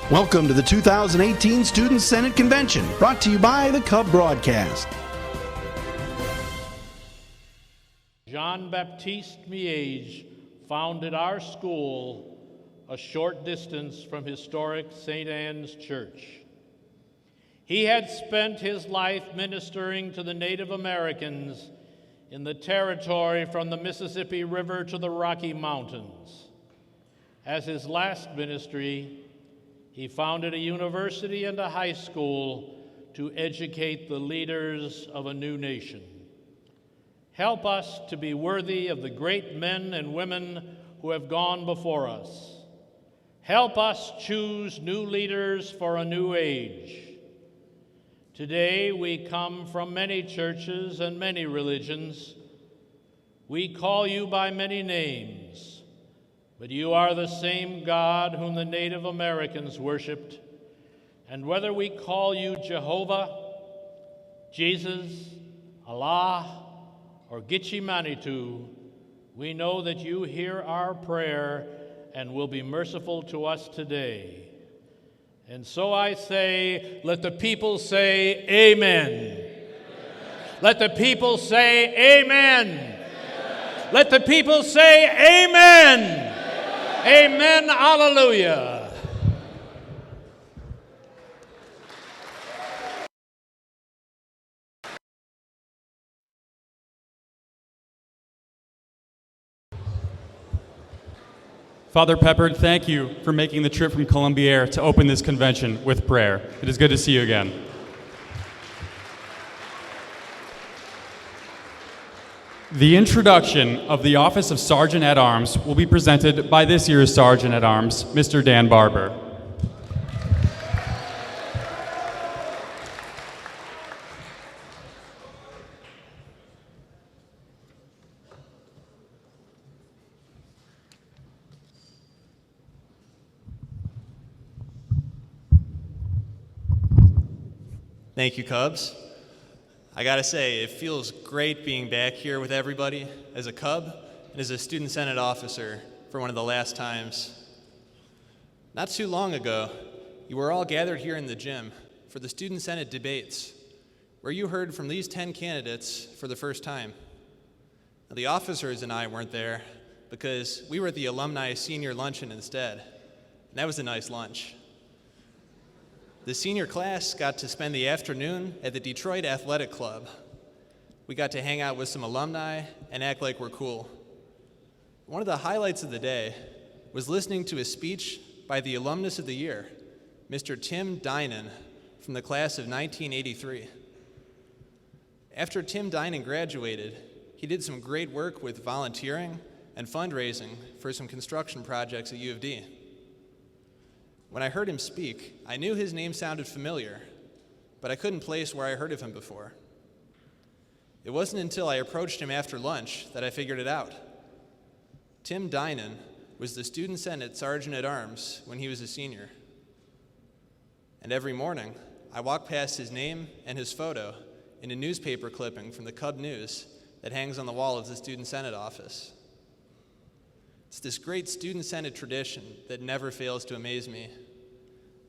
Welcome to the 2018 Student Senate Convention, brought to you by the Cub Broadcast. Jean-Baptiste Miege founded our school a short distance from historic St. Anne's Church. He had spent his life ministering to the Native Americans in the territory from the Mississippi River to the Rocky Mountains. As his last ministry, he founded a university and a high school to educate the leaders of a new nation. Help us to be worthy of the great men and women who have gone before us. Help us choose new leaders for a new age. Today we come from many churches and many religions. We call you by many names. But you are the same God whom the Native Americans worshiped. And whether we call you Jehovah, Jesus, Allah, or Gitche Manitou, we know that you hear our prayer and will be merciful to us today. And so I say, let the people say amen. Amen. Let the people say amen. Amen. Let the people say amen. Amen, hallelujah. Father Peppard, thank you for making the trip from Columbiere to open this convention with prayer. It is good to see you again. The introduction of the Office of Sergeant at Arms will be presented by this year's Sergeant at Arms, Mr. Dan Barber. Thank you, Cubs. I gotta say, it feels great being back here with everybody as a Cub and as a Student Senate officer for one of the last times. Not too long ago, you were all gathered here in the gym for the Student Senate debates, where you heard from these 10 candidates for the first time. Now, the officers and I weren't there because we were at the alumni senior luncheon instead, and that was a nice lunch. The senior class got to spend the afternoon at the Detroit Athletic Club. We got to hang out with some alumni and act like we're cool. One of the highlights of the day was listening to a speech by the alumnus of the year, Mr. Tim Dinan, from the class of 1983. After Tim Dinan graduated, he did some great work with volunteering and fundraising for some construction projects at U of D. When I heard him speak, I knew his name sounded familiar, but I couldn't place where I heard of him before. It wasn't until I approached him after lunch that I figured it out. Tim Dinan was the Student Senate Sergeant at Arms when he was a senior. And every morning, I walk past his name and his photo in a newspaper clipping from the Cub News that hangs on the wall of the Student Senate office. It's this great Student Senate tradition that never fails to amaze me.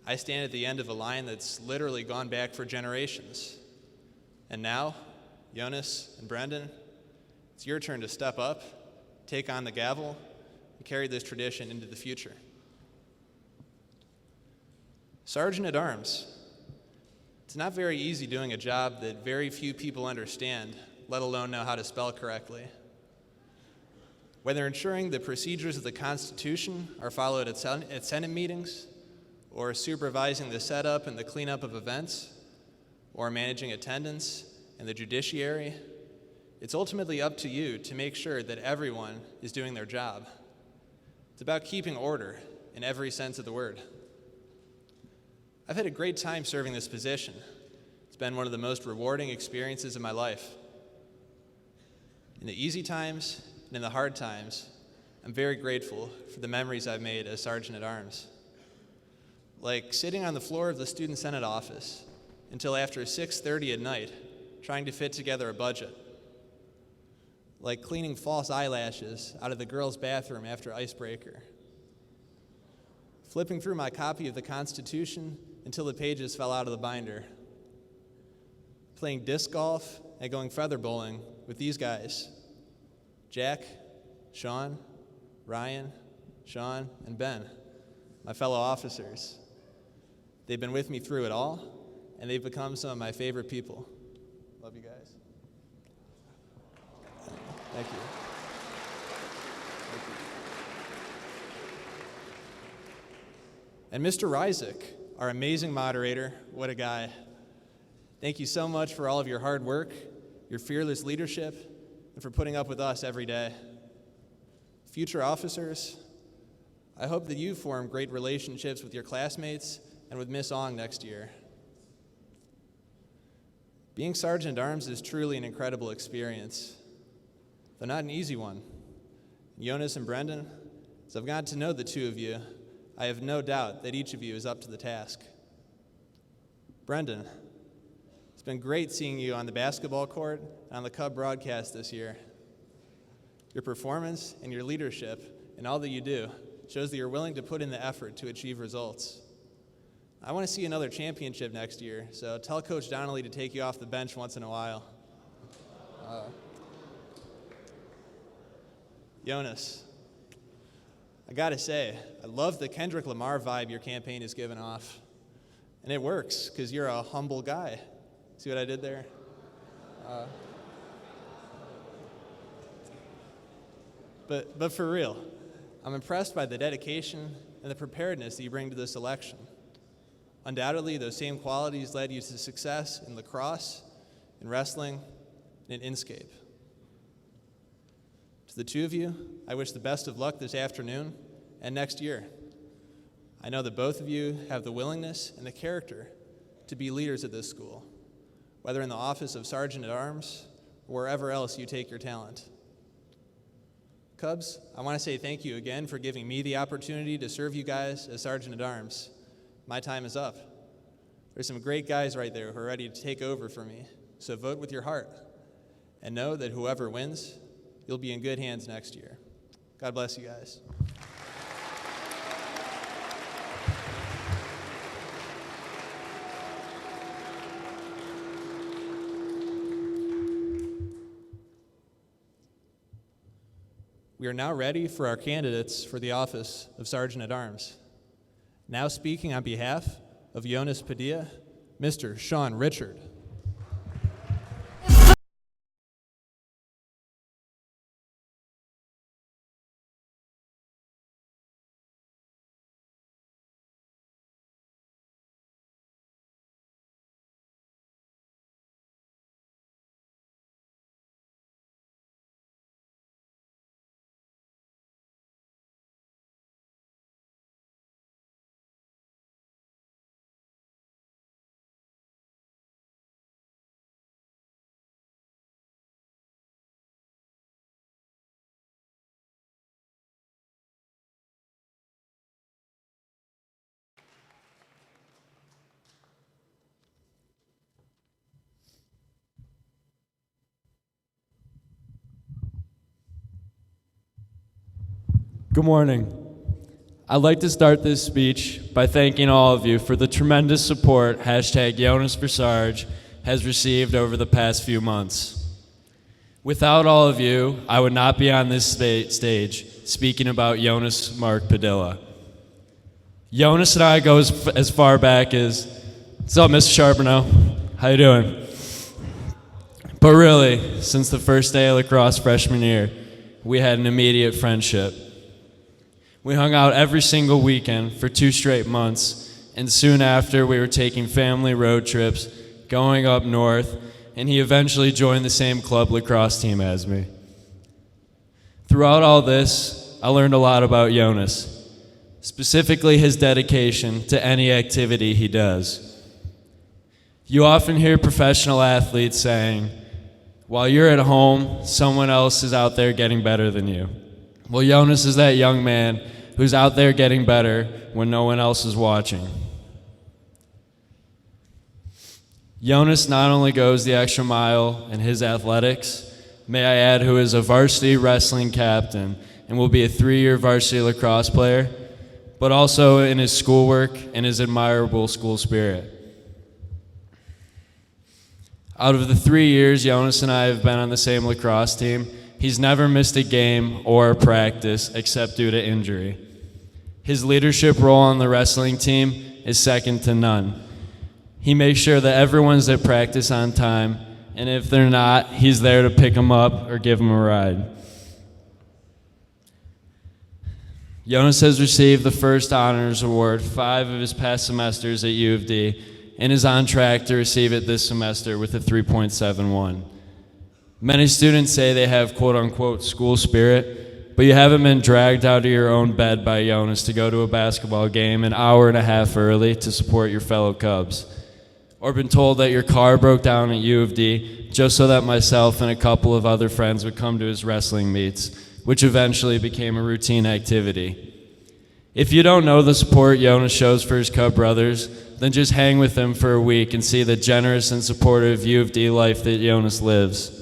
I stand at the end of a line that's literally gone back for generations. And now, Jonas and Brendan, it's your turn to step up, take on the gavel, and carry this tradition into the future. Sergeant at Arms. It's not very easy doing a job that very few people understand, let alone know how to spell correctly. Whether ensuring the procedures of the Constitution are followed at Senate meetings, or supervising the setup and the cleanup of events, or managing attendance in the judiciary, it's ultimately up to you to make sure that everyone is doing their job. It's about keeping order in every sense of the word. I've had a great time serving this position. It's been one of the most rewarding experiences of my life. In the easy times and in the hard times, I'm very grateful for the memories I've made as Sergeant at Arms. Like sitting on the floor of the Student Senate office until after 6:30 at night, trying to fit together a budget. Like cleaning false eyelashes out of the girls' bathroom after icebreaker. flipping through my copy of the Constitution until the pages fell out of the binder, playing disc golf and going feather bowling with these guys, Jack, Sean, Ryan, Sean, and Ben, my fellow officers. They've been with me through it all, and they've become some of my favorite people. Love you guys. Thank you. And Mr. Ryzik, our amazing moderator, what a guy. Thank you so much for all of your hard work, your fearless leadership, and for putting up with us every day. Future officers, I hope that you form great relationships with your classmates and with Miss Ong next year. Being Sergeant at Arms is truly an incredible experience, though not an easy one. Jonas and Brendan, as I've gotten to know the two of you, I have no doubt that each of you is up to the task. Brendan, it's been great seeing you on the basketball court and on the Cub broadcast this year. Your performance and your leadership in all that you do shows that you're willing to put in the effort to achieve results. I want to see another championship next year, so tell Coach Donnelly to take you off the bench once in a while. Jonas, I gotta say, I love the Kendrick Lamar vibe your campaign is giving off. And it works, because you're a humble guy. See what I did there? But for real, I'm impressed by the dedication and the preparedness that you bring to this election. Undoubtedly, those same qualities led you to success in lacrosse, in wrestling, and in Inscape. To the two of you, I wish the best of luck this afternoon and next year. I know that both of you have the willingness and the character to be leaders at this school, whether in the office of Sergeant at Arms or wherever else you take your talent. Cubs, I want to say thank you again for giving me the opportunity to serve you guys as Sergeant at Arms. My time is up. There's some great guys right there who are ready to take over for me, so vote with your heart and know that whoever wins, you'll be in good hands next year. God bless you guys. We are now ready for our candidates for the office of Sergeant at Arms. Now speaking on behalf of Jonas Padilla, Mr. Sean Richard. Good morning. I'd like to start this speech by thanking all of you for the tremendous support #JonasForSarge has received over the past few months. Without all of you, I would not be on this stage speaking about Jonas Mark Padilla. Jonas and I go as far back as, what's up, Mr. Charbonneau? How you doing? But really, since the first day of lacrosse freshman year, we had an immediate friendship. We hung out every single weekend for 2 straight months, and soon after we were taking family road trips, going up north, and he eventually joined the same club lacrosse team as me. Throughout all this, I learned a lot about Jonas, specifically his dedication to any activity he does. You often hear professional athletes saying, while you're at home, someone else is out there getting better than you. Well, Jonas is that young man who's out there getting better when no one else is watching. Jonas not only goes the extra mile in his athletics, may I add, who is a varsity wrestling captain and will be a 3-year varsity lacrosse player, but also in his schoolwork and his admirable school spirit. Out of the 3 years Jonas and I have been on the same lacrosse team, he's never missed a game or a practice except due to injury. His leadership role on the wrestling team is second to none. He makes sure that everyone's at practice on time, and if they're not, he's there to pick them up or give them a ride. Jonas has received the first honors award 5 of his past semesters at U of D and is on track to receive it this semester with a 3.71. Many students say they have quote-unquote school spirit, but you haven't been dragged out of your own bed by Jonas to go to a basketball game an hour and a half early to support your fellow Cubs, or been told that your car broke down at U of D just so that myself and a couple of other friends would come to his wrestling meets, which eventually became a routine activity. If you don't know the support Jonas shows for his Cub brothers, then just hang with him for a week and see the generous and supportive U of D life that Jonas lives.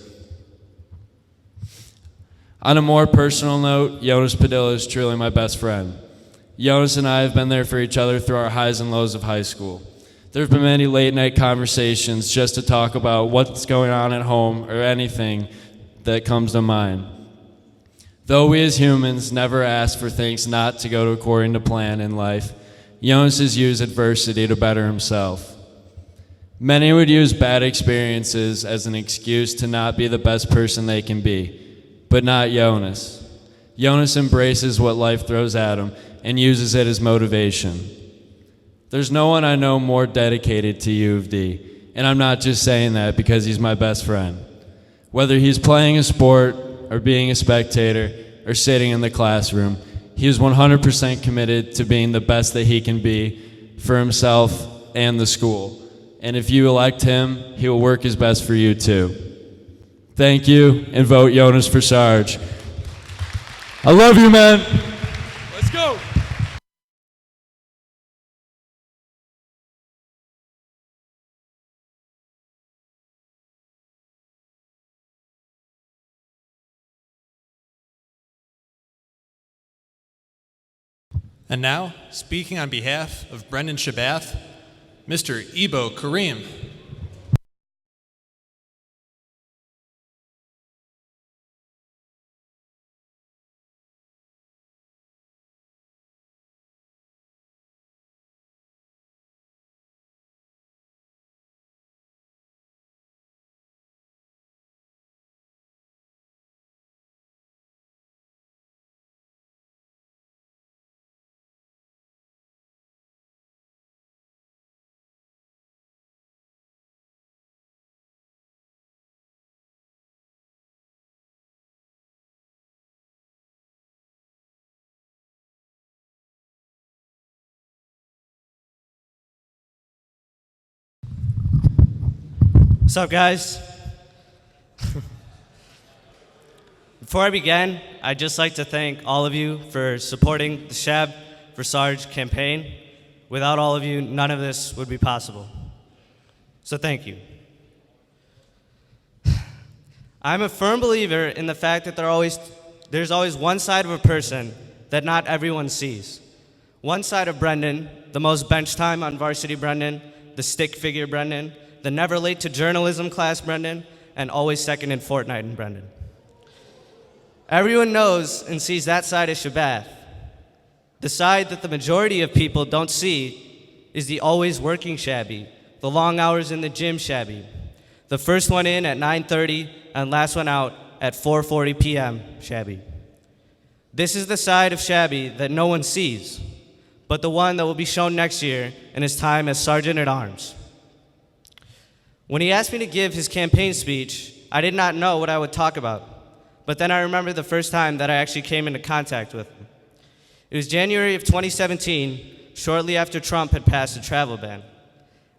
On a more personal note, Jonas Padilla is truly my best friend. Jonas and I have been there for each other through our highs and lows of high school. There have been many late-night conversations just to talk about what's going on at home or anything that comes to mind. Though we as humans never ask for things not to go according to plan in life, Jonas has used adversity to better himself. Many would use bad experiences as an excuse to not be the best person they can be, but not Jonas. Jonas embraces what life throws at him and uses it as motivation. There's no one I know more dedicated to U of D, and I'm not just saying that because he's my best friend. Whether he's playing a sport or being a spectator or sitting in the classroom, he is 100% committed to being the best that he can be for himself and the school. And if you elect him, he will work his best for you too. Thank you, and vote Jonas for Sarge. I love you, man. Let's go. And now, speaking on behalf of Brendan Shabath, Mr. Ibo Kareem. What's up, guys? Before I begin, I'd just like to thank all of you for supporting the Shab for Sarge campaign. Without all of you, none of this would be possible. So thank you. I'm a firm believer in the fact that there's always one side of a person that not everyone sees. One side of Brendan, the most bench time on varsity Brendan, the stick figure Brendan, the never late to journalism class Brendan, and always second in Fortnite in Brendan. Everyone knows and sees that side of Shabath. The side that the majority of people don't see is the always working Shabby, the long hours in the gym Shabby, the first one in at 9:30 and last one out at 4:40 p.m. Shabby. This is the side of Shabby that no one sees, but the one that will be shown next year in his time as Sergeant at Arms. When he asked me to give his campaign speech, I did not know what I would talk about, but then I remember the first time that I actually came into contact with him. It was January of 2017, shortly after Trump had passed a travel ban.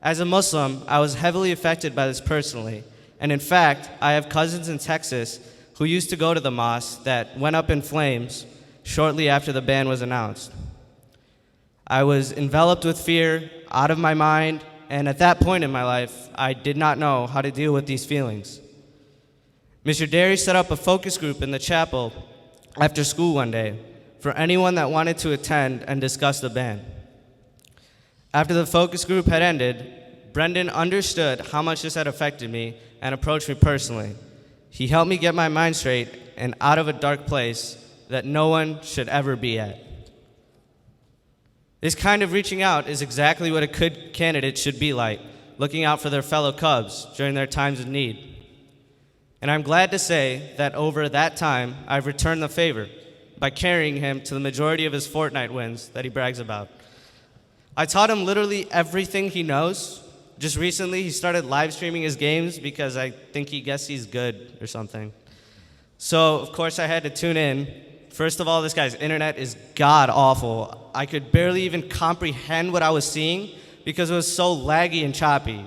As a Muslim, I was heavily affected by this personally, and in fact, I have cousins in Texas who used to go to the mosque that went up in flames shortly after the ban was announced. I was enveloped with fear, out of my mind, and at that point in my life, I did not know how to deal with these feelings. Mr. Derry set up a focus group in the chapel after school one day, for anyone that wanted to attend and discuss the ban. After the focus group had ended, Brendan understood how much this had affected me and approached me personally. He helped me get my mind straight and out of a dark place that no one should ever be at. This kind of reaching out is exactly what a good candidate should be like, looking out for their fellow Cubs during their times of need. And I'm glad to say that over that time, I've returned the favor by carrying him to the majority of his Fortnite wins that he brags about. I taught him literally everything he knows. Just recently, he started live streaming his games because I think he guessed he's good or something. So, of course, I had to tune in. First of all, this guy's internet is god-awful. I could barely even comprehend what I was seeing because it was so laggy and choppy.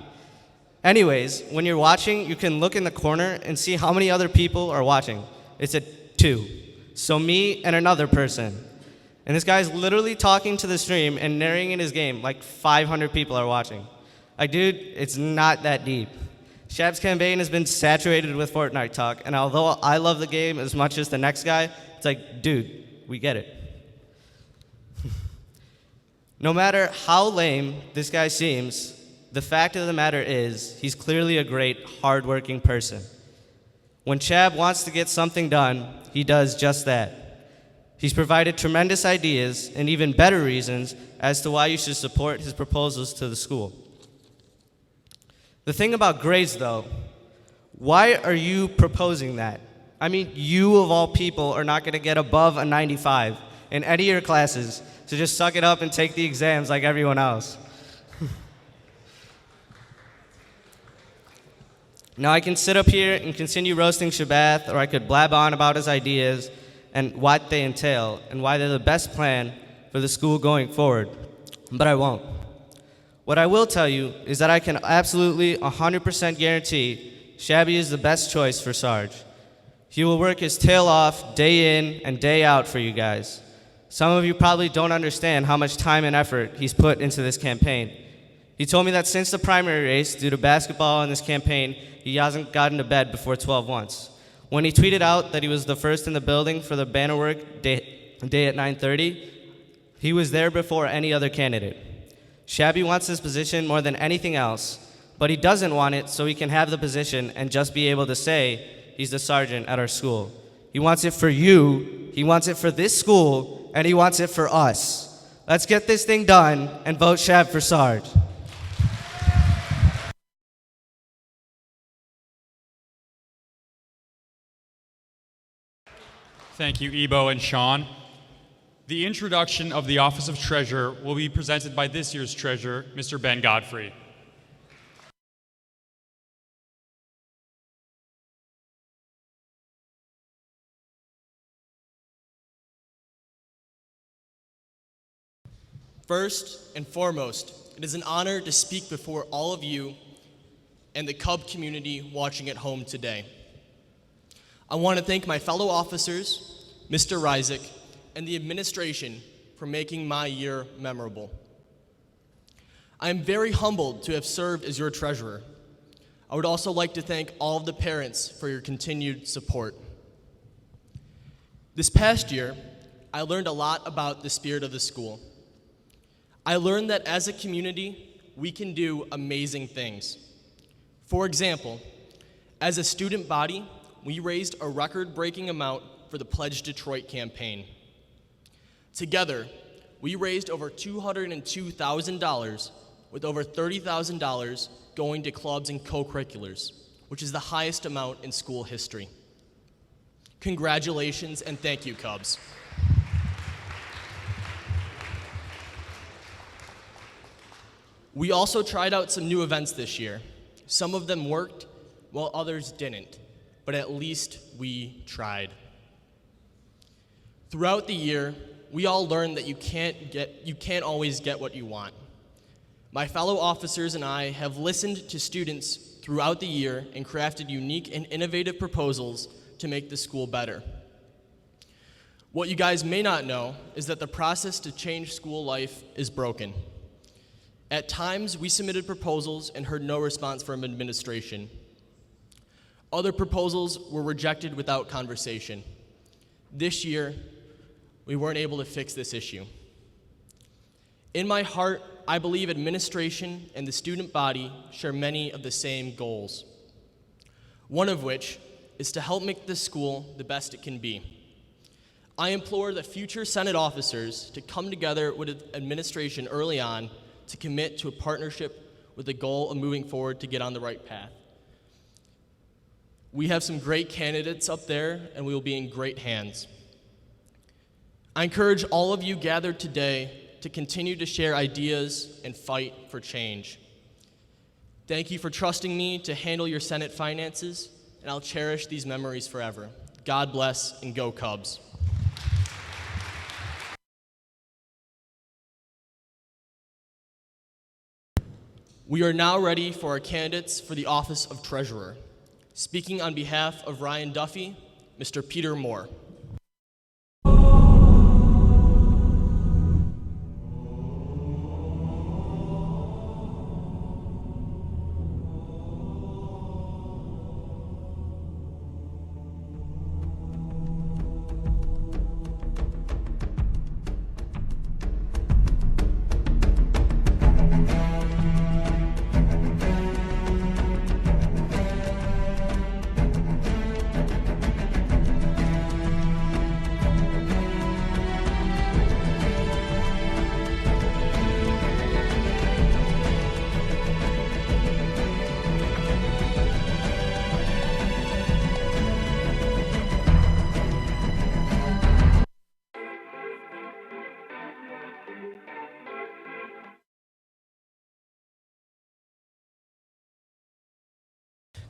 Anyways, when you're watching, you can look in the corner and see how many other people are watching. It's at 2. So me and another person. And this guy's literally talking to the stream and narrating his game like 500 people are watching. Like, dude, it's not that deep. Shab's campaign has been saturated with Fortnite talk, and although I love the game as much as the next guy, it's like, dude, we get it. No matter how lame this guy seems, the fact of the matter is he's clearly a great, hardworking person. When Chab wants to get something done, he does just that. He's provided tremendous ideas and even better reasons as to why you should support his proposals to the school. The thing about grades, though, why are you proposing that? I mean, you of all people are not going to get above a 95 in any of your classes, so just suck it up and take the exams like everyone else. Now, I can sit up here and continue roasting Shabath, or I could blab on about his ideas and what they entail and why they're the best plan for the school going forward, but I won't. What I will tell you is that I can absolutely 100% guarantee Shabby is the best choice for Sarge. He will work his tail off day in and day out for you guys. Some of you probably don't understand how much time and effort he's put into this campaign. He told me that since the primary race, due to basketball and this campaign, he hasn't gotten to bed before 12 once. When he tweeted out that he was the first in the building for the banner work day at 9:30, he was there before any other candidate. Shabby wants this position more than anything else, but he doesn't want it so he can have the position and just be able to say he's the sergeant at our school. He wants it for you, he wants it for this school, and he wants it for us. Let's get this thing done and vote Shab for Sarge. Thank you, Ebo and Sean. The introduction of the Office of Treasurer will be presented by this year's Treasurer, Mr. Ben Godfrey. First and foremost, it is an honor to speak before all of you and the Cub community watching at home today. I want to thank my fellow officers, Mr. Ryzik, and the administration for making my year memorable. I am very humbled to have served as your treasurer. I would also like to thank all of the parents for your continued support. This past year, I learned a lot about the spirit of the school. I learned that as a community, we can do amazing things. For example, as a student body, we raised a record-breaking amount for the Pledge Detroit campaign. Together, we raised over $202,000, with over $30,000 going to clubs and co-curriculars, which is the highest amount in school history. Congratulations and thank you, Cubs. We also tried out some new events this year. Some of them worked, while others didn't, but at least we tried. Throughout the year, we all learned that you can't always get what you want. My fellow officers and I have listened to students throughout the year and crafted unique and innovative proposals to make the school better. What you guys may not know is that the process to change school life is broken. At times, we submitted proposals and heard no response from administration. Other proposals were rejected without conversation. This year, we weren't able to fix this issue. In my heart, I believe administration and the student body share many of the same goals, one of which is to help make this school the best it can be. I implore the future Senate officers to come together with administration early on to commit to a partnership with the goal of moving forward to get on the right path. We have some great candidates up there, and we will be in great hands. I encourage all of you gathered today to continue to share ideas and fight for change. Thank you for trusting me to handle your Senate finances, and I'll cherish these memories forever. God bless, and go Cubs. We are now ready for our candidates for the office of Treasurer. Speaking on behalf of Ryan Duffy, Mr. Peter Moore.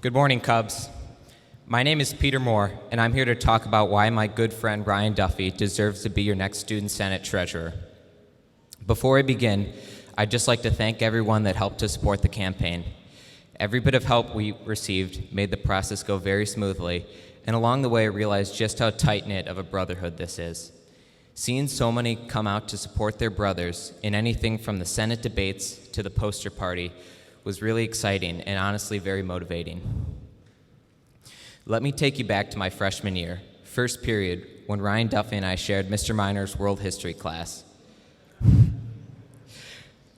Good morning, Cubs. My name is Peter Moore, and I'm here to talk about why my good friend Ryan Duffy deserves to be your next Student Senate Treasurer. Before I begin, I'd just like to thank everyone that helped to support the campaign. Every bit of help we received made the process go very smoothly, and along the way I realized just how tight-knit of a brotherhood this is. Seeing so many come out to support their brothers in anything from the Senate debates to the poster party was really exciting and honestly very motivating. Let me take you back to my freshman year, first period, when Ryan Duffy and I shared Mr. Minor's world history class.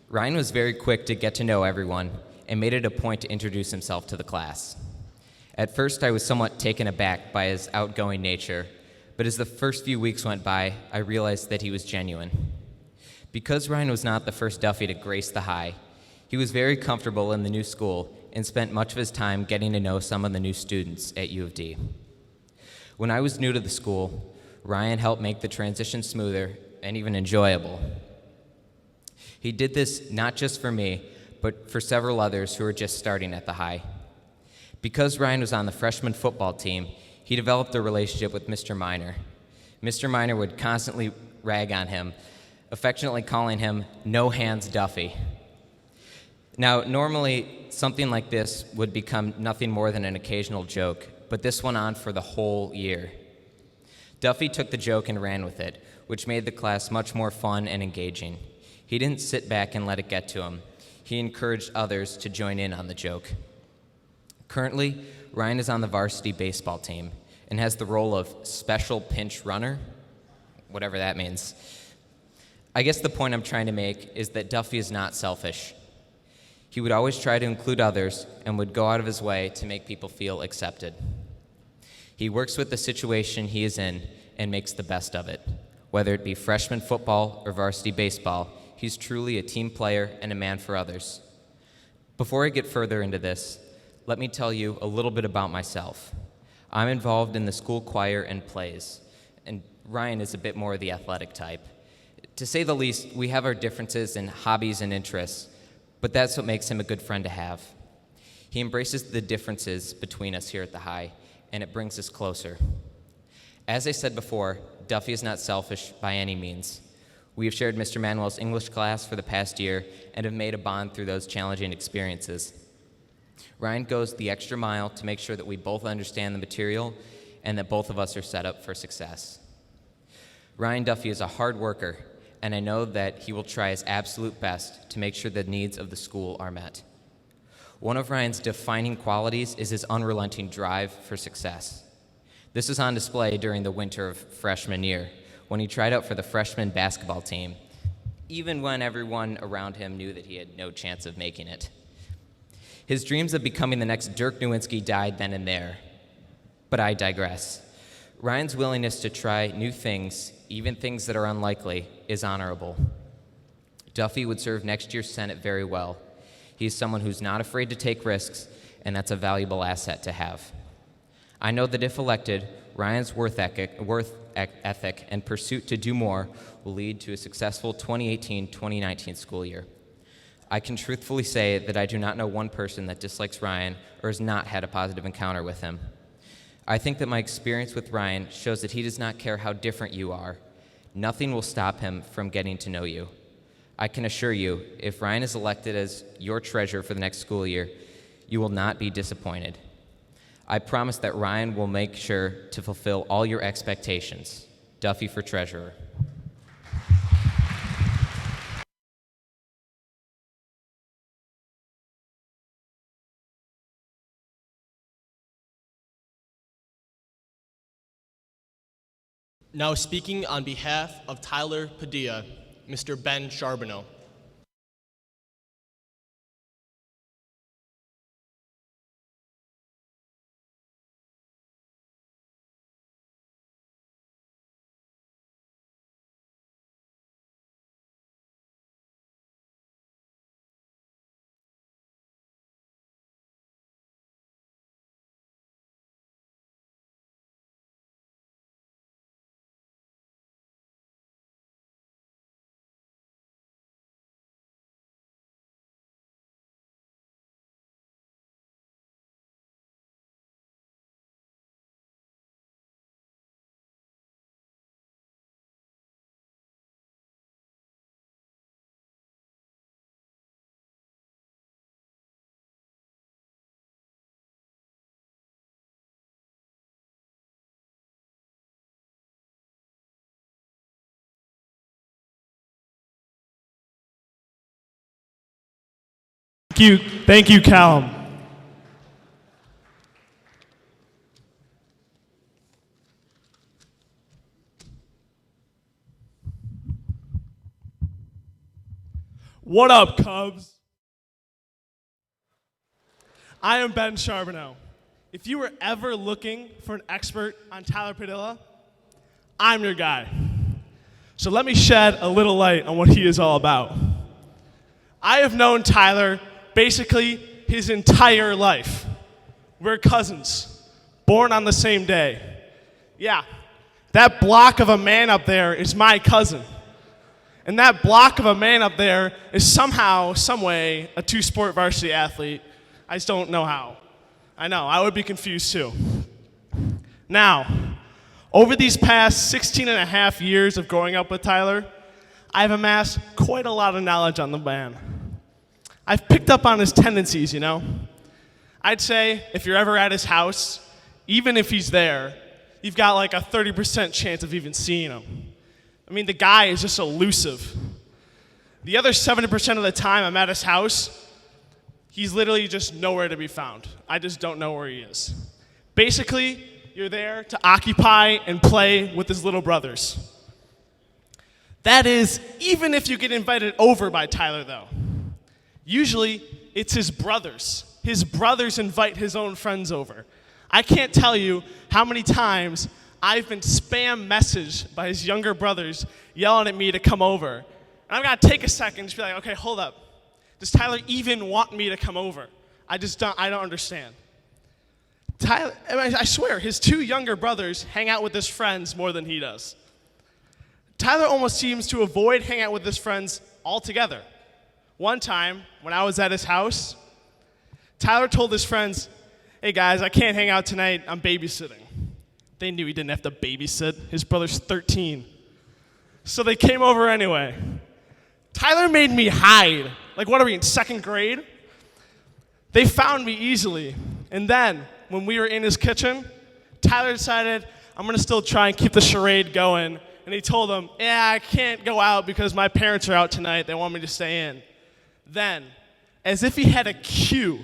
Ryan was very quick to get to know everyone and made it a point to introduce himself to the class. At first, I was somewhat taken aback by his outgoing nature, but as the first few weeks went by, I realized that he was genuine. Because Ryan was not the first Duffy to grace the high, he was very comfortable in the new school and spent much of his time getting to know some of the new students at U of D. When I was new to the school, Ryan helped make the transition smoother and even enjoyable. He did this not just for me, but for several others who were just starting at the high. Because Ryan was on the freshman football team, he developed a relationship with Mr. Minor. Mr. Minor would constantly rag on him, affectionately calling him No Hands Duffy. Now, normally, something like this would become nothing more than an occasional joke, but this went on for the whole year. Duffy took the joke and ran with it, which made the class much more fun and engaging. He didn't sit back and let it get to him. He encouraged others to join in on the joke. Currently, Ryan is on the varsity baseball team and has the role of special pinch runner, whatever that means. I guess the point I'm trying to make is that Duffy is not selfish. He would always try to include others and would go out of his way to make people feel accepted. He works with the situation he is in and makes the best of it. Whether it be freshman football or varsity baseball, he's truly a team player and a man for others. Before I get further into this, let me tell you a little bit about myself. I'm involved in the school choir and plays, and Ryan is a bit more of the athletic type. To say the least, we have our differences in hobbies and interests, but that's what makes him a good friend to have. He embraces the differences between us here at the high, and it brings us closer. As I said before, Duffy is not selfish by any means. We have shared Mr. Manuel's English class for the past year and have made a bond through those challenging experiences. Ryan goes the extra mile to make sure that we both understand the material and that both of us are set up for success. Ryan Duffy is a hard worker, and I know that he will try his absolute best to make sure the needs of the school are met. One of Ryan's defining qualities is his unrelenting drive for success. This is on display during the winter of freshman year, when he tried out for the freshman basketball team, even when everyone around him knew that he had no chance of making it. His dreams of becoming the next Dirk Nowitzki died then and there. But I digress. Ryan's willingness to try new things, even things that are unlikely, is honorable. Duffy would serve next year's Senate very well. He's someone who's not afraid to take risks, and that's a valuable asset to have. I know that if elected, Ryan's worth ethic and pursuit to do more will lead to a successful 2018-2019 school year. I can truthfully say that I do not know one person that dislikes Ryan or has not had a positive encounter with him. I think that my experience with Ryan shows that he does not care how different you are. Nothing will stop him from getting to know you. I can assure you, if Ryan is elected as your treasurer for the next school year, you will not be disappointed. I promise that Ryan will make sure to fulfill all your expectations. Duffy for treasurer. Now speaking on behalf of Tyler Padilla, Mr. Ben Charbonneau. Thank you, Callum. What up, Cubs? I am Ben Charbonneau. If you were ever looking for an expert on Tyler Padilla, I'm your guy. So let me shed a little light on what he is all about. I have known Tyler basically his entire life. We're cousins, born on the same day. Yeah, that block of a man up there is my cousin. And that block of a man up there is somehow, someway, a two-sport varsity athlete. I just don't know how. I know, I would be confused too. Now, over these past 16 and a half years of growing up with Tyler, I've amassed quite a lot of knowledge on the man. I've picked up on his tendencies, you know. I'd say if you're ever at his house, even if he's there, you've got like a 30% chance of even seeing him. I mean, the guy is just elusive. The other 70% of the time I'm at his house, he's literally just nowhere to be found. I just don't know where he is. Basically, you're there to occupy and play with his little brothers. That is, even if you get invited over by Tyler, though. Usually, it's his brothers. His brothers invite his own friends over. I can't tell you how many times I've been spam messaged by his younger brothers yelling at me to come over. And I've got to take a second and just be like, okay, hold up. Does Tyler even want me to come over? I don't understand. Tyler, I swear, his two younger brothers hang out with his friends more than he does. Tyler almost seems to avoid hanging out with his friends altogether. One time, when I was at his house, Tyler told his friends, hey guys, I can't hang out tonight, I'm babysitting. They knew he didn't have to babysit. His brother's 13. So they came over anyway. Tyler made me hide. Like, what are we, in second grade? They found me easily. And then, when we were in his kitchen, Tyler decided, I'm going to still try and keep the charade going. And he told them, yeah, I can't go out because my parents are out tonight. They want me to stay in. Then, as if he had a cue,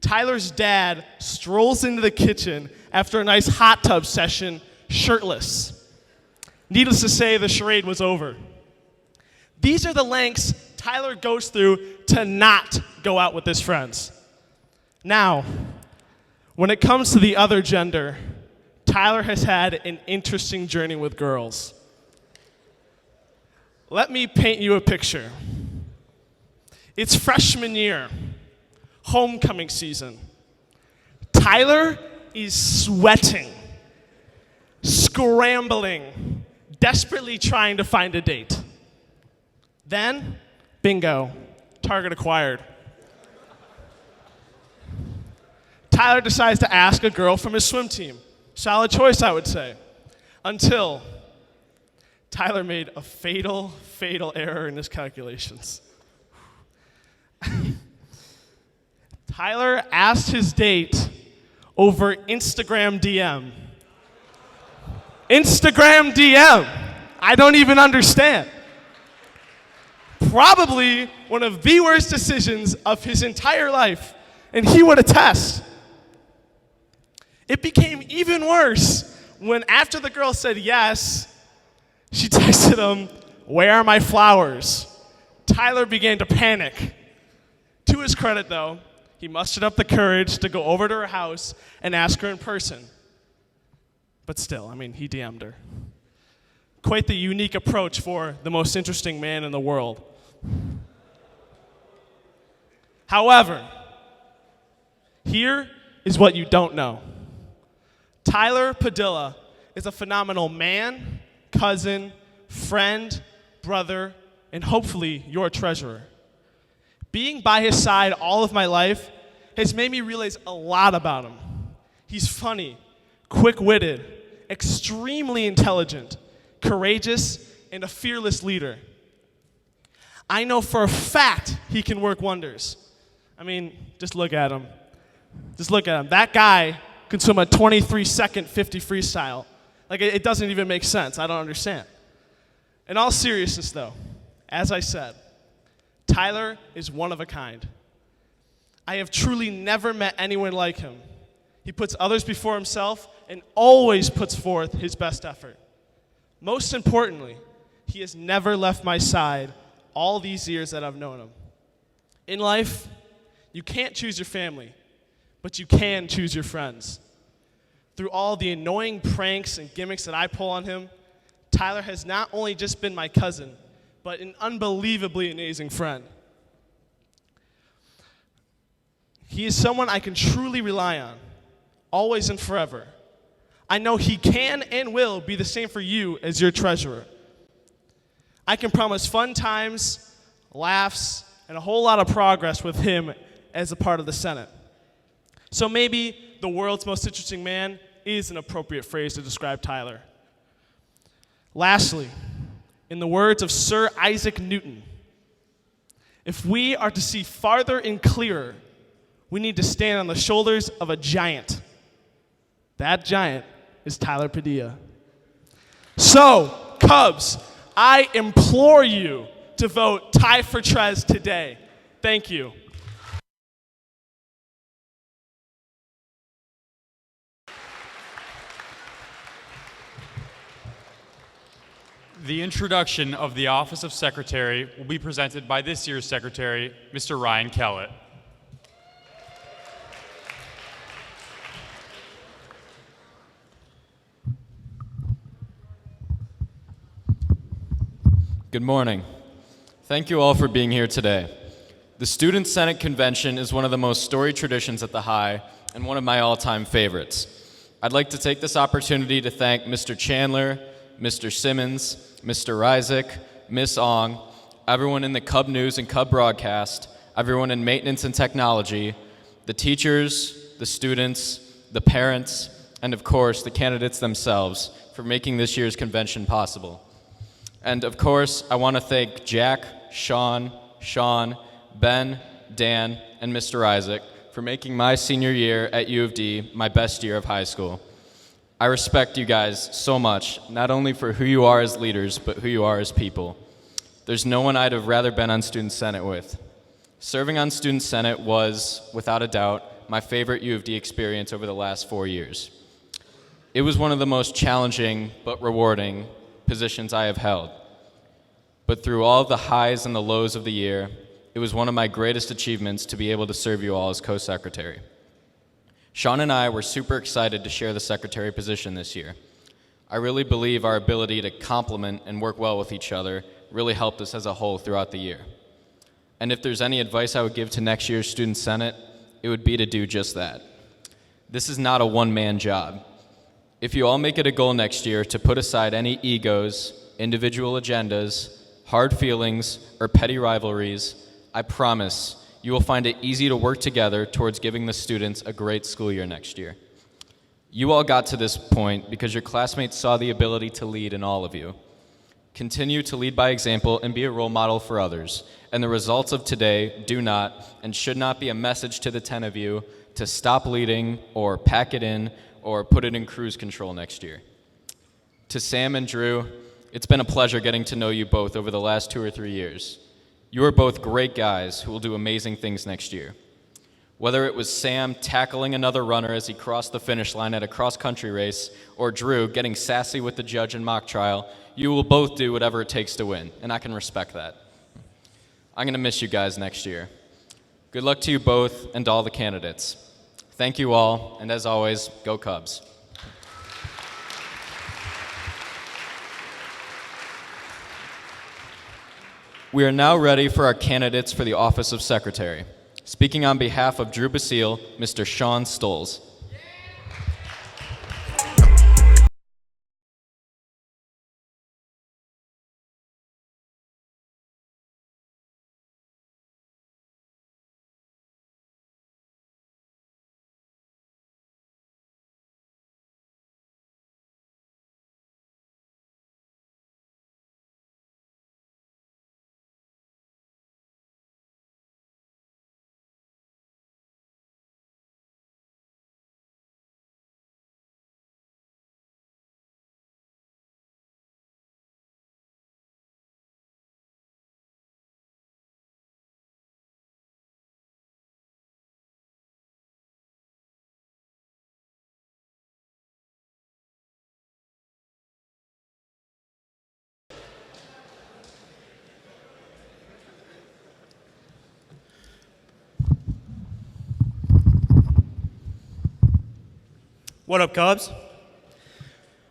Tyler's dad strolls into the kitchen after a nice hot tub session, shirtless. Needless to say, the charade was over. These are the lengths Tyler goes through to not go out with his friends. Now, when it comes to the other gender, Tyler has had an interesting journey with girls. Let me paint you a picture. It's freshman year, homecoming season. Tyler is sweating, scrambling, desperately trying to find a date. Then, bingo, target acquired. Tyler decides to ask a girl from his swim team. Solid choice, I would say. Until Tyler made a fatal error in his calculations. Tyler asked his date over Instagram DM. Instagram DM. I don't even understand. Probably one of the worst decisions of his entire life, and he would attest. It became even worse when after the girl said yes, she texted him, "Where are my flowers?" Tyler began to panic. To his credit, though, he mustered up the courage to go over to her house and ask her in person. But still, he DM'd her. Quite the unique approach for the most interesting man in the world. However, here is what you don't know. Tyler Padilla is a phenomenal man, cousin, friend, brother, and hopefully your treasurer. Being by his side all of my life has made me realize a lot about him. He's funny, quick-witted, extremely intelligent, courageous, and a fearless leader. I know for a fact he can work wonders. Just look at him. Just look at him. That guy can swim a 23-second 50 freestyle. It doesn't even make sense. I don't understand. In all seriousness, though, as I said, Tyler is one of a kind. I have truly never met anyone like him. He puts others before himself and always puts forth his best effort. Most importantly, he has never left my side all these years that I've known him. In life, you can't choose your family, but you can choose your friends. Through all the annoying pranks and gimmicks that I pull on him, Tyler has not only just been my cousin, but an unbelievably amazing friend. He is someone I can truly rely on, always and forever. I know he can and will be the same for you as your treasurer. I can promise fun times, laughs, and a whole lot of progress with him as a part of the Senate. So maybe the world's most interesting man is an appropriate phrase to describe Tyler. Lastly, in the words of Sir Isaac Newton, if we are to see farther and clearer, we need to stand on the shoulders of a giant. That giant is Tyler Padilla. So, Cubs, I implore you to vote Ty for Trez today. Thank you. The introduction of the Office of Secretary will be presented by this year's Secretary, Mr. Ryan Kellett. Good morning. Thank you all for being here today. The Student Senate Convention is one of the most storied traditions at the High and one of my all-time favorites. I'd like to take this opportunity to thank Mr. Chandler, Mr. Simmons, Mr. Ryzik, Miss Ong, everyone in the Cub News and Cub Broadcast, everyone in maintenance and technology, the teachers, the students, the parents, and of course, the candidates themselves for making this year's convention possible. And of course, I want to thank Jack, Sean, Ben, Dan, and Mr. Isaac for making my senior year at U of D my best year of high school. I respect you guys so much, not only for who you are as leaders, but who you are as people. There's no one I'd have rather been on Student Senate with. Serving on Student Senate was, without a doubt, my favorite U of D experience over the last 4 years. It was one of the most challenging but rewarding, positions I have held. But through all of the highs and the lows of the year, it was one of my greatest achievements to be able to serve you all as co-secretary. Sean and I were super excited to share the secretary position this year. I really believe our ability to complement and work well with each other really helped us as a whole throughout the year. And if there's any advice I would give to next year's Student Senate, it would be to do just that. This is not a one-man job. If you all make it a goal next year to put aside any egos, individual agendas, hard feelings, or petty rivalries, I promise you will find it easy to work together towards giving the students a great school year next year. You all got to this point because your classmates saw the ability to lead in all of you. Continue to lead by example and be a role model for others. And the results of today do not and should not be a message to the 10 of you to stop leading or pack it in or put it in cruise control next year. To Sam and Drew, it's been a pleasure getting to know you both over the last 2 or 3 years. You are both great guys who will do amazing things next year. Whether it was Sam tackling another runner as he crossed the finish line at a cross-country race, or Drew getting sassy with the judge in mock trial, you will both do whatever it takes to win, and I can respect that. I'm going to miss you guys next year. Good luck to you both and to all the candidates. Thank you all, and as always, go Cubs. We are now ready for our candidates for the office of Secretary. Speaking on behalf of Drew Basile, Mr. Sean Stoles. What up, Cubs?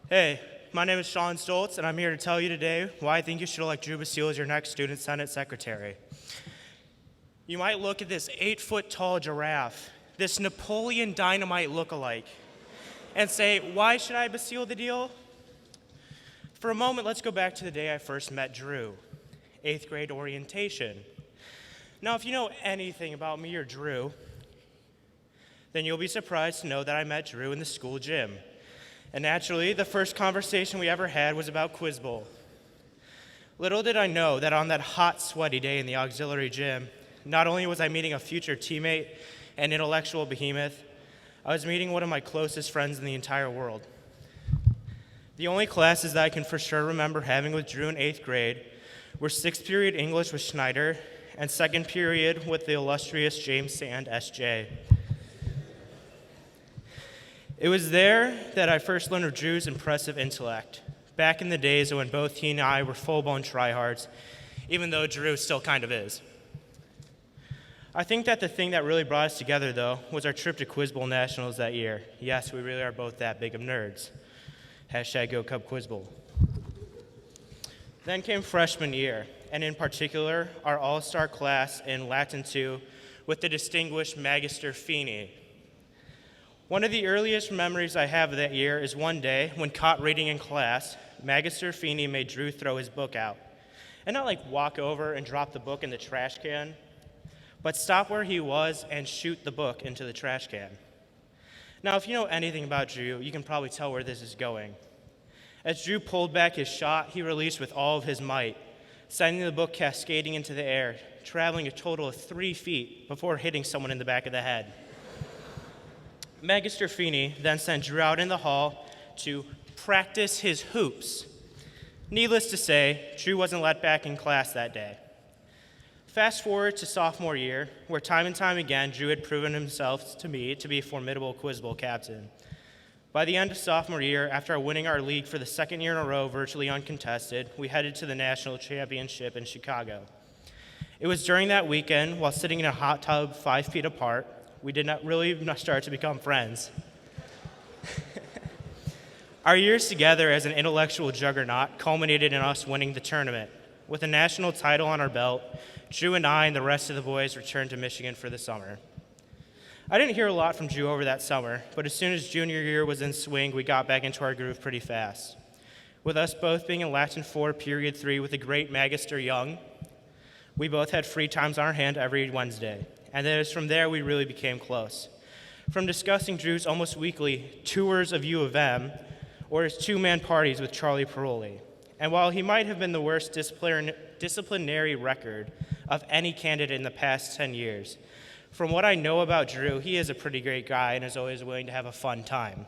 Hey, my name is Sean Stoltz, and I'm here to tell you today why I think you should elect Drew Basile as your next Student Senate Secretary. You might look at this 8-foot-tall giraffe, this Napoleon Dynamite lookalike, and say, why should I Basile the deal? For a moment, let's go back to the day I first met Drew, 8th grade orientation. Now, if you know anything about me or Drew, then you'll be surprised to know that I met Drew in the school gym. And naturally, the first conversation we ever had was about Quiz Bowl. Little did I know that on that hot, sweaty day in the auxiliary gym, not only was I meeting a future teammate and intellectual behemoth, I was meeting one of my closest friends in the entire world. The only classes that I can for sure remember having with Drew in 8th grade were 6th period English with Schneider and 2nd period with the illustrious James Sand, S.J. It was there that I first learned of Drew's impressive intellect, back in the days when both he and I were full-blown tryhards, even though Drew still kind of is. I think that the thing that really brought us together, though, was our trip to Quiz Bowl Nationals that year. Yes, we really are both that big of nerds. Hashtag Go Cub Quiz Bowl. Then came freshman year, and in particular, our all-star class in Latin 2 with the distinguished Magister Feeney. One of the earliest memories I have of that year is one day when caught reading in class, Magister Feeney made Drew throw his book out. And not like walk over and drop the book in the trash can, but stop where he was and shoot the book into the trash can. Now, if you know anything about Drew, you can probably tell where this is going. As Drew pulled back his shot, he released with all of his might, sending the book cascading into the air, traveling a total of 3 feet before hitting someone in the back of the head. Magister Feeney then sent Drew out in the hall to practice his hoops. Needless to say, Drew wasn't let back in class that day. Fast forward to sophomore year, where time and time again, Drew had proven himself to me to be a formidable Quiz Bowl captain. By the end of sophomore year, after winning our league for the second year in a row virtually uncontested, we headed to the national championship in Chicago. It was during that weekend, while sitting in a hot tub 5 feet apart, we did not really start to become friends. Our years together as an intellectual juggernaut culminated in us winning the tournament. With a national title on our belt, Drew and I and the rest of the boys returned to Michigan for the summer. I didn't hear a lot from Drew over that summer, but as soon as junior year was in swing, we got back into our groove pretty fast. With us both being in Latin 4 Period 3 with the great Magister Young, we both had free times on our hand every Wednesday, and then it was from there we really became close. From discussing Drew's almost weekly tours of U of M, or his two-man parties with Charlie Paroli. And while he might have been the worst disciplinary record of any candidate in the past 10 years, from what I know about Drew, he is a pretty great guy and is always willing to have a fun time.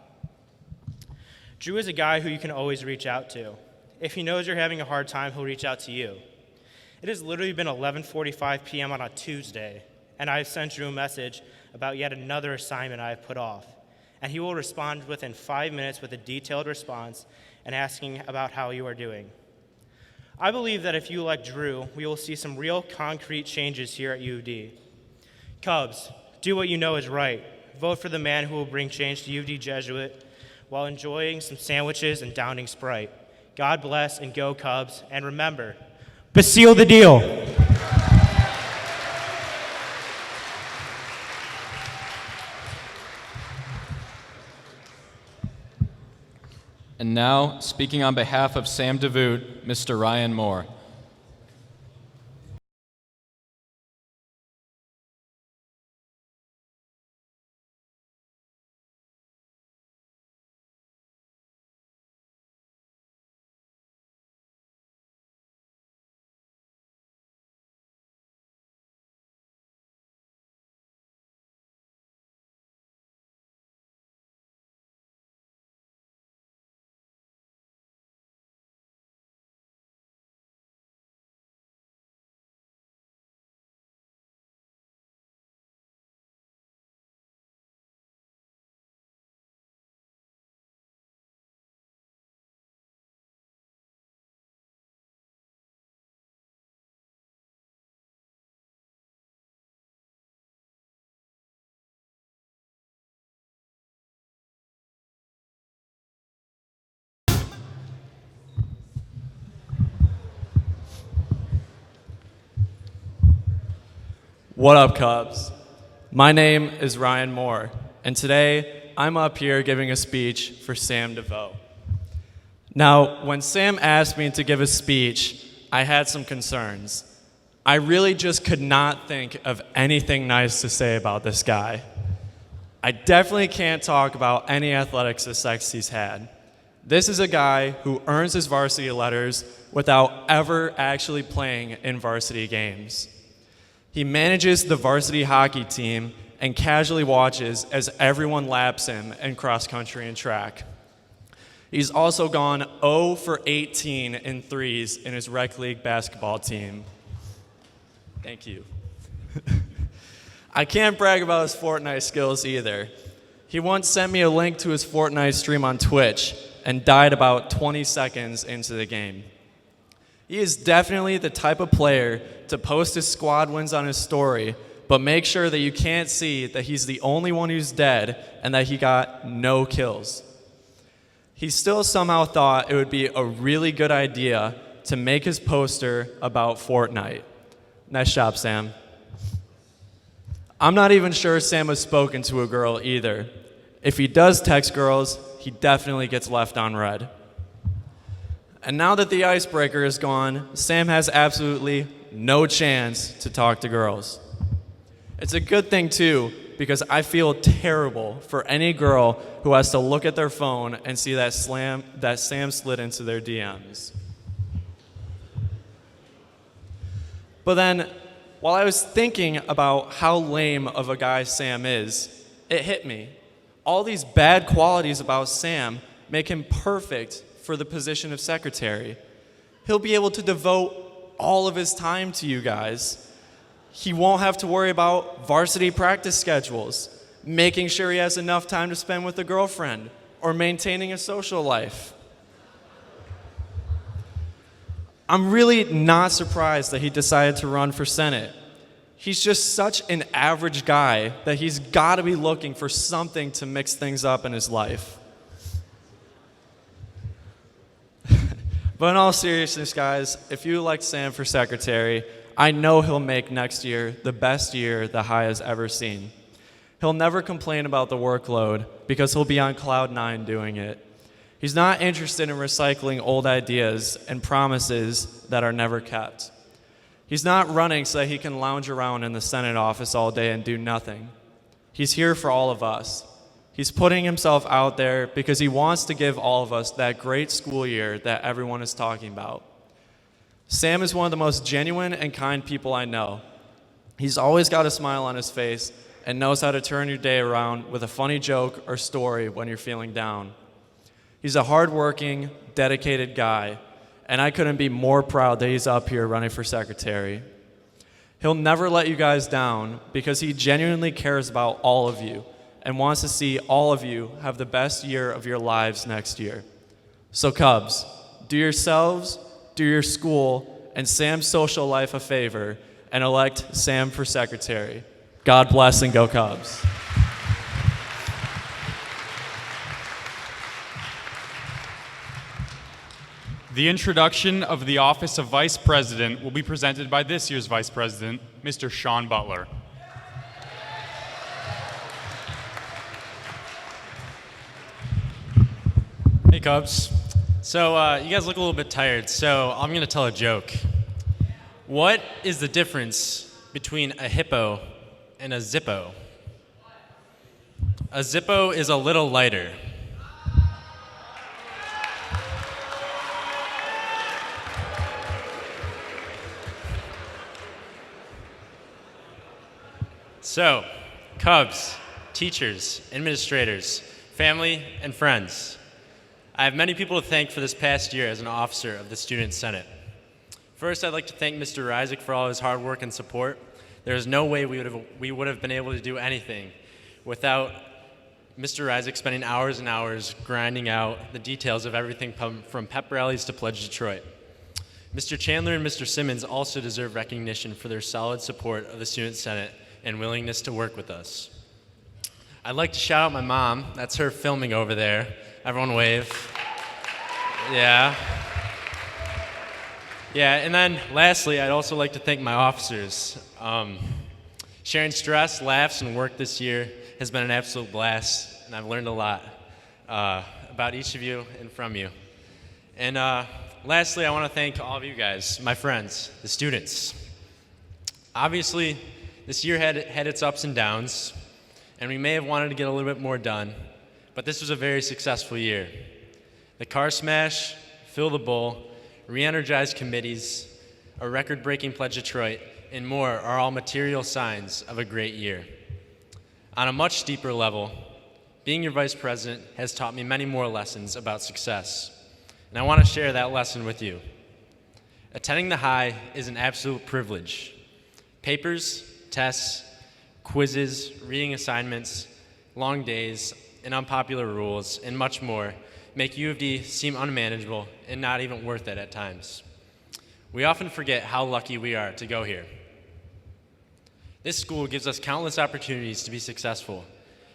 Drew is a guy who you can always reach out to. If he knows you're having a hard time, he'll reach out to you. It has literally been 11:45 p.m. on a Tuesday, and I've sent Drew a message about yet another assignment I've put off. And he will respond within 5 minutes with a detailed response and asking about how you are doing. I believe that if you elect Drew, we will see some real concrete changes here at U of D. Cubs, do what you know is right. Vote for the man who will bring change to U of D Jesuit while enjoying some sandwiches and downing Sprite. God bless and go Cubs. And remember, seal the deal. And now, speaking on behalf of Sam DeVoot, Mr. Ryan Moore. What up, Cubs? My name is Ryan Moore, and today I'm up here giving a speech for Sam DeVoe. Now, when Sam asked me to give a speech, I had some concerns. I really just could not think of anything nice to say about this guy. I definitely can't talk about any athletic success he's had. This is a guy who earns his varsity letters without ever actually playing in varsity games. He manages the varsity hockey team and casually watches as everyone laps him in cross country and track. He's also gone 0 for 18 in threes in his rec league basketball team. Thank you. I can't brag about his Fortnite skills either. He once sent me a link to his Fortnite stream on Twitch and died about 20 seconds into the game. He is definitely the type of player to post his squad wins on his story, but make sure that you can't see that he's the only one who's dead and that he got no kills. He still somehow thought it would be a really good idea to make his poster about Fortnite. Nice job, Sam. I'm not even sure Sam has spoken to a girl either. If he does text girls, he definitely gets left on red. And now that the icebreaker is gone, Sam has absolutely no chance to talk to girls. It's a good thing, too, because I feel terrible for any girl who has to look at their phone and see that Sam slid into their DMs. But then, while I was thinking about how lame of a guy Sam is, it hit me. All these bad qualities about Sam make him perfect for the position of secretary. He'll be able to devote all of his time to you guys. He won't have to worry about varsity practice schedules, making sure he has enough time to spend with a girlfriend, or maintaining a social life. I'm really not surprised that he decided to run for Senate. He's just such an average guy that he's got to be looking for something to mix things up in his life. But in all seriousness, guys, if you elect Sam for secretary, I know he'll make next year the best year the High has ever seen. He'll never complain about the workload because he'll be on cloud 9 doing it. He's not interested in recycling old ideas and promises that are never kept. He's not running so that he can lounge around in the Senate office all day and do nothing. He's here for all of us. He's putting himself out there because he wants to give all of us that great school year that everyone is talking about. Sam is one of the most genuine and kind people I know. He's always got a smile on his face and knows how to turn your day around with a funny joke or story when you're feeling down. He's a hardworking, dedicated guy, and I couldn't be more proud that he's up here running for secretary. He'll never let you guys down because he genuinely cares about all of you and wants to see all of you have the best year of your lives next year. So Cubs, do yourselves, do your school, and Sam's social life a favor and elect Sam for secretary. God bless and go Cubs. The introduction of the office of Vice President will be presented by this year's Vice President, Mr. Sean Butler. Hey Cubs. So you guys look a little bit tired, so I'm going to tell a joke. What is the difference between a hippo and a Zippo? A Zippo is a little lighter. So, Cubs, teachers, administrators, family, and friends, I have many people to thank for this past year as an officer of the Student Senate. First, I'd like to thank Mr. Reisig for all his hard work and support. There is no way we would have been able to do anything without Mr. Reisig spending hours and hours grinding out the details of everything from pep rallies to Pledge Detroit. Mr. Chandler and Mr. Simmons also deserve recognition for their solid support of the Student Senate and willingness to work with us. I'd like to shout out my mom. That's her filming over there. Everyone wave. Yeah. Yeah, and then lastly, I'd also like to thank my officers. Sharing stress, laughs, and work this year has been an absolute blast, and I've learned a lot about each of you and from you. And lastly, I want to thank all of you guys, my friends, the students. Obviously, this year had its ups and downs, and we may have wanted to get a little bit more done, but this was a very successful year. The car smash, fill the bowl, re-energized committees, a record-breaking Pledge Detroit, and more are all material signs of a great year. On a much deeper level, being your vice president has taught me many more lessons about success, and I want to share that lesson with you. Attending the High is an absolute privilege. Papers, tests, quizzes, reading assignments, long days, and unpopular rules, and much more make U of D seem unmanageable and not even worth it at times. We often forget how lucky we are to go here. This school gives us countless opportunities to be successful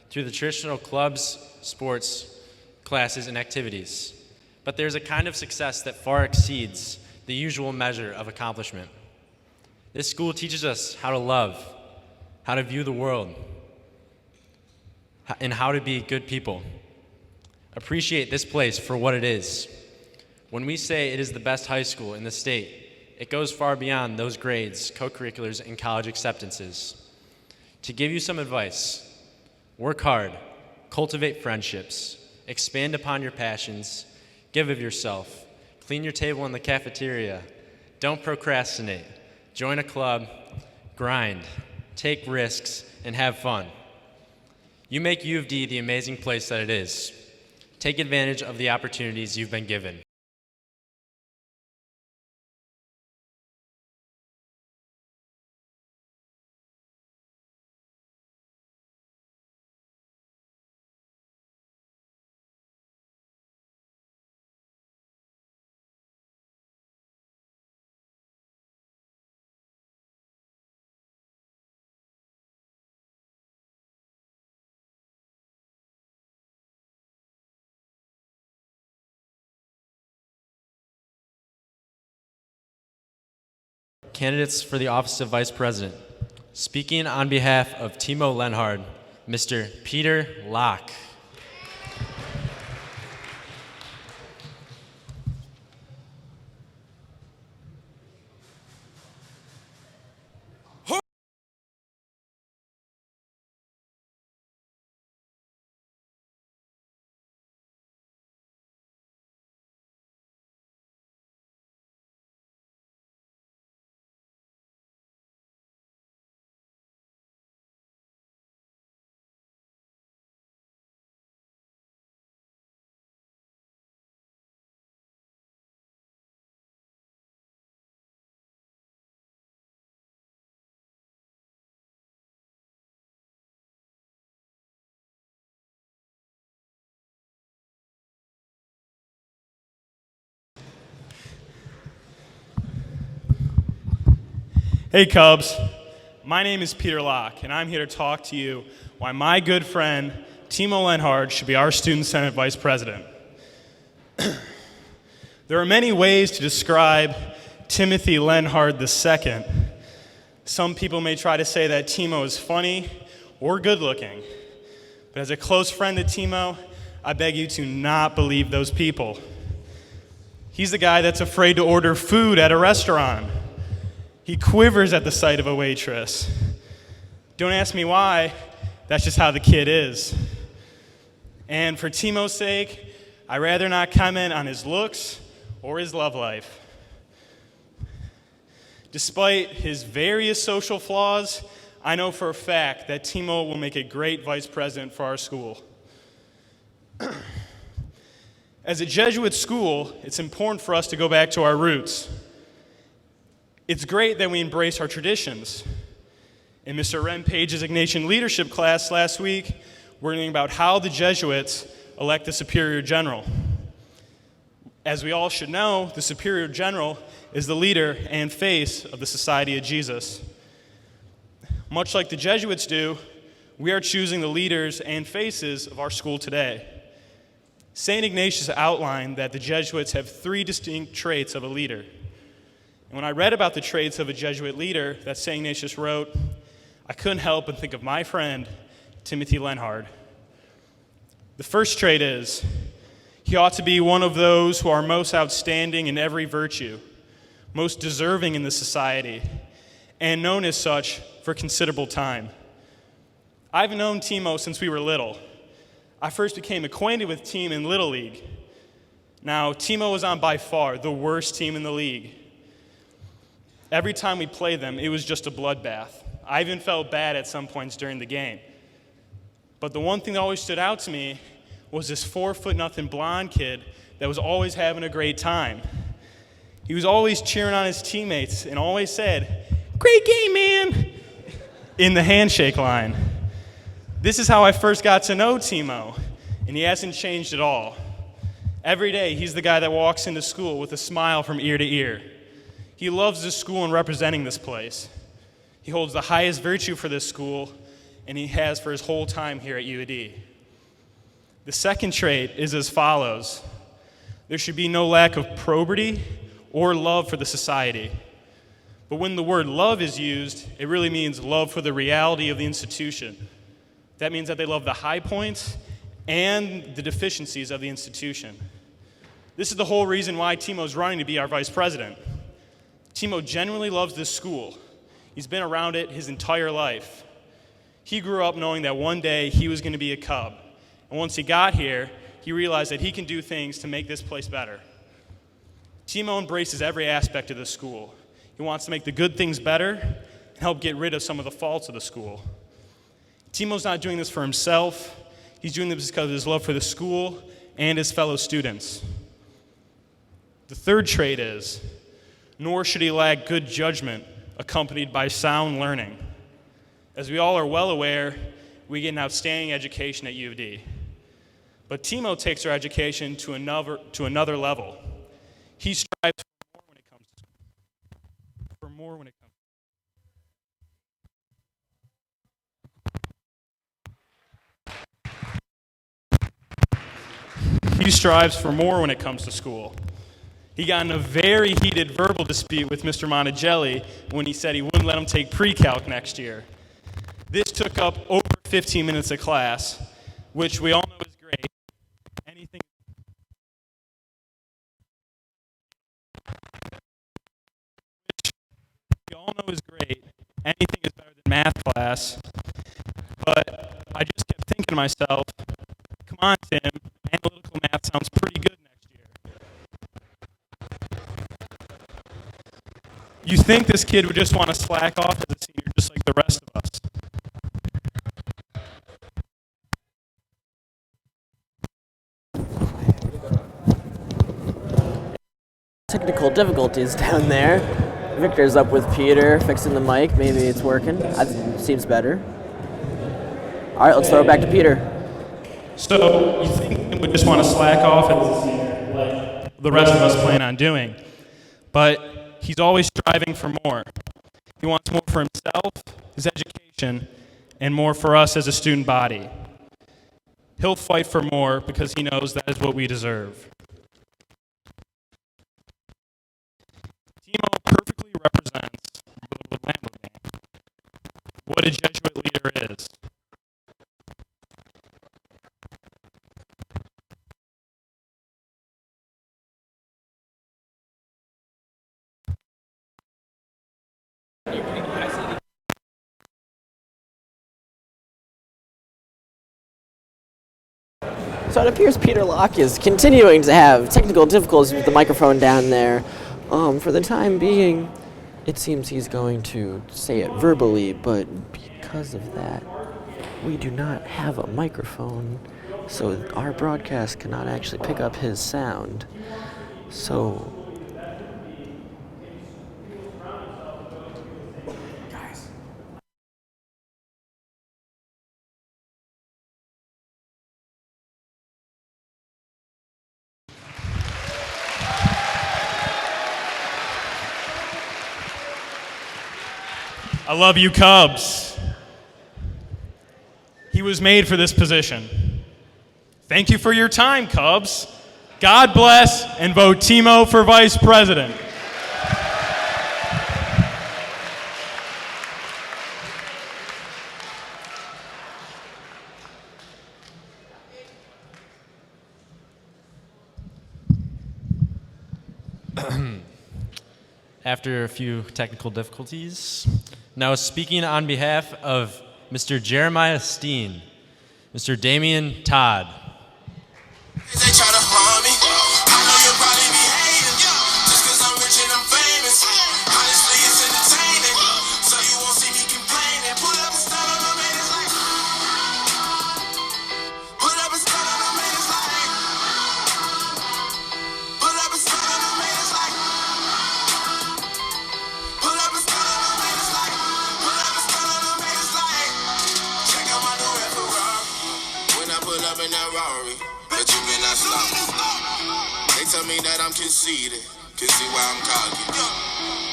through the traditional clubs, sports, classes, and activities. But there's a kind of success that far exceeds the usual measure of accomplishment. This school teaches us how to love, how to view the world, and how to be good people. Appreciate this place for what it is. When we say it is the best high school in the state, it goes far beyond those grades, co-curriculars, and college acceptances. To give you some advice, work hard, cultivate friendships, expand upon your passions, give of yourself, clean your table in the cafeteria, don't procrastinate, join a club, grind, take risks, and have fun. You make U of D the amazing place that it is. Take advantage of the opportunities you've been given. candidates for the office of Vice President. Speaking on behalf of Timo Lenhard, Mr. Peter Locke. Hey Cubs, my name is Peter Locke, and I'm here to talk to you why my good friend Timo Lenhard should be our Student Senate Vice President. There are many ways to describe Timothy Lenhard II. Some people may try to say that Timo is funny or good looking, but as a close friend of Timo, I beg you to not believe those people. He's the guy that's afraid to order food at a restaurant. He quivers at the sight of a waitress. Don't ask me why, that's just how the kid is. And for Timo's sake, I'd rather not comment on his looks or his love life. Despite his various social flaws, I know for a fact that Timo will make a great vice president for our school. As a Jesuit school, it's important for us to go back to our roots. It's great that we embrace our traditions. In Mr. Ren Page's Ignatian Leadership class last week, we're learning about how the Jesuits elect the Superior General. As we all should know, the Superior General is the leader and face of the Society of Jesus. Much like the Jesuits do, we are choosing the leaders and faces of our school today. St. Ignatius outlined that the Jesuits have 3 distinct traits of a leader. And when I read about the traits of a Jesuit leader that St. Ignatius wrote, I couldn't help but think of my friend, Timothy Lenhard. The first trait is, he ought to be one of those who are most outstanding in every virtue, most deserving in the society, and known as such for considerable time. I've known Timo since we were little. I first became acquainted with Timo in Little League. Now, Timo was on by far the worst team in the league. Every time we played them, it was just a bloodbath. I even felt bad at some points during the game. But the one thing that always stood out to me was this 4'0" blonde kid that was always having a great time. He was always cheering on his teammates and always said, "Great game, man," in the handshake line. This is how I first got to know Timo, and he hasn't changed at all. Every day, he's the guy that walks into school with a smile from ear to ear. He loves this school and representing this place. He holds the highest virtue for this school, and he has for his whole time here at UAD. The second trait is as follows. There should be no lack of probity or love for the society. But when the word love is used, it really means love for the reality of the institution. That means that they love the high points and the deficiencies of the institution. This is the whole reason why Timo's running to be our vice president. Timo genuinely loves this school. He's been around it his entire life. He grew up knowing that one day he was going to be a Cub. And once he got here, he realized that he can do things to make this place better. Timo embraces every aspect of the school. He wants to make the good things better and help get rid of some of the faults of the school. Timo's not doing this for himself. He's doing this because of his love for the school and his fellow students. The third trait is, nor should he lack good judgment accompanied by sound learning. As we all are well aware, we get an outstanding education at U of D. But Timo takes our education to another level. He strives for more when it comes to school. For more when it comes. He strives for more when it comes to school. He got in a very heated verbal dispute with Mr. Monticelli when he said he wouldn't let him take pre-calc next year. This took up over 15 minutes of class, which we all know is great. Anything Anything is better than math class. But I just kept thinking to myself, come on, Tim, analytical math sounds pretty good next year. You think this kid would just want to slack off as a senior just like the rest of us. Technical difficulties down there. Victor's up with Peter, fixing the mic. Maybe it's working. Seems better. All right, let's throw it back to Peter. So you think he would just want to slack off as a senior, like the rest of us plan on doing. But he's always striving for more. He wants more for himself, his education, and more for us as a student body. He'll fight for more because he knows that is what we deserve. Timo perfectly represents the Lambo gang, what a Jesuit leader is. So it appears Peter Locke is continuing to have technical difficulties with the microphone down there. For the time being, it seems he's going to say it verbally, but because of that, we do not have a microphone, so our broadcast cannot actually pick up his sound. So I love you, Cubs. He was made for this position. Thank you for your time, Cubs. God bless, and vote Timo for vice president. After a few technical difficulties, now speaking on behalf of Mr. Jeremiah Steen, Mr. Damian Todd. They try to harm me. I know you'll probably be hating. Just cause I'm rich and I'm famous. Honestly, it's entertaining. So you won't see me complaining. Put up a style on them and it's like. Put up a style on them and it's like. Put up a style on them and it's like. Put up a style on them and it's like. Put up a style on them and it's like. Check out my new red Ferrari. When I pull up in that Rari. But you cannot stop me. They tell me that I'm conceited. Can see why I'm cocky.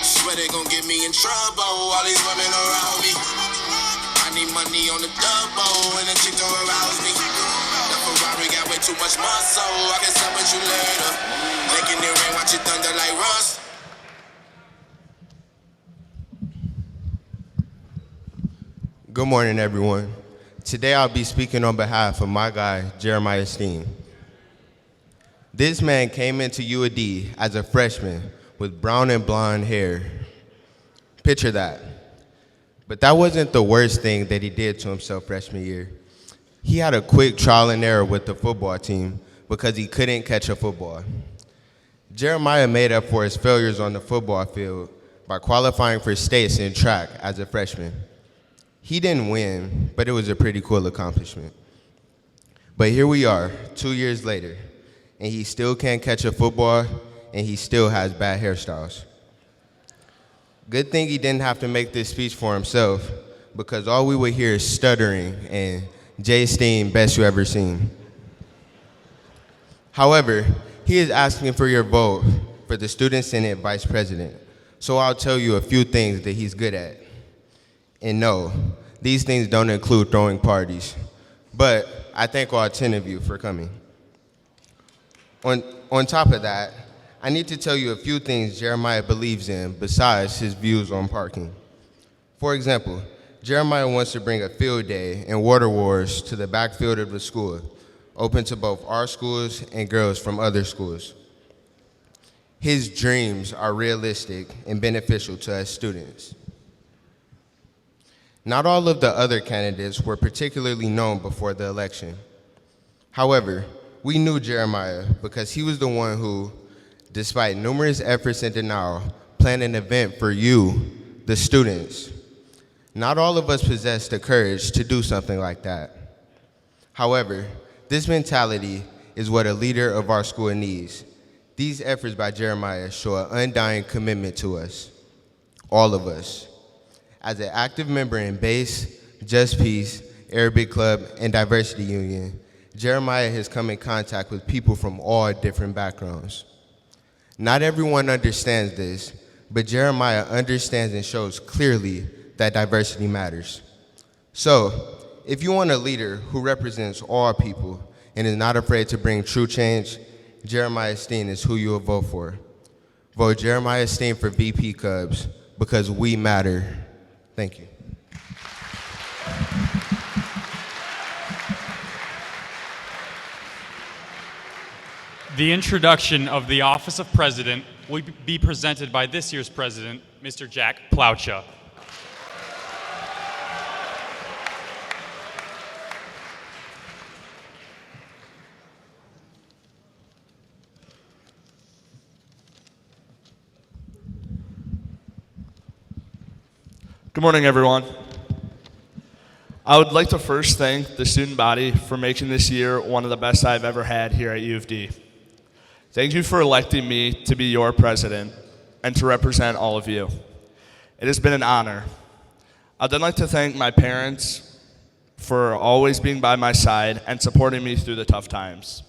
Swear they gon' get me in trouble. All these women around me. I need money on the double. And the chick don't arouse me. The Ferrari got way too much muscle. I can stop with you later. Making it rain, watch it thunder like rust. Good morning, everyone. Today I'll be speaking on behalf of my guy, Jeremiah Steen. This man came into UAD as a freshman with brown and blonde hair. Picture that. But that wasn't the worst thing that he did to himself freshman year. He had a quick trial and error with the football team because he couldn't catch a football. Jeremiah made up for his failures on the football field by qualifying for states in track as a freshman. He didn't win, but it was a pretty cool accomplishment. But here we are, 2 years later, and he still can't catch a football, and he still has bad hairstyles. Good thing he didn't have to make this speech for himself, because all we would hear is stuttering and Jay Steen, best you ever seen. However, he is asking for your vote for the Student Senate Vice President, so I'll tell you a few things that he's good at. And no, these things don't include throwing parties. But I thank all 10 of you for coming. On top of that, I need to tell you a few things Jeremiah believes in besides his views on parking. For example, Jeremiah wants to bring a field day and water wars to the backfield of the school, open to both our schools and girls from other schools. His dreams are realistic and beneficial to us students. Not all of the other candidates were particularly known before the election. However, we knew Jeremiah because he was the one who, despite numerous efforts and denial, planned an event for you, the students. Not all of us possess the courage to do something like that. However, this mentality is what a leader of our school needs. These efforts by Jeremiah show an undying commitment to us, all of us. As an active member in BASE, Just Peace, Arabic Club, and Diversity Union, Jeremiah has come in contact with people from all different backgrounds. Not everyone understands this, but Jeremiah understands and shows clearly that diversity matters. So, if you want a leader who represents all people and is not afraid to bring true change, Jeremiah Steen is who you will vote for. Vote Jeremiah Steen for VP Cubs because we matter. Thank you. The introduction of the office of president will be presented by this year's president, Mr. Jack Plaucha. Good morning, everyone. I would like to first thank the student body for making this year one of the best I've ever had here at U of D. Thank you for electing me to be your president and to represent all of you. It has been an honor. I'd then like to thank my parents for always being by my side and supporting me through the tough times.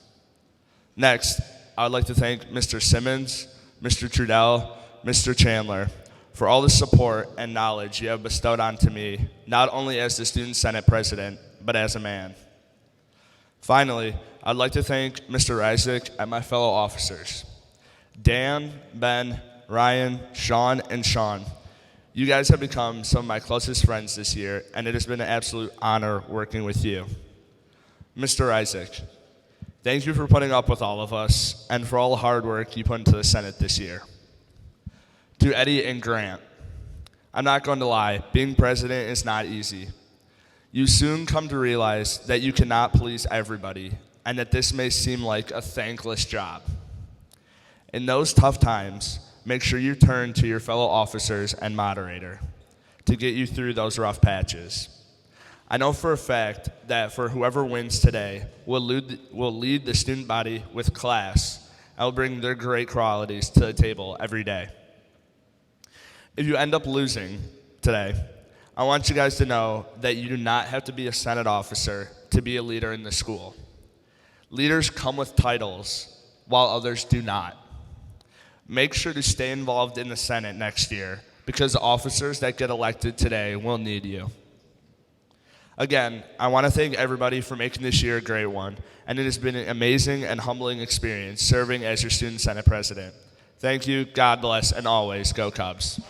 Next, I would like to thank Mr. Simmons, Mr. Trudell, Mr. Chandler, for all the support and knowledge you have bestowed onto me, not only as the Student Senate President, but as a man. Finally, I'd like to thank Mr. Isaac and my fellow officers. Dan, Ben, Ryan, Sean, and Sean. You guys have become some of my closest friends this year, and it has been an absolute honor working with you. Mr. Isaac, thank you for putting up with all of us and for all the hard work you put into the Senate this year. To Eddie and Grant, I'm not going to lie, being president is not easy. You soon come to realize that you cannot please everybody and that this may seem like a thankless job. In those tough times, make sure you turn to your fellow officers and moderator to get you through those rough patches. I know for a fact that for whoever wins today will lead the student body with class and will bring their great qualities to the table every day. If you end up losing today, I want you guys to know that you do not have to be a Senate officer to be a leader in the school. Leaders come with titles, while others do not. Make sure to stay involved in the Senate next year, because the officers that get elected today will need you. Again, I want to thank everybody for making this year a great one, and it has been an amazing and humbling experience serving as your Student Senate President. Thank you, God bless, and always go Cubs.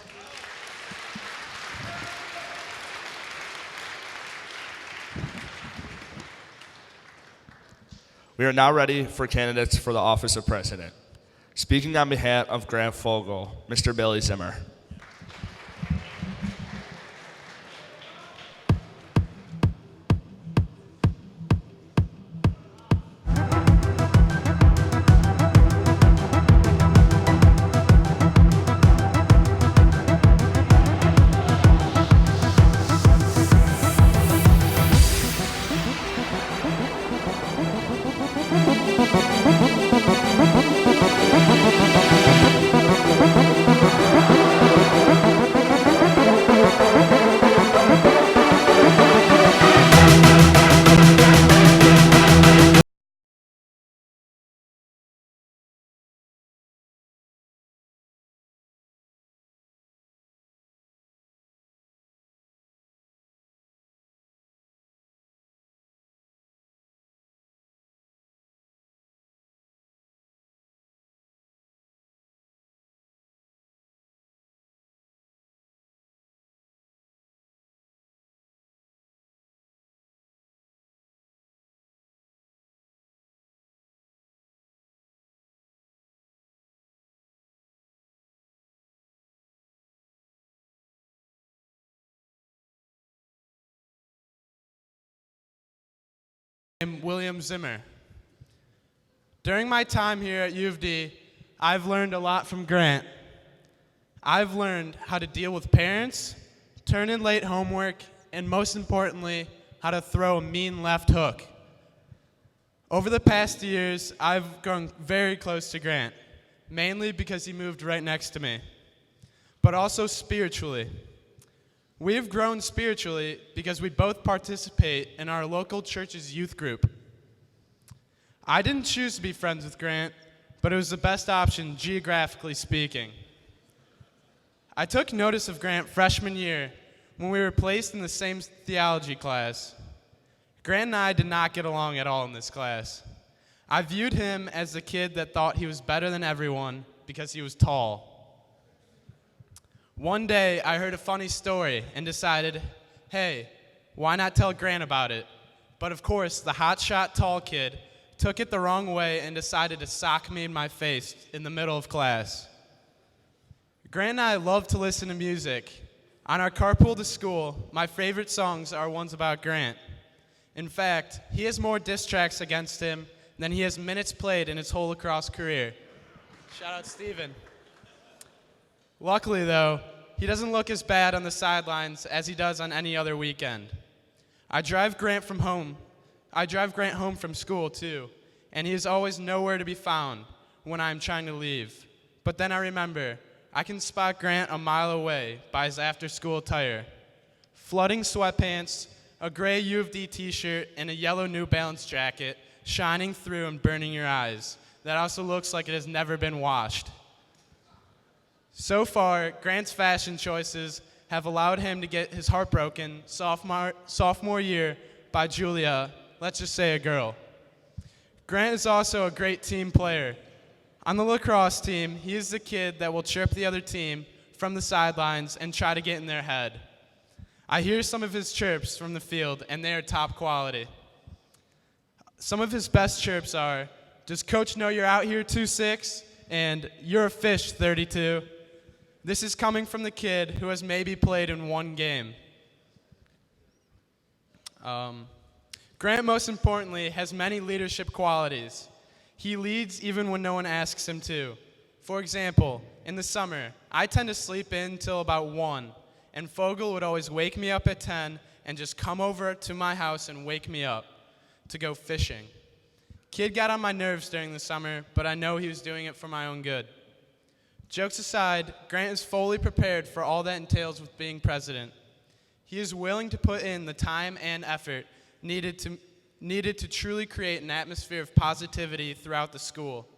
We are now ready for candidates for the office of president. Speaking on behalf of Grant Fogel, Mr. Billy Zimmer. I'm William Zimmer. During my time here at U of D, I've learned a lot from Grant. I've learned how to deal with parents, turn in late homework, and most importantly, how to throw a mean left hook. Over the past years, I've grown very close to Grant, mainly because he moved right next to me, but also spiritually. We have grown spiritually because we both participate in our local church's youth group. I didn't choose to be friends with Grant, but it was the best option geographically speaking. I took notice of Grant freshman year when we were placed in the same theology class. Grant and I did not get along at all in this class. I viewed him as the kid that thought he was better than everyone because he was tall. One day, I heard a funny story and decided, hey, why not tell Grant about it? But of course, the hotshot tall kid took it the wrong way and decided to sock me in my face in the middle of class. Grant and I love to listen to music. On our carpool to school, my favorite songs are ones about Grant. In fact, he has more diss tracks against him than he has minutes played in his whole lacrosse career. Shout out Steven. Luckily, though, he doesn't look as bad on the sidelines as he does on any other weekend. I drive Grant home from school, too, and he is always nowhere to be found when I am trying to leave. But then I remember, I can spot Grant a mile away by his after-school attire. Flooding sweatpants, a gray U of D t-shirt, and a yellow New Balance jacket, shining through and burning your eyes. That also looks like it has never been washed. So far, Grant's fashion choices have allowed him to get his heart broken sophomore year by Julia, let's just say a girl. Grant is also a great team player. On the lacrosse team, he is the kid that will chirp the other team from the sidelines and try to get in their head. I hear some of his chirps from the field, and they are top quality. Some of his best chirps are, does coach know you're out here 2'6"? And you're a fish, 32. This is coming from the kid who has maybe played in one game. Grant, most importantly, has many leadership qualities. He leads even when no one asks him to. For example, in the summer, I tend to sleep in till about 1, and Fogel would always wake me up at 10 and just come over to my house and wake me up to go fishing. Kid got on my nerves during the summer, but I know he was doing it for my own good. Jokes aside, Grant is fully prepared for all that entails with being president. He is willing to put in the time and effort needed to truly create an atmosphere of positivity throughout the school.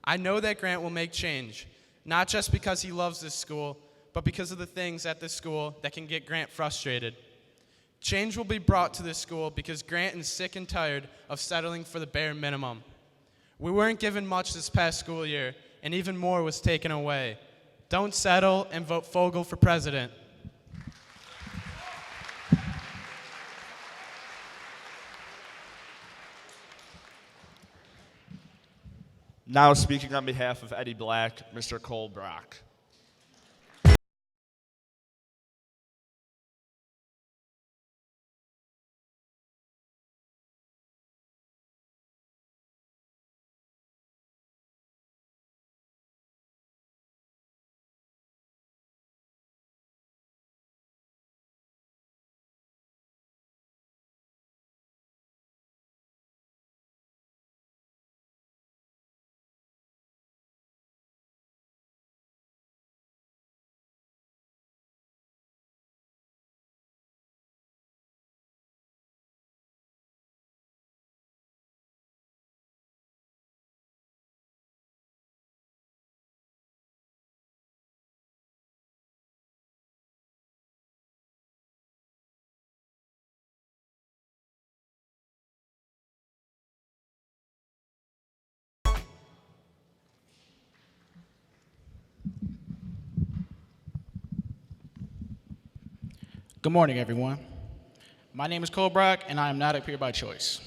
I know that Grant will make change, not just because he loves this school, but because of the things at this school that can get Grant frustrated. Change will be brought to this school because Grant is sick and tired of settling for the bare minimum. We weren't given much this past school year, and even more was taken away. Don't settle and vote Fogel for president. Now speaking on behalf of Eddie Black, Mr. Cole Brock. Good morning, everyone. My name is Cole Brock, and I am not up here by choice.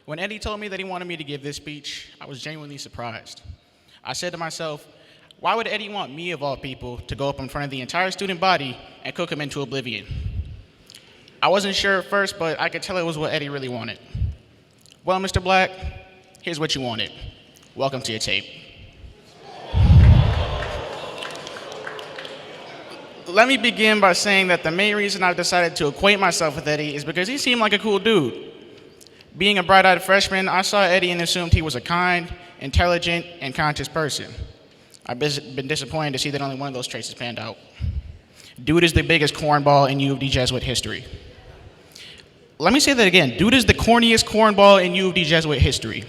When Eddie told me that he wanted me to give this speech, I was genuinely surprised. I said to myself, why would Eddie want me, of all people, to go up in front of the entire student body and cook him into oblivion? I wasn't sure at first, but I could tell it was what Eddie really wanted. Well, Mr. Black, here's what you wanted. Welcome to your tape. Let me begin by saying that the main reason I've decided to acquaint myself with Eddie is because he seemed like a cool dude. Being a bright-eyed freshman, I saw Eddie and assumed he was a kind, intelligent, and conscious person. I've been disappointed to see that only one of those traits has panned out. Dude is the biggest cornball in U of D Jesuit history. Let me say that again. Dude is the corniest cornball in U of D Jesuit history.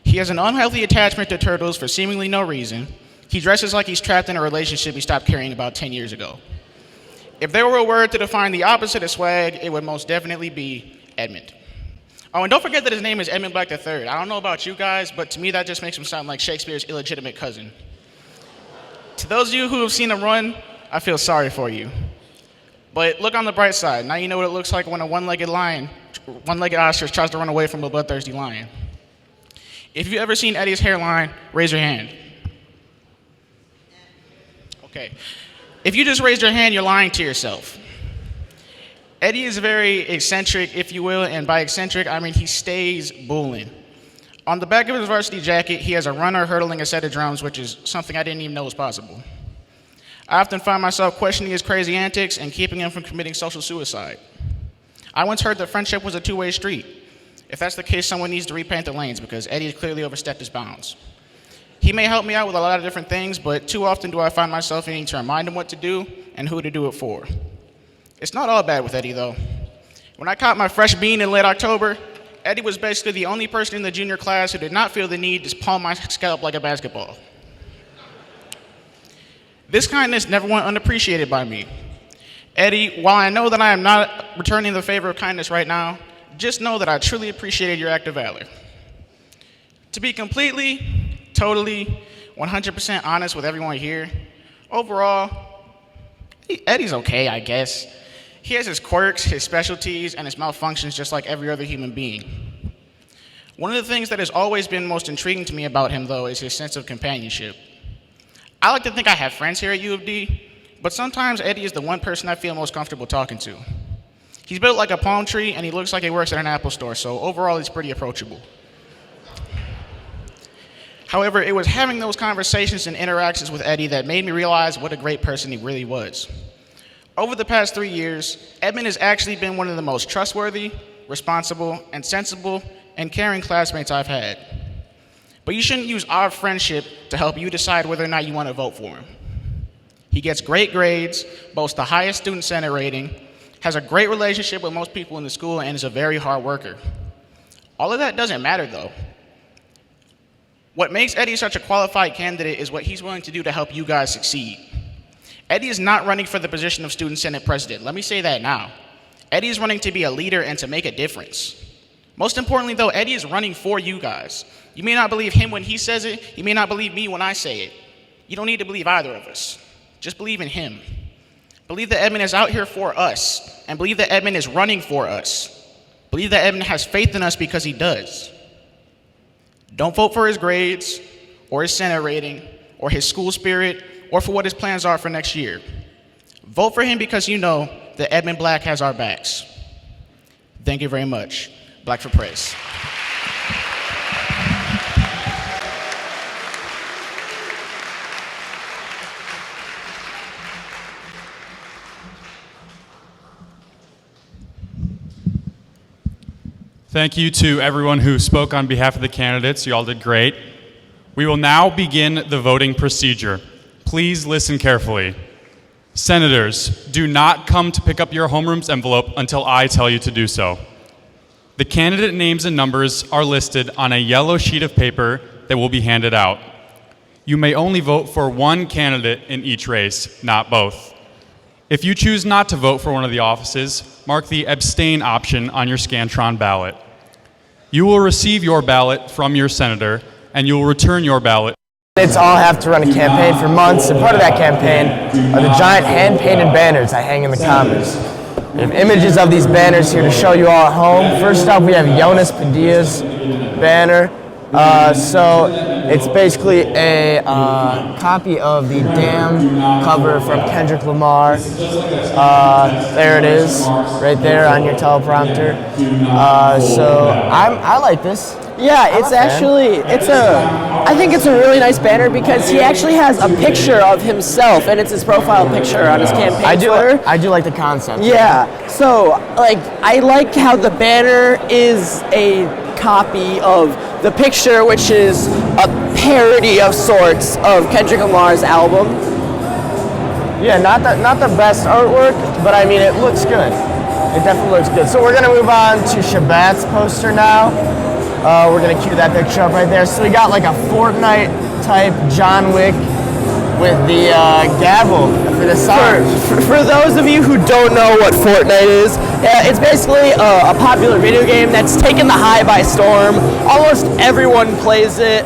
He has an unhealthy attachment to turtles for seemingly no reason. He dresses like he's trapped in a relationship he stopped caring about 10 years ago. If there were a word to define the opposite of swag, it would most definitely be Edmund. Oh, and don't forget that his name is Edmund Black III. I don't know about you guys, but to me that just makes him sound like Shakespeare's illegitimate cousin. To those of you who have seen him run, I feel sorry for you. But look on the bright side. Now you know what it looks like when a one-legged ostrich tries to run away from a bloodthirsty lion. If you've ever seen Eddie's hairline, raise your hand. Okay. If you just raised your hand, you're lying to yourself. Eddie is very eccentric, if you will, and by eccentric, I mean he stays bulling. On the back of his varsity jacket, he has a runner hurdling a set of drums, which is something I didn't even know was possible. I often find myself questioning his crazy antics and keeping him from committing social suicide. I once heard that friendship was a two-way street. If that's the case, someone needs to repaint the lanes because Eddie has clearly overstepped his bounds. He may help me out with a lot of different things, but too often do I find myself needing to remind him what to do and who to do it for. It's not all bad with Eddie, though. When I caught my fresh bean in late October, Eddie was basically the only person in the junior class who did not feel the need to palm my scalp like a basketball. This kindness never went unappreciated by me. Eddie, while I know that I am not returning the favor of kindness right now, just know that I truly appreciated your act of valor. To be completely, totally, 100% honest with everyone here, overall, Eddie's okay, I guess. He has his quirks, his specialties, and his malfunctions just like every other human being. One of the things that has always been most intriguing to me about him, though, is his sense of companionship. I like to think I have friends here at U of D, but sometimes Eddie is the one person I feel most comfortable talking to. He's built like a palm tree, and he looks like he works at an Apple store, so overall he's pretty approachable. However, it was having those conversations and interactions with Eddie that made me realize what a great person he really was. Over the past 3 years, Edmund has actually been one of the most trustworthy, responsible, and sensible and caring classmates I've had. But you shouldn't use our friendship to help you decide whether or not you want to vote for him. He gets great grades, boasts the highest student senate rating, has a great relationship with most people in the school, and is a very hard worker. All of that doesn't matter, though. What makes Eddie such a qualified candidate is what he's willing to do to help you guys succeed. Eddie is not running for the position of student senate president. Let me say that now. Eddie is running to be a leader and to make a difference. Most importantly, though, Eddie is running for you guys. You may not believe him when he says it. You may not believe me when I say it. You don't need to believe either of us. Just believe in him. Believe that Edmund is out here for us, and believe that Edmund is running for us. Believe that Edmund has faith in us because he does. Don't vote for his grades, or his senate rating, or his school spirit, or for what his plans are for next year. Vote for him because you know that Edmund Black has our backs. Thank you very much. Black for Praise. Thank you to everyone who spoke on behalf of the candidates. You all did great. We will now begin the voting procedure. Please listen carefully. Senators, do not come to pick up your homeroom's envelope until I tell you to do so. The candidate names and numbers are listed on a yellow sheet of paper that will be handed out. You may only vote for one candidate in each race, not both. If you choose not to vote for one of the offices, mark the abstain option on your Scantron ballot. You will receive your ballot from your senator, and you will return your ballot. Candidates all have to run a campaign for months, and part of that campaign are the giant hand-painted banners I hang in the Commons. We have images of these banners here to show you all at home. First up, we have Jonas Padilla's banner. So it's basically a copy of the Damn cover from Kendrick Lamar. There it is, right there on your teleprompter. So I like this. Yeah, it's actually, I think it's a really nice banner because he actually has a picture of himself, and it's his profile picture on his campaign Twitter. I do like the concept. Yeah, so I like how the banner is a copy of the picture, which is a parody of sorts of Kendrick Lamar's album. Yeah, not the best artwork, but I mean it looks good. It definitely looks good. So we're gonna move on to Shabbat's poster now. We're gonna cue that picture up right there. So we got like a Fortnite type John Wick with the gavel for the Sarge. For those of you who don't know what Fortnite is, it's basically a popular video game that's taken the high by storm. Almost everyone plays it.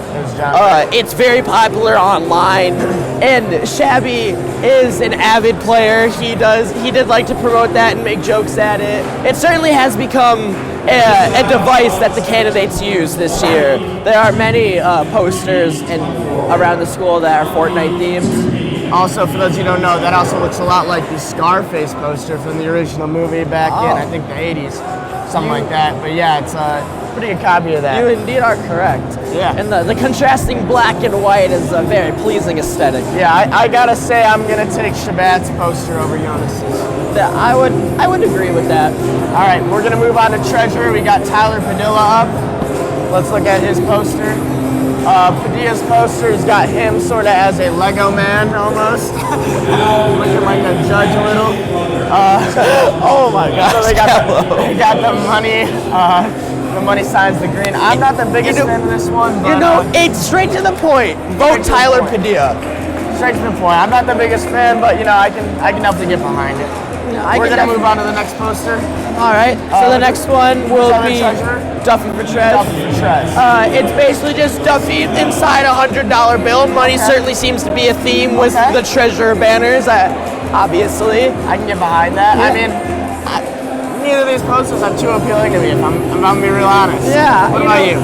It's very popular online, and Shabby is an avid player. He did like to promote that and make jokes at it. It certainly has become a device that the candidates use this year. There are many posters around the school that are Fortnite themed. Also, for those of you who don't know, that also looks a lot like the Scarface poster from the original movie back in, I think, the 80s. Something like that. But yeah, it's a pretty good copy of that. You indeed are correct. Yeah. And the contrasting black and white is a very pleasing aesthetic. Yeah, I gotta say I'm gonna take Shabbat's poster over Jonas's. I would agree with that. All right, we're gonna move on to Treasurer. We got Tyler Padilla up. Let's look at his poster. Padilla's poster has got him sort of as a Lego man almost, looking like a judge a little. Oh my gosh! So they got the money. The money signs the green. I'm not the biggest fan of this one, but it's straight to the point. Vote Tyler Padilla. Straight to the point. I'm not the biggest fan, but I can definitely get behind it. We're gonna move on to the next poster. All right. So the next one will be Duffy for Trez. Duffy for Trez. It's basically just Duffy inside a $100 bill. Money certainly seems to be a theme with the treasurer banners. Obviously, I can get behind that. I mean, neither of these posters are too appealing to me. If I'm gonna be real honest. Yeah. What about you?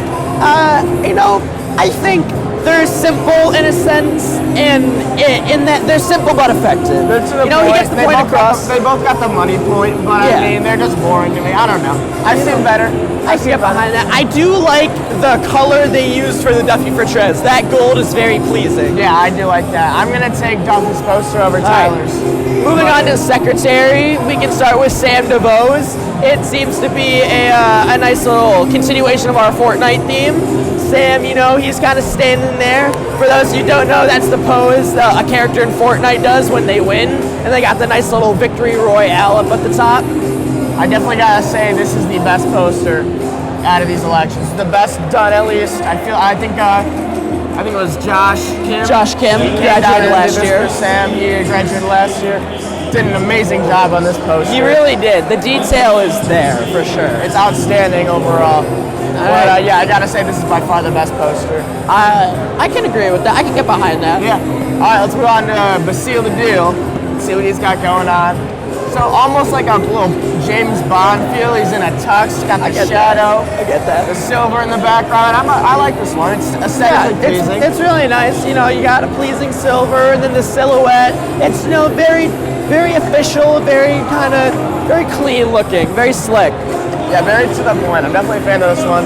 I think they're simple in a sense, and in that they're simple but effective. They're to the point. He gets the point across. They both got the money point, but I mean, they're just boring to me. I don't know. I've seen better. I see it behind that. I do like the color they used for the Duffy for Trez. That gold is very pleasing. Yeah, I do like that. I'm gonna take Duffy's poster over Tyler's. Moving on to secretary, we can start with Sam DeVos. It seems to be a nice little continuation of our Fortnite theme. Sam, he's kind of standing there. For those who don't know, that's the pose a character in Fortnite does when they win. And they got the nice little victory royale up at the top. I definitely gotta say this is the best poster out of these elections. The best done, at least. I think it was Josh Kim. Josh Kim graduated last year. For Sam, he graduated last year. Did an amazing job on this poster. He really did. The detail is there for sure. It's outstanding overall. But I gotta say this is by far the best poster. I can agree with that. I can get behind that. Yeah. All right, let's move on to Basile the Deal. See what he's got going on. So almost like a little James Bond feel. He's in a tux, got the shadow. I get that. The silver in the background. I like this one. It's aesthetically pleasing. It's really nice. You got a pleasing silver, and then the silhouette. It's very, very official, very clean looking, very slick. Yeah, very to the point. I'm definitely a fan of this one,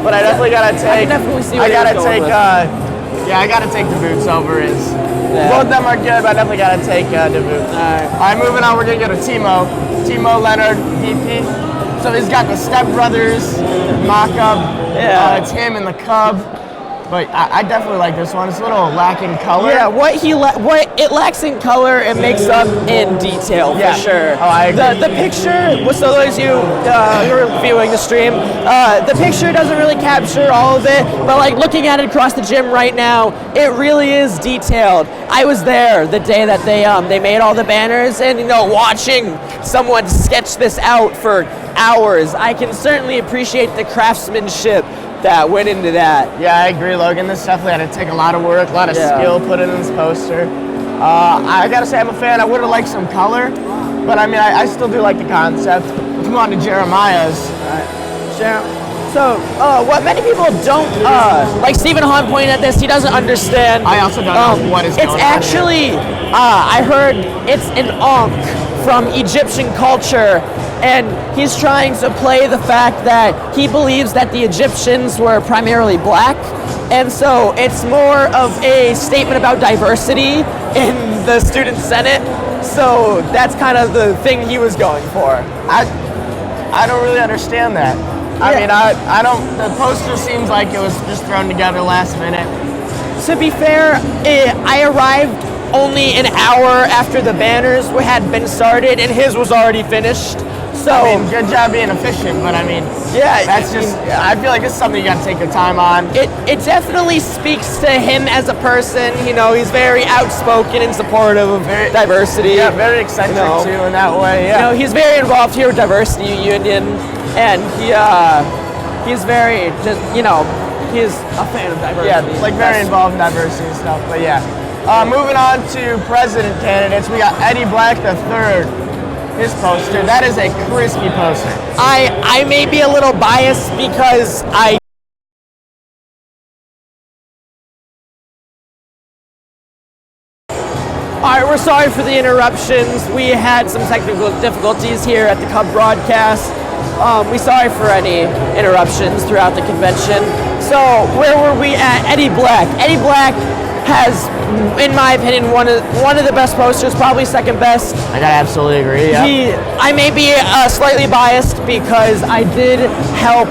but I definitely gotta take. I can definitely see what I gotta you're take. going with. I gotta take the boots over his. Yeah. Both of them are good, but I definitely gotta take the boots. All right, moving on. We're gonna go to Timo Leonard, VP. So he's got the Step Brothers mock-up. Yeah. It's him and the Cub. But I definitely like this one. It's a little lacking color. Yeah, what it lacks in color, it makes up in detail for sure. Oh, I agree. The picture, so those of you who are viewing the stream, the picture doesn't really capture all of it, but like looking at it across the gym right now, it really is detailed. I was there the day that they made all the banners, and watching someone sketch this out for hours, I can certainly appreciate the craftsmanship that went into that. Yeah, I agree, Logan. This definitely had to take a lot of work, a lot of skill put in this poster. I gotta say I'm a fan. I would have liked some color, but I mean, I still do like the concept. Let's move on to Jeremiah's. So, what many people don't, like Stephen Hahn pointed at this, he doesn't understand. I also don't know what is It's going on actually, I heard it's an ankh from Egyptian culture, and he's trying to play the fact that he believes that the Egyptians were primarily black, and so it's more of a statement about diversity in the student senate. So that's kind of the thing he was going for. I don't really understand that. I mean, I don't. The poster seems like it was just thrown together last minute. To be fair, I arrived only an hour after the banners had been started, and his was already finished. So, I mean, good job being efficient, but I mean, yeah, that's just. I feel like it's something you got to take your time on. It definitely speaks to him as a person. You know, he's very outspoken and supportive of diversity. Yeah, very eccentric too in that way. Yeah. You know, he's very involved here with Diversity Union, and he's very just, you know, he's a fan of diversity. Yeah, like very involved in diversity and stuff. But yeah, moving on to president candidates, we got Eddie Black III. His poster. That is a crispy poster. I may be a little biased because I. All right, we're sorry for the interruptions. We had some technical difficulties here at the Cub broadcast. We're sorry for any interruptions throughout the convention. So where were we at? Eddie Black. Eddie Black has, in my opinion, one of the best posters, probably second best. I gotta absolutely agree. Yeah. I may be slightly biased because I did help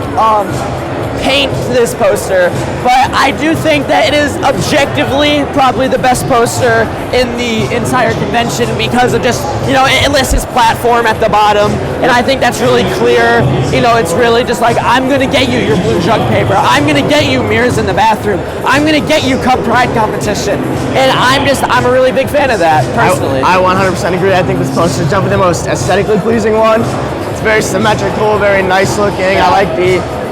paint this poster, but I do think that it is objectively probably the best poster in the entire convention because of just, you know, it lists his platform at the bottom, and I think that's really clear. You know, it's really just like, I'm gonna get you your blue jug paper, I'm gonna get you mirrors in the bathroom, I'm gonna get you Cup Pride competition, and I'm a really big fan of that, personally. I 100% agree. I think this poster is definitely the most aesthetically pleasing one. It's very symmetrical, very nice looking. I like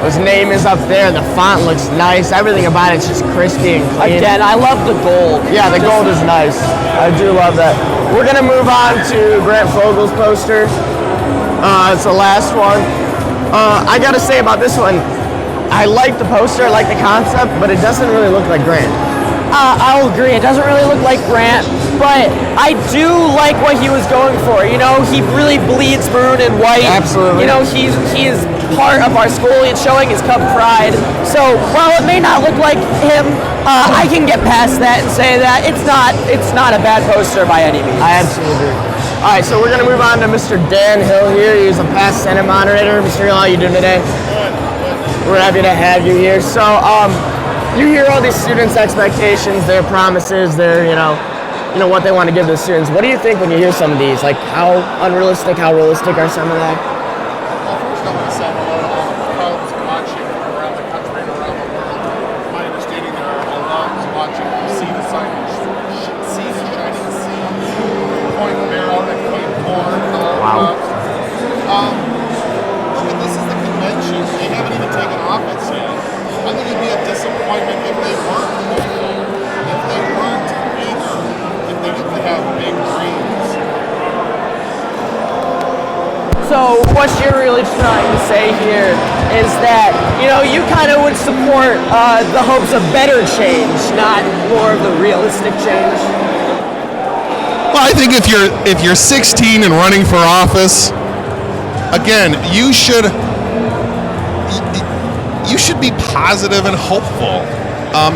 his name is up there, the font looks nice, everything about it's just crispy and clean. Again, I love the gold. Yeah, the gold is nice. I do love that. We're gonna move on to Grant Fogel's poster. It's the last one. I gotta say about this one, I like the poster, I like the concept, but it doesn't really look like Grant. I'll agree, it doesn't really look like Grant, but I do like what he was going for. You know, he really bleeds maroon and white. Absolutely. You know, he is part of our school, he's showing his Cub pride. So while it may not look like him, I can get past that and say that it's not a bad poster by any means. I absolutely agree. All right, so we're gonna move on to Mr. Dan Hill here. He's a past Senate moderator. Mr. Hill, how you doing today? Good. We're happy to have you here. So, you hear all these students' expectations, their promises, their, you know what they want to give to the students. What do you think when you hear some of these? Like, how unrealistic, how realistic are some of that? Well, first I want to say hello to all the Cubs watching from around the country and around the world. My understanding there are alums watching from sea to sea to shining sea, Point Barrow to Cape Horn, and all the Cubs. Look, this is the convention. They haven't even taken office yet. I think it'd be a disappointment if they weren't hopeful, if they weren't eager, if they didn't have big dreams. So what you're really trying to say here is that, you know, you kind of would support the hopes of better change, not more of the realistic change. Well, I think if you're 16 and running for office, again, you should be positive and hopeful.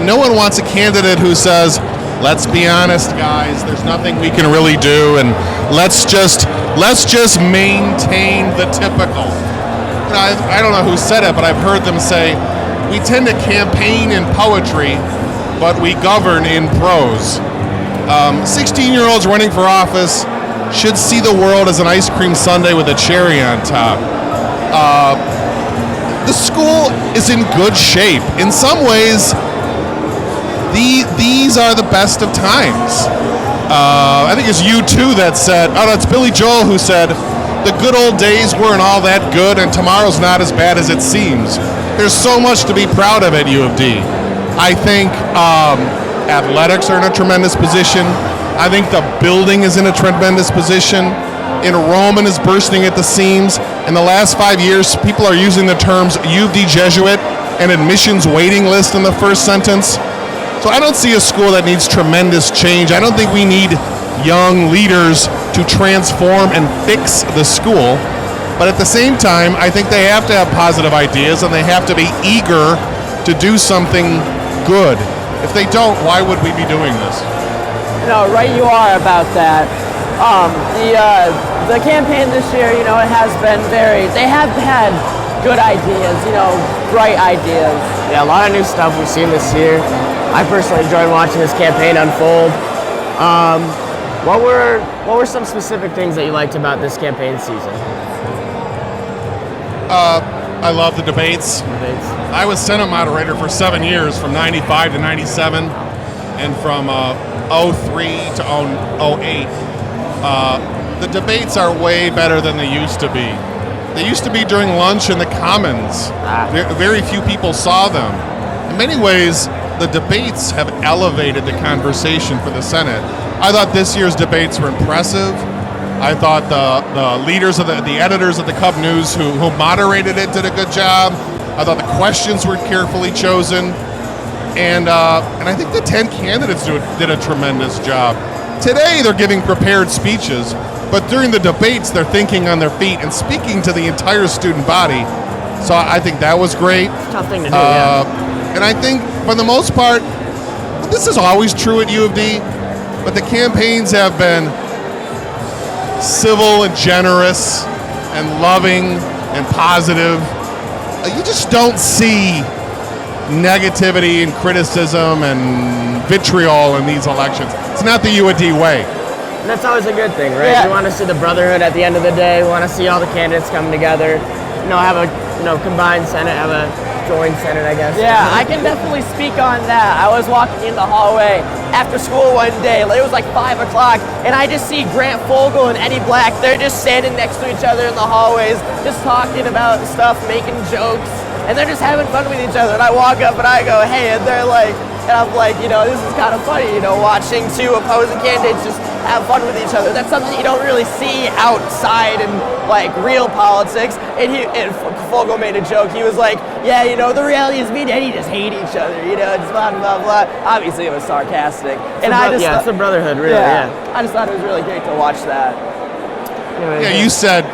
No one wants a candidate who says, let's be honest, guys, there's nothing we can really do, and let's just maintain the typical. You know, I don't know who said it, but I've heard them say, we tend to campaign in poetry, but we govern in prose. 16-year-olds running for office should see the world as an ice cream sundae with a cherry on top. The school is in good shape. In some ways, these are the best of times. I think it's U2 that said, oh no, it's Billy Joel who said, the good old days weren't all that good and tomorrow's not as bad as it seems. There's so much to be proud of at U of D. I think athletics are in a tremendous position. I think the building is in a tremendous position. Enrollment is bursting at the seams. In the last 5 years, people are using the terms U of D Jesuit and admissions waiting list in the first sentence. So I don't see a school that needs tremendous change. I don't think we need young leaders to transform and fix the school. But at the same time, I think they have to have positive ideas and they have to be eager to do something good. If they don't, why would we be doing this? No, right you are about that. The campaign this year, it has been they have had good ideas, bright ideas. Yeah, a lot of new stuff we've seen this year. I personally enjoyed watching this campaign unfold. What were some specific things that you liked about this campaign season? I love the debates. I was Senate moderator for 7 years, from 95 to 97, and from 03 to 08. The debates are way better than they used to be. They used to be during lunch in the Commons. Very few people saw them. In many ways, the debates have elevated the conversation for the Senate. I thought this year's debates were impressive. I thought the leaders of the editors of the Cub News who moderated it did a good job. I thought the questions were carefully chosen, and I think the 10 candidates did a tremendous job. Today they're giving prepared speeches, but during the debates they're thinking on their feet and speaking to the entire student body. So I think that was great. Tough thing to do, yeah. And I think for the most part, this is always true at U of D, but the campaigns have been civil and generous and loving and positive. You just don't see negativity and criticism and vitriol in these elections. It's not the U of D way. And that's always a good thing, right? Yeah. We want to see the brotherhood at the end of the day. We want to see all the candidates come together. Have a combined Senate, have a joint Senate, I guess. Yeah, I can definitely speak on that. I was walking in the hallway after school one day. It was like 5 o'clock, and I just see Grant Fogel and Eddie Black. They're just standing next to each other in the hallways, just talking about stuff, making jokes, and they're just having fun with each other. And I walk up and I go, hey, and they're like, and I'm like, this is kind of funny, watching two opposing candidates just have fun with each other. That's something you don't really see outside in real politics. And Fogel made a joke. He was like, yeah, the reality is me and Eddie just hate each other, just blah, blah, blah. Obviously it was sarcastic. It's the brotherhood, really, yeah. I just thought it was really great to watch that. Yeah, you said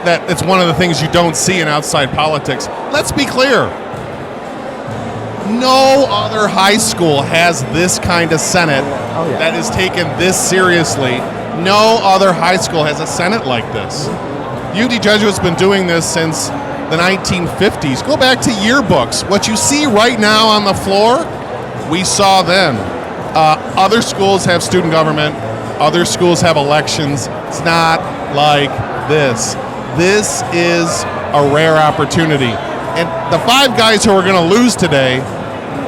that it's one of the things you don't see in outside politics. Let's be clear. No other high school has this kind of Senate that is taken this seriously. No other high school has a Senate like this. UD Jesuit's been doing this since the 1950s. Go back to yearbooks. What you see right now on the floor, we saw then. Other schools have student government. Other schools have elections. It's not like this. This is a rare opportunity. And the 5 guys who are going to lose today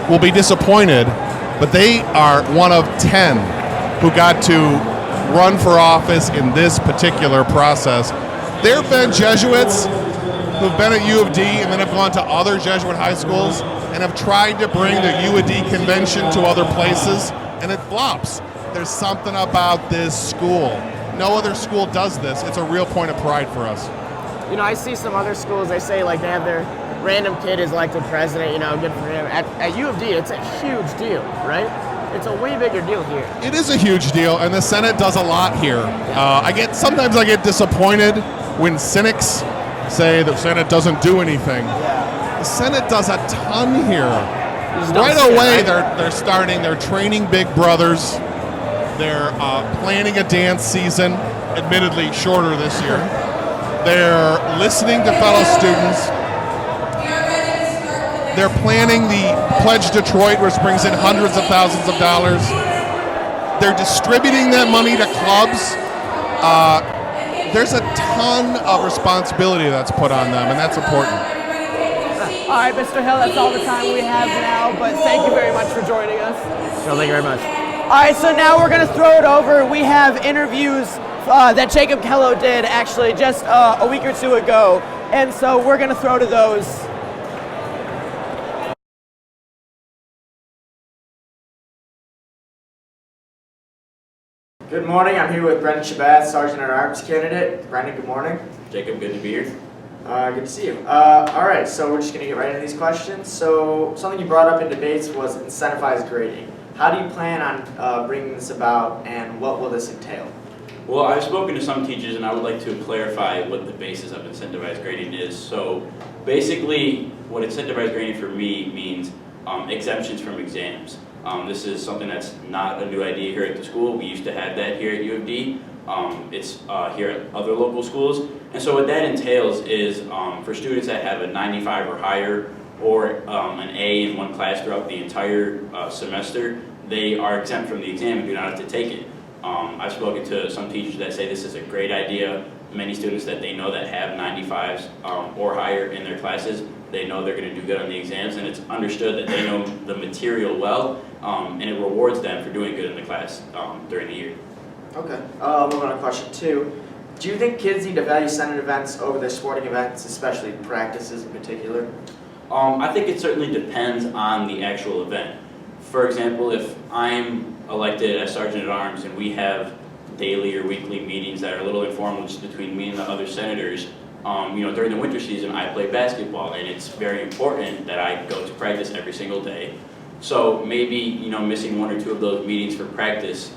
will be disappointed, but they are one of 10 who got to run for office in this particular process. There have been Jesuits who've been at U of D and then have gone to other Jesuit high schools and have tried to bring the U of D convention to other places, and it flops. There's something about this school. No other school does this. It's a real point of pride for us. I see some other schools, they say they have their random kid is elected president, good for him. At U of D, it's a huge deal, right? It's a way bigger deal here. It is a huge deal, and the Senate does a lot here. Sometimes I get disappointed when cynics say the Senate doesn't do anything. The Senate does a ton here. Right away, they're training big brothers. They're planning a dance season, admittedly shorter this year. They're listening to fellow students. They're planning the Pledge Detroit, which brings in hundreds of thousands of dollars. They're distributing that money to clubs. There's a ton of responsibility that's put on them, and that's important. All right, Mr. Hill, that's all the time we have now, but thank you very much for joining us. So thank you very much. All right, so now we're going to throw it over. We have interviews that Jacob Kello did actually just a week or two ago, and so we're going to throw to those. Good morning. I'm here with Brendan Shabath, Sergeant at Arms candidate. Brendan, good morning. Jacob, good to be here. Good to see you. All right, so we're just going to get right into these questions. So something you brought up in debates was incentivized grading. How do you plan on bringing this about, and what will this entail? Well, I've spoken to some teachers, and I would like to clarify what the basis of incentivized grading is. So basically, what incentivized grading for me means exemptions from exams. This is something that's not a new idea here at the school. We used to have that here at U of D. It's here at other local schools. And so what that entails is for students that have a 95 or higher, or an A in one class throughout the entire semester, they are exempt from the exam and do not have to take it. I've spoken to some teachers that say this is a great idea. Many students that they know that have 95s or higher in their classes, they know they're going to do good on the exams, and it's understood that they know the material well, and it rewards them for doing good in the class during the year. Okay, moving on to question 2. Do you think kids need to value Senate events over their sporting events, especially practices in particular? I think it certainly depends on the actual event. For example, if I'm elected as Sergeant at Arms and we have daily or weekly meetings that are a little informal just between me and the other senators, during the winter season I play basketball, and it's very important that I go to practice every single day. So maybe, missing 1 or 2 of those meetings for practice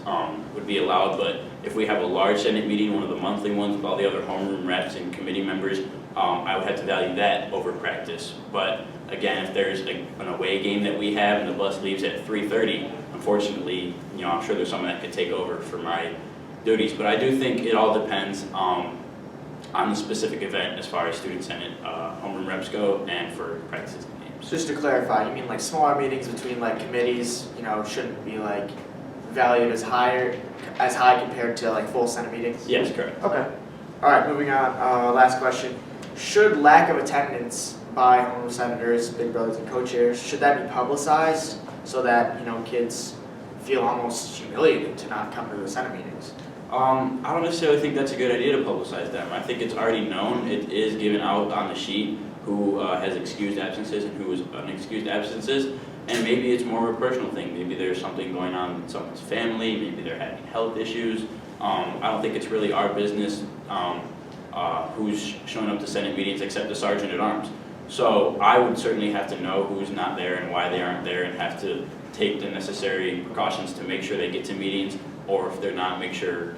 would be allowed, but if we have a large Senate meeting, one of the monthly ones with all the other homeroom reps and committee members, I would have to value that over practice. But again, if there's an away game that we have and the bus leaves at 3:30, unfortunately, I'm sure there's someone that could take over for my duties. But I do think it all depends on the specific event as far as student Senate homeroom reps go and for practices and games. Just to clarify, you mean like smaller meetings between like committees, shouldn't be like valued as high compared to like full Senate meetings? Yes, correct. Okay. All right, moving on. Last question. Should lack of attendance by homeroom senators, big brothers, and co-chairs, should that be publicized so that kids feel almost humiliated to not come to the Senate meetings? I don't necessarily think that's a good idea to publicize them. I think it's already known. It is given out on the sheet who has excused absences and who is unexcused absences. And maybe it's more of a personal thing. Maybe there's something going on in someone's family. Maybe they're having health issues. I don't think it's really our business who's showing up to Senate meetings except the Sergeant at Arms. So I would certainly have to know who's not there and why they aren't there, and have to take the necessary precautions to make sure they get to meetings, or if they're not, make sure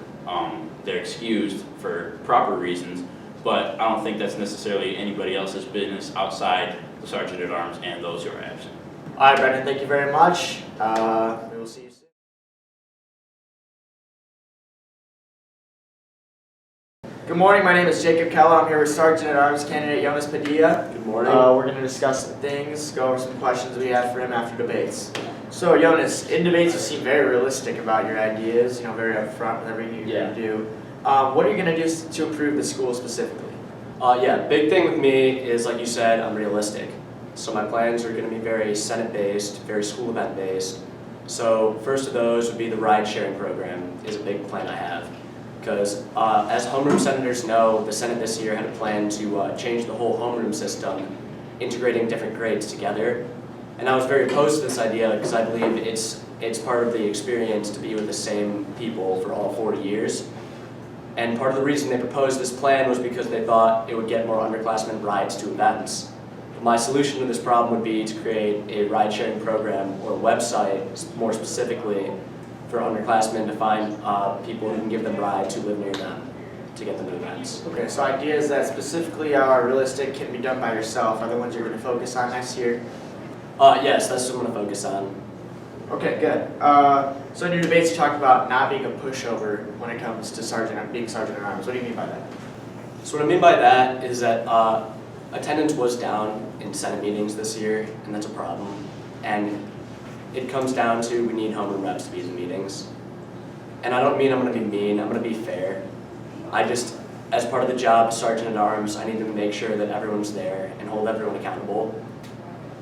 they're excused for proper reasons. But I don't think that's necessarily anybody else's business outside the Sergeant at Arms and those who are absent. All right, Brendan, thank you very much. We will see you soon. Good morning, my name is Jacob Keller. I'm here with Sergeant at Arms candidate Jonas Padilla. Good morning. We're going to discuss some things, go over some questions we have for him after debates. So Jonas, in debates you seem very realistic about your ideas, very upfront with everything you're going to do. What are you going to do to improve the school specifically? Big thing with me is, like you said, I'm realistic. So my plans are going to be very Senate-based, very school event-based. So first of those would be the ride-sharing program is a big plan I have. Because as homeroom senators know, the Senate this year had a plan to change the whole homeroom system, integrating different grades together. And I was very opposed to this idea because I believe it's part of the experience to be with the same people for all 40 years. And part of the reason they proposed this plan was because they thought it would get more underclassmen rides to events. My solution to this problem would be to create a ride-sharing program or a website, more specifically, for underclassmen to find people who can give them rides who live near them to get them to events. Okay, so ideas that specifically are realistic can be done by yourself are the ones you're going to focus on next year? Yes, that's what I'm going to focus on. Okay, good. So in your debates you talked about not being a pushover when it comes to being Sergeant at Arms. What do you mean by that? So what I mean by that is that attendance was down in Senate meetings this year, and that's a problem. And it comes down to we need homeroom reps to be in the meetings. And I don't mean I'm going to be mean, I'm going to be fair. As part of the job as Sergeant at Arms, I need to make sure that everyone's there and hold everyone accountable.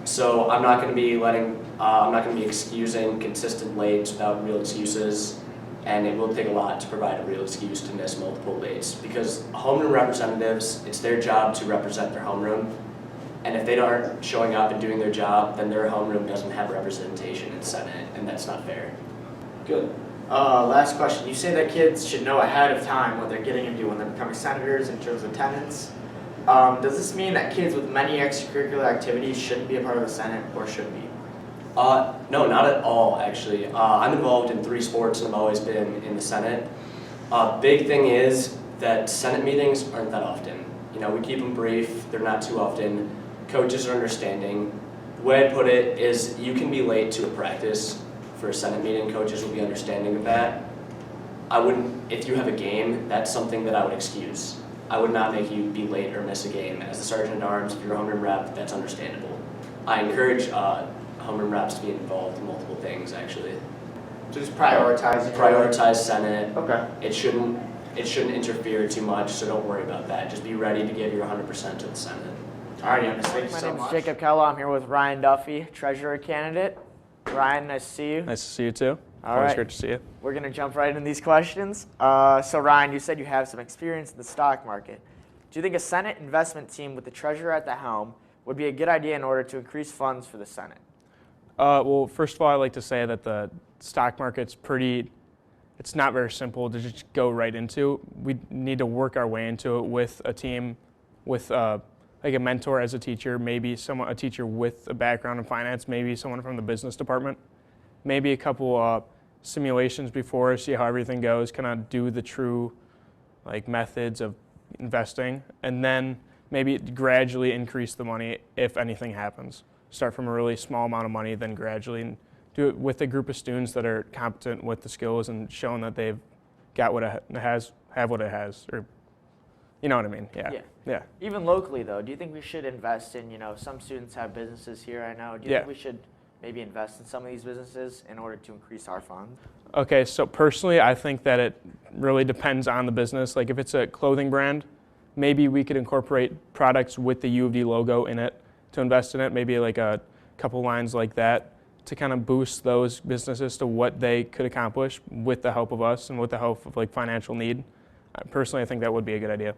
So I'm not going to be excusing consistent lates without real excuses, and it will take a lot to provide a real excuse to miss multiple lates. Because homeroom representatives, it's their job to represent their homeroom. And if they aren't showing up and doing their job, then their homeroom doesn't have representation in Senate, and that's not fair. Good. Last question. You say that kids should know ahead of time what they're getting into when they're becoming senators in terms of attendance. Does this mean that kids with many extracurricular activities shouldn't be a part of the Senate or should be? No, not at all, actually. I'm involved in 3 sports and I've always been in the Senate. Big thing is that Senate meetings aren't that often. You know, we keep them brief, they're not too often. Coaches are understanding. The way I put it is you can be late to a practice for a Senate meeting, coaches will be understanding of that. I wouldn't, if you have a game, that's something that I would excuse. I would not make you be late or miss a game. As a sergeant at arms, if you're a homeroom rep, that's understandable. I encourage homeroom reps to be involved in multiple things, actually. So just prioritize. Prioritize Senate. Okay. It shouldn't interfere too much, so don't worry about that. Just be ready to give your 100% to the Senate. Alrighty, thank you so much. My name is Jacob Kello. I'm here with Ryan Duffy, treasurer candidate. Ryan, nice to see you. Nice to see you too. Always Always great to see you. We're going to jump right into these questions. So Ryan, you said you have some experience in the stock market. Do you think a Senate investment team with the treasurer at the helm would be a good idea in order to increase funds for the Senate? Well, first of all, I'd like to say that the stock market's it's not very simple to just go right into. We need to work our way into it with a team, with like a mentor as a teacher, maybe a teacher with a background in finance, maybe someone from the business department, maybe a couple simulations before, see how everything goes, kind of do the true methods of investing, and then maybe gradually increase the money if anything happens. Start from a really small amount of money, then gradually do it with a group of students that are competent with the skills and shown that they've got what it has, have what it has, or you know what I mean? Yeah. Even locally, though, do you think we should invest in, some students have businesses here, I know. Do you think we should maybe invest in some of these businesses in order to increase our funds? Okay, so personally, I think that it really depends on the business. Like if it's a clothing brand, maybe we could incorporate products with the U of D logo in it to invest in it, maybe like a couple lines like that to kind of boost those businesses to what they could accomplish with the help of us and with the help of financial need. Personally, I think that would be a good idea.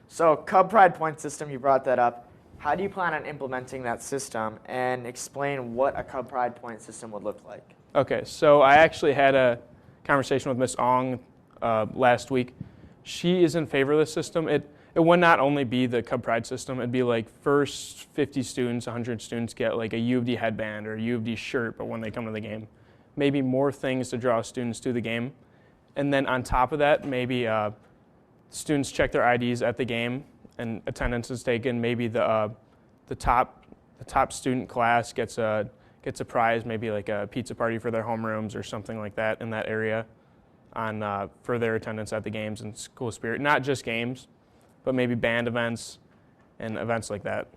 So Cub Pride point system, you brought that up. How do you plan on implementing that system, and explain what a Cub Pride point system would look like? Okay, so I actually had a conversation with Ms. Ong last week. She is in favor of this system. It would not only be the Cub Pride system, it'd be like first 50 students, 100 students get like a U of D headband or a U of D shirt, but when they come to the game. Maybe more things to draw students to the game. And then on top of that, maybe students check their IDs at the game and attendance is taken. Maybe the top student class gets a prize, maybe like a pizza party for their homerooms or something like that in that area for their attendance at the games and school spirit. Not just games, but maybe band events and events like that.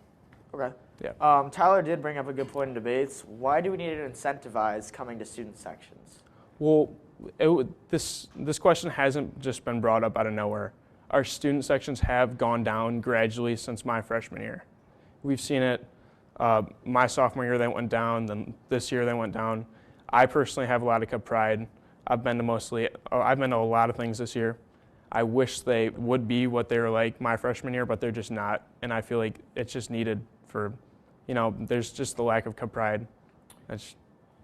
Okay. Yeah. Tyler did bring up a good point in debates. Why do we need to incentivize coming to student sections? Well, this question hasn't just been brought up out of nowhere. Our student sections have gone down gradually since my freshman year. We've seen it my sophomore year, they went down, then this year they went down. I personally have a lot of Cub Pride. I've been to a lot of things this year. I wish they would be what they were like my freshman year, but they're just not. And I feel like it's just needed for, there's just the lack of Cub Pride.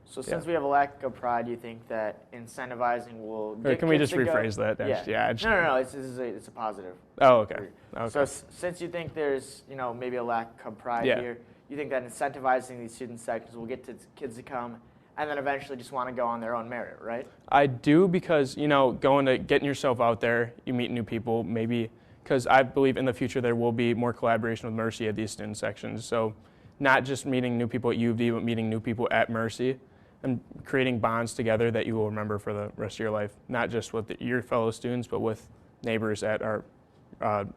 So since we have a lack of pride, you think that incentivizing will get can we kids just rephrase that? Yeah. No. It's a positive. Oh, okay. So since you think there's maybe a lack of pride here, you think that incentivizing these student sections will get kids to come and then eventually just want to go on their own merit, right? I do because getting yourself out there, you meet new people, maybe because I believe in the future there will be more collaboration with Mercy at these student sections. So not just meeting new people at U of D, but meeting new people at Mercy and creating bonds together that you will remember for the rest of your life, not just with your fellow students, but with neighbors at our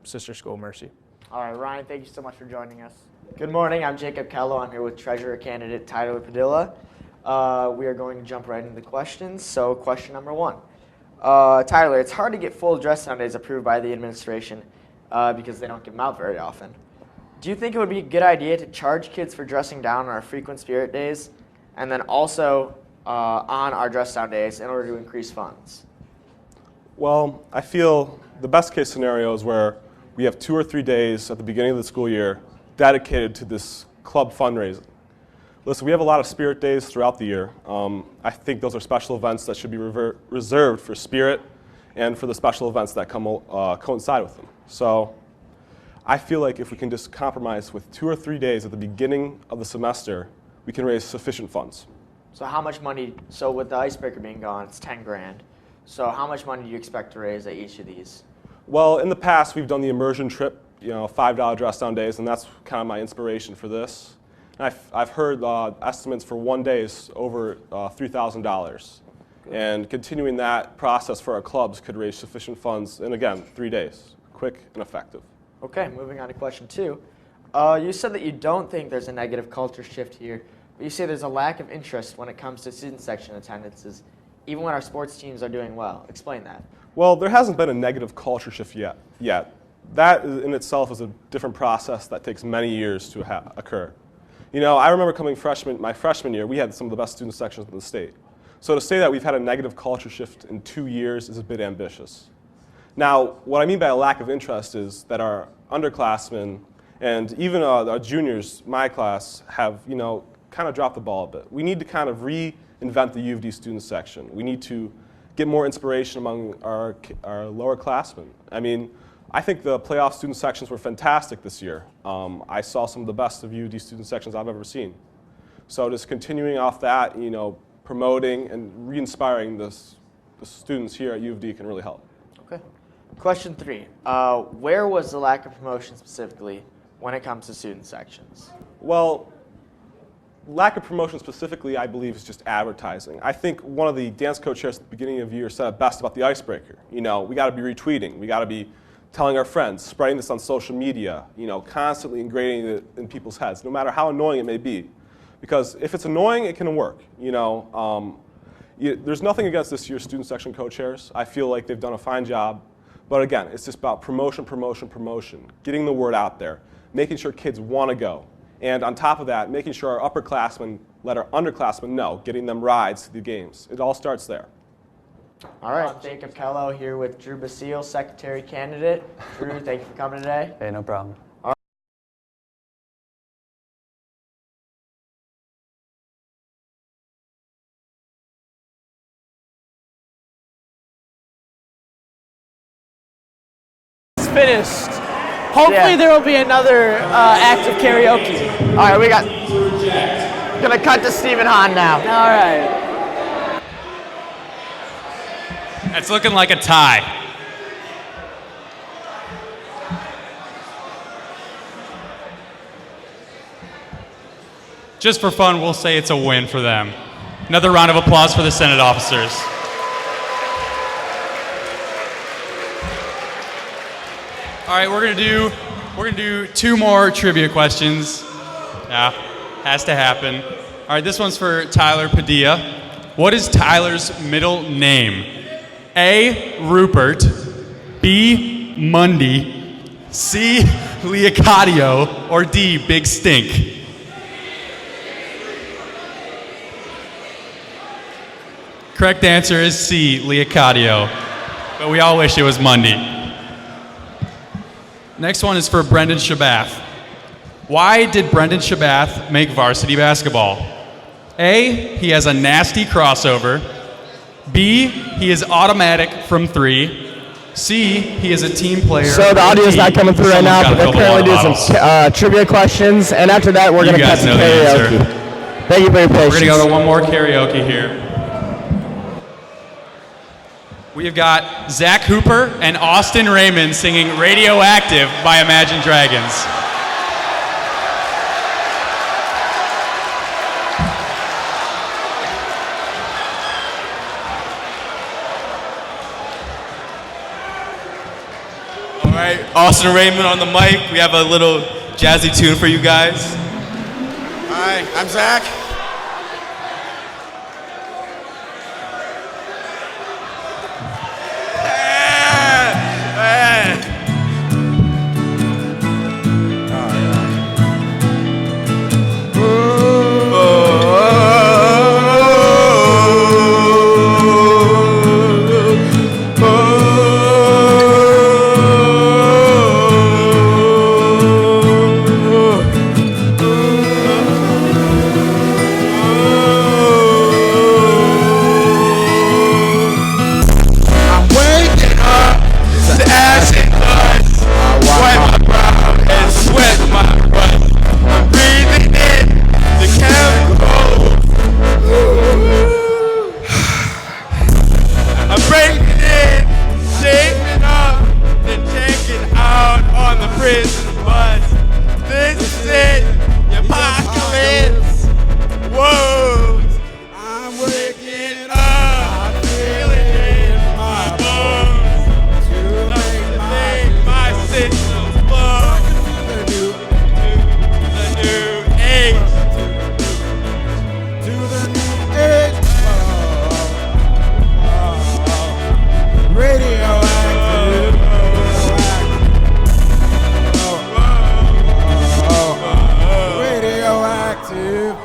sister school, Mercy. All right, Ryan, thank you so much for joining us. Good morning, I'm Jacob Kello. I'm here with Treasurer candidate Tyler Padilla. We are going to jump right into the questions. So question number 1. Tyler, it's hard to get full dress-down days approved by the administration because they don't give them out very often. Do you think it would be a good idea to charge kids for dressing down on our frequent spirit days and then also on our dress-down days in order to increase funds? Well, I feel the best case scenario is where we have 2 or 3 days at the beginning of the school year dedicated to this club fundraising. Listen, we have a lot of Spirit Days throughout the year. I think those are special events that should be reserved for Spirit and for the special events that coincide with them. So I feel like if we can just compromise with 2 or 3 days at the beginning of the semester, we can raise sufficient funds. So how much money, so with the icebreaker being gone, it's 10 grand. So how much money do you expect to raise at each of these? Well, in the past, we've done the immersion trip, $5 dress down days, and that's kind of my inspiration for this. And I've heard estimates for 1 day is over $3,000. And continuing that process for our clubs could raise sufficient funds in, again, 3 days, quick and effective. Okay, moving on to question 2. You said that you don't think there's a negative culture shift here, but you say there's a lack of interest when it comes to student section attendances, even when our sports teams are doing well. Explain that. Well, there hasn't been a negative culture shift yet. That in itself is a different process that takes many years to occur. I remember coming my freshman year, we had some of the best student sections in the state. So to say that we've had a negative culture shift in 2 years is a bit ambitious. Now, what I mean by a lack of interest is that our underclassmen and even our juniors, my class, have kind of dropped the ball a bit. We need to kind of reinvent the U of D student section. We need to get more inspiration among our lower classmen. I mean, I think the playoff student sections were fantastic this year. I saw some of the best of U of D student sections I've ever seen. So just continuing off that, promoting and re-inspiring the students here at U of D can really help. Okay. Question 3. Where was the lack of promotion specifically when it comes to student sections? Well, lack of promotion specifically, I believe, is just advertising. I think one of the dance co-chairs at the beginning of the year said it best about the icebreaker. We got to be retweeting. We got to be telling our friends, spreading this on social media, constantly ingraining it in people's heads, no matter how annoying it may be. Because if it's annoying, it can work. There's nothing against this year's student section co-chairs. I feel like they've done a fine job. But again, it's just about promotion, promotion, promotion, getting the word out there, making sure kids want to go. And on top of that, making sure our upperclassmen let our underclassmen know, getting them rides to the games. It all starts there. All right, Jacob Kello here with Drew Basile, secretary candidate. Drew, thank you for coming today. Hey, no problem. Finished. Hopefully there will be another act of karaoke. All right, we got. Gonna cut to Stephen Hahn now. All right. It's looking like a tie. Just for fun, we'll say it's a win for them. Another round of applause for the Senate officers. All right, we're gonna do 2 more trivia questions. Yeah, has to happen. All right, this one's for Tyler Padilla. What is Tyler's middle name? A, Rupert, B, Mundy, C, Leocadio, or D, Big Stink? Correct answer is C, Leocadio, but we all wish it was Mundy. Next one is for Brendan Shabath. Why did Brendan Shabath make varsity basketball? A, he has a nasty crossover. B, he is automatic from 3. C, he is a team player. So the audio is not coming through right now, but they're currently doing some trivia questions, and after that, we're going to cut to karaoke. Thank you for your patience. We're going to go to one more karaoke here. We have got Zach Hooper and Austin Raymond singing Radioactive by Imagine Dragons. All right, Austin Raymond on the mic. We have a little jazzy tune for you guys. Hi, I'm Zach.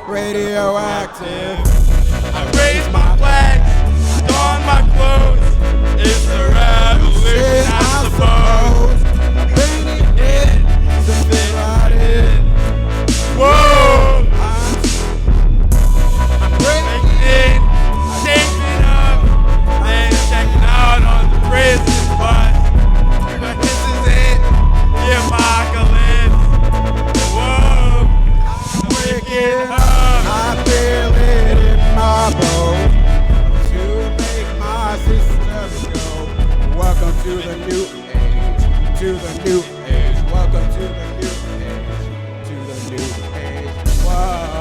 radioactive. I raise my flag, don my clothes. It's a revolution, I suppose. I'm bringing it to fit right in. Whoa! I'm breaking in, shaping up, then checking out on the prison bus. But this is it, the apocalypse. Whoa! I'm waking up. I feel it in my bones to make my system go. Welcome to the new age, to the new age. Welcome to the new age, to the new age. Whoa.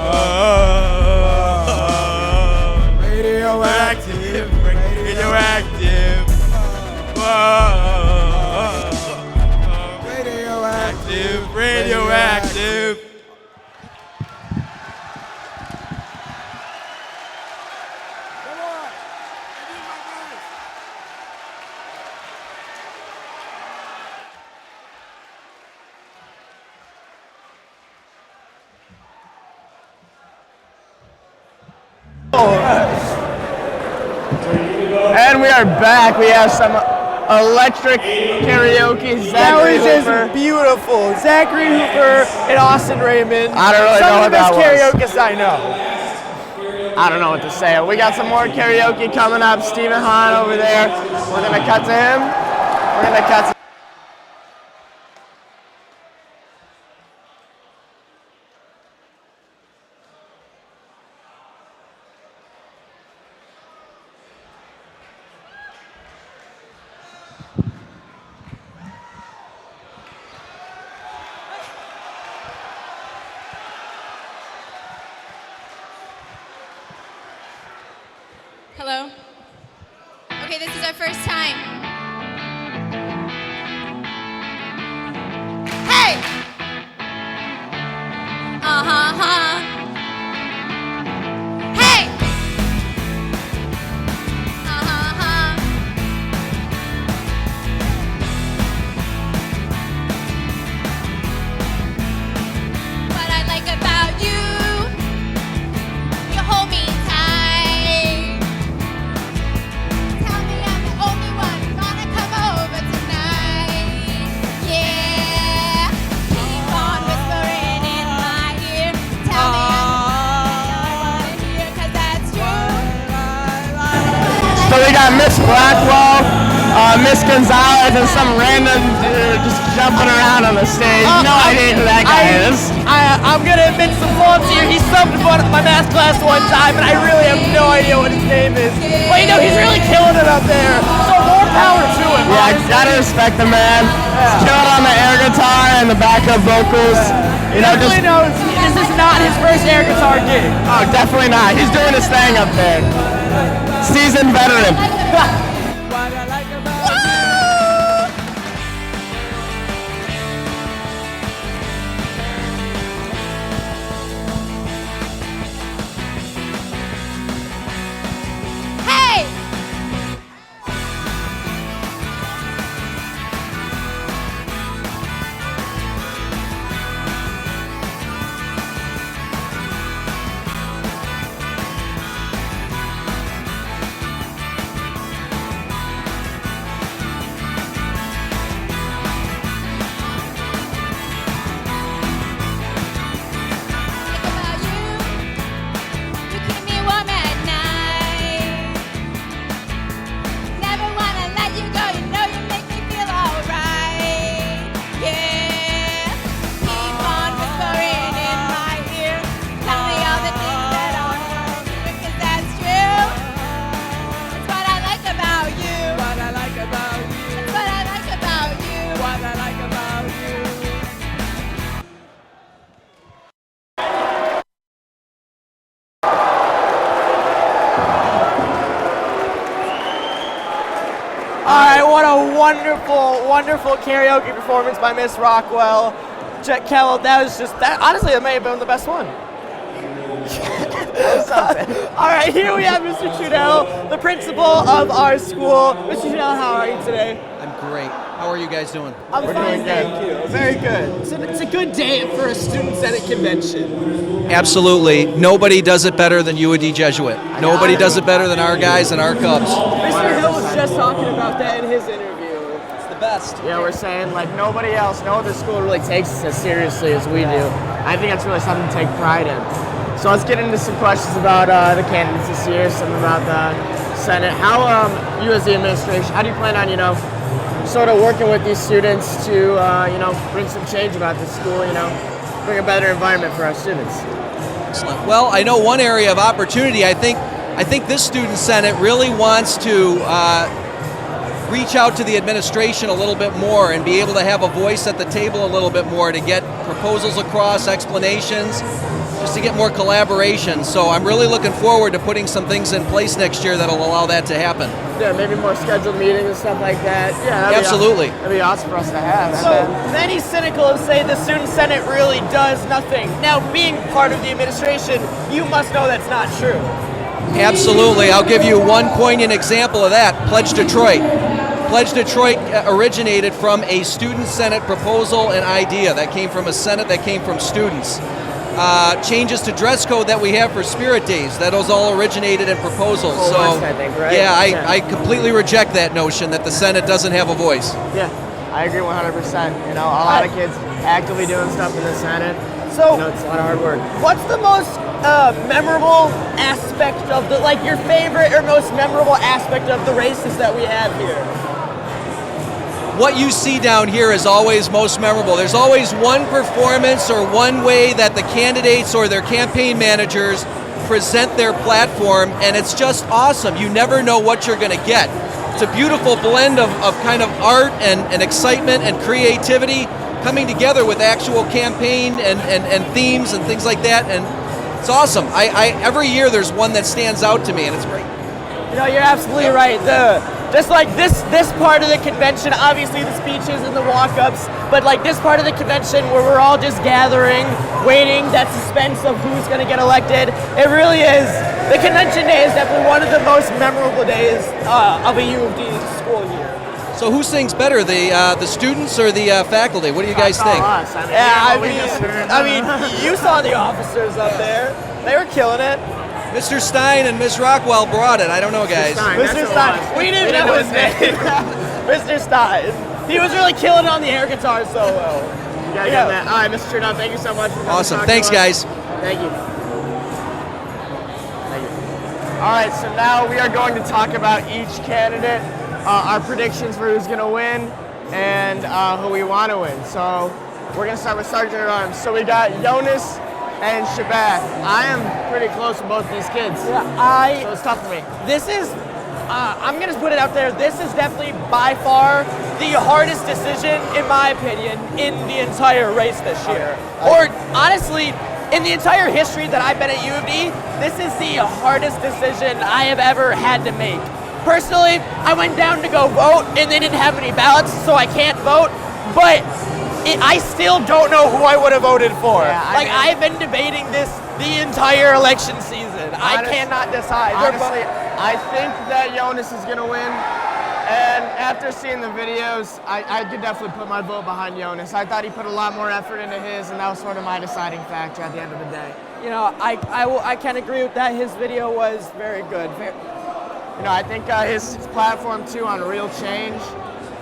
Radioactive, Radioactive. Whoa. radioactive, Radioactive. And we are back. We have some electric karaoke. That was just beautiful. Zachary Hooper and Austin Raymond. I don't really know what that was. Some of the best karaoke I know. I don't know what to say. We got some more karaoke coming up. Stephen Hahn over there. We're going to cut to him. We're going to cut to Hello? Okay, this is our first time. Hey! Uh-huh. Hey! Uh-huh. What I like about you, you hold me tight. Tell me I'm the only one gonna come over tonight. Yeah. Keep on whispering in my ear. Tell me I'm the only one I wanna hear, 'cause that's true. So we got Miss Blackwell, Miss Gonzalez, and some random dude just jumping around on the stage. No idea who that guy is. I'm gonna admit some faults here. He subbed for my math class one time, and I really have no idea what his name is. But you know, he's really killing it up there. So more power to him. Yeah, I gotta respect the man. He's killing on the air guitar and the backup vocals. You know, just Definitely knows this is not his first air guitar gig. oh, definitely not. He's doing his thing up there. Seasoned veteran. Hey! All right, what a wonderful, wonderful karaoke performance by Miss Rockwell. Jet Kellogg, that was just, that honestly, that may have been the best one. All right, here we have Mr. Trudell, the principal of our school. Mr. Trudell, how are you today? I'm great. How are you guys doing? I'm fine, thank you. Very good. It's a good day for a student senate convention. Absolutely. Nobody does it better than UAD Jesuit. Nobody does it better than our guys and our Cubs. Mr. Hill was just talking about that in his interview. It's the best. Yeah, we're saying like nobody else, no other school really takes us as seriously as we do. I think that's really something to take pride in. So let's get into some questions about the candidates this year, some about the Senate. How, you as the administration, how do you plan on, sort of working with these students to, bring some change about the school, bring a better environment for our students? Excellent. Well, I know one area of opportunity. I think this student senate really wants to reach out to the administration a little bit more and be able to have a voice at the table a little bit more to get proposals across, explanations, just to get more collaboration. So I'm really looking forward to putting some things in place next year that'll allow that to happen. Yeah, maybe more scheduled meetings and stuff like that. Yeah, absolutely. That'd be awesome for us to have. So many cynicals say the student senate really does nothing. Now, being part of the administration, you must know that's not true. Absolutely. I'll give you one poignant example of that. Pledge Detroit. Pledge Detroit originated from a student senate proposal and idea that came from a senate that came from students. Changes to dress code that we have for Spirit Days, that was all originated in proposals. I think, right? Yeah, I completely reject that notion that the Senate doesn't have a voice. Yeah, I agree 100%. A lot of kids actively doing stuff in the Senate. So, it's a lot of hard work. What's the most memorable aspect of your favorite or most memorable aspect of the races that we have here? What you see down here is always most memorable. There's always one performance or one way that the candidates or their campaign managers present their platform, and it's just awesome. You never know what you're going to get. It's a beautiful blend of kind of art and excitement and creativity coming together with actual campaign and themes and things like that, and it's awesome. Every year there's one that stands out to me, and it's great. You're absolutely right. Just like this part of the convention, obviously the speeches and the walk-ups, but like this part of the convention where we're all just gathering, waiting, that suspense of who's going to get elected, it really is. The convention day is definitely one of the most memorable days of a U of D school year. So who sings better, the students or the faculty? What do you guys think? I mean, you saw the officers up there. They were killing it. Mr. Stein and Ms. Rockwell brought it. I don't know, guys. Mr. Stein. We didn't know his name. Mr. Stein. He was really killing it on the air guitar solo. You gotta get that. All right, Mr. Trudeau, thank you so much for coming. Awesome. Thanks, guys. Thank you. All right, so now we are going to talk about each candidate, our predictions for who's going to win, and who we want to win. So we're going to start with Sergeant at Arms. So we got Jonas and Shabath. I am pretty close with both these kids. Yeah, so it's tough for me. This is, I'm going to put it out there, this is definitely by far the hardest decision, in my opinion, in the entire race this year. Or honestly, in the entire history that I've been at U of D, this is the hardest decision I have ever had to make. Personally, I went down to go vote and they didn't have any ballots, so I can't vote, but I still don't know who I would have voted for. I've been debating this the entire election season. I cannot decide. Honestly, I think that Jonas is going to win. And after seeing the videos, I could definitely put my vote behind Jonas. I thought he put a lot more effort into his, and that was sort of my deciding factor at the end of the day. I can agree with that. His video was very good. I think his platform, too, on real change,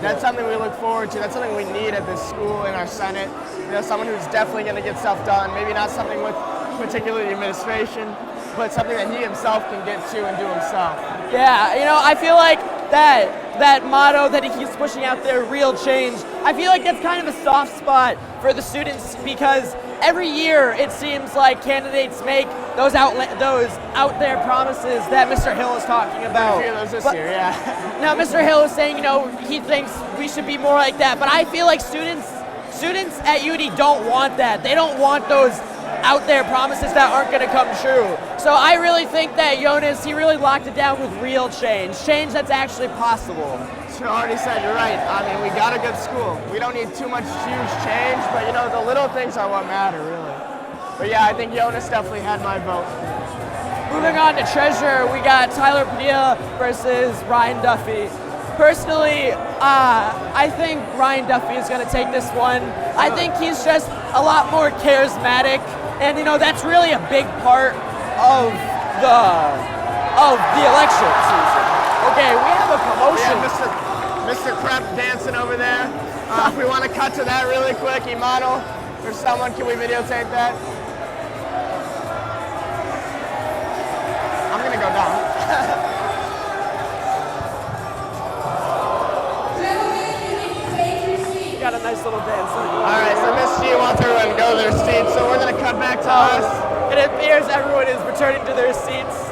that's something we look forward to. That's something we need at this school, in our Senate. Someone who's definitely going to get stuff done. Maybe not something with particularly the administration, but something that he himself can get to and do himself. Yeah, I feel like that motto that he keeps pushing out there, real change, I feel like that's kind of a soft spot for the students because every year it seems like candidates make those out there promises that Mr. Hill is talking about. I feel those this year, yeah. Now, Mr. Hill is saying, he thinks we should be more like that, but I feel like students at UD don't want that. They don't want those out there promises that aren't going to come true. So I really think that Jonas, he really locked it down with real change that's actually possible. You already said, you're right. I mean, we got a good school. We don't need too much huge change, but the little things are what matter, really. But yeah, I think Jonas definitely had my vote. Moving on to Treasurer, we got Tyler Padilla versus Ryan Duffy. Personally, I think Ryan Duffy is going to take this one. I think he's just a lot more charismatic, and that's really a big part of the election season. Okay, we have a promotion. Mr. Krep dancing over there. If we want to cut to that really quick, Imano or someone, can we videotape that? I'm gonna go down. Got a nice little dance. All right, so Miss G wants everyone to go to their seats, so we're gonna cut back to us. It appears everyone is returning to their seats.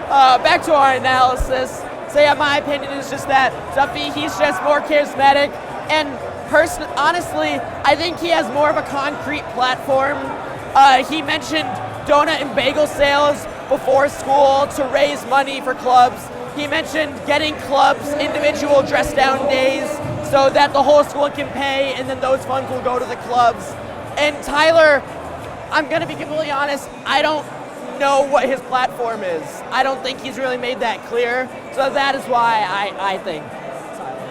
Back to our analysis. So yeah, my opinion is just that Duffy, he's just more charismatic, and honestly, I think he has more of a concrete platform. He mentioned donut and bagel sales before school to raise money for clubs. He mentioned getting clubs individual dress down days so that the whole school can pay, and then those funds will go to the clubs. And Tyler, I'm gonna be completely honest, I don't know what his platform is. I don't think he's really made that clear, so that is why I think Tyler.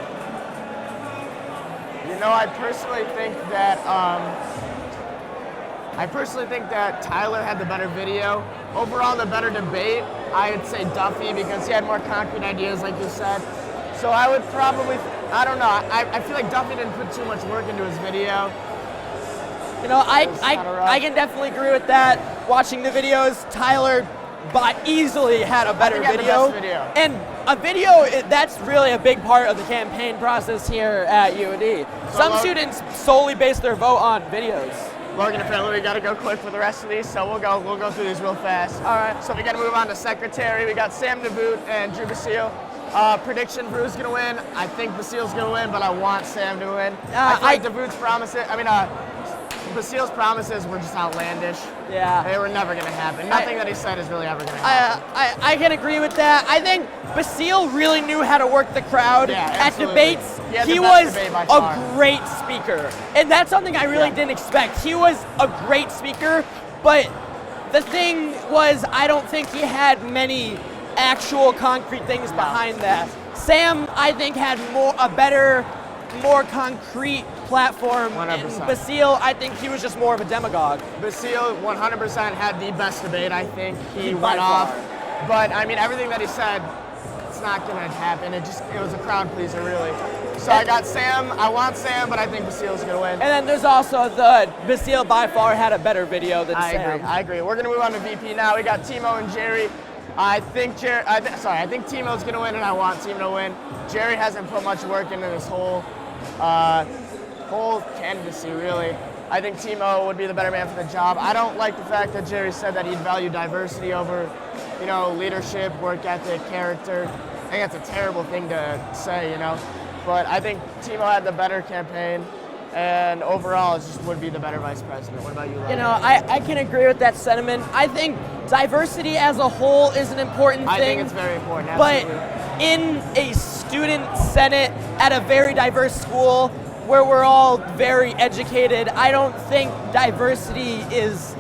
I personally think that Tyler had the better video. Overall, the better debate, I would say Duffy, because he had more concrete ideas, like you said. So I would probably, I don't know, I feel like Duffy didn't put too much work into his video. I can definitely agree with that. Watching the videos, Tyler easily had a better video. The best video. And a video, that's really a big part of the campaign process here at UAD. Some students solely base their vote on videos. Logan, apparently we got to go quick for the rest of these, so we'll go through these real fast. All right. So we got to move on to secretary. We got Sam DeVoot and Drew Basile. Prediction: Drew's gonna win. I think Basile's gonna win, but I want Sam to win. I feel like DeVoot's promises. Basile's promises were just outlandish. Yeah. They were never gonna happen. Nothing that he said is really ever gonna happen. I can agree with that. I think Basile really knew how to work the crowd at debates. He was a great speaker, and that's something I really didn't expect. He was a great speaker, but the thing was, I don't think he had many actual concrete things behind that. Sam, I think, had a better, more concrete platform. 100%. Basile, I think he was just more of a demagogue. Basile 100% had the best debate, I think. He went off. But, everything that he said, it's not going to happen. It was a crowd pleaser, really. So I got Sam. I want Sam, but I think Basile's going to win. And then there's also Basile by far had a better video than Sam. I agree. We're going to move on to VP now. We got Timo and Jerry. I think Timo's going to win, and I want Timo to win. Jerry hasn't put much work into this whole candidacy, really. I think Timo would be the better man for the job. I don't like the fact that Jerry said that he'd value diversity over, leadership, work ethic, character. I think that's a terrible thing to say, But I think Timo had the better campaign, and overall, it just would be the better vice president. What about you, Larry? I can agree with that sentiment. I think diversity as a whole is an important thing. I think it's very important, absolutely. But in a student senate at a very diverse school where we're all very educated, I don't think diversity is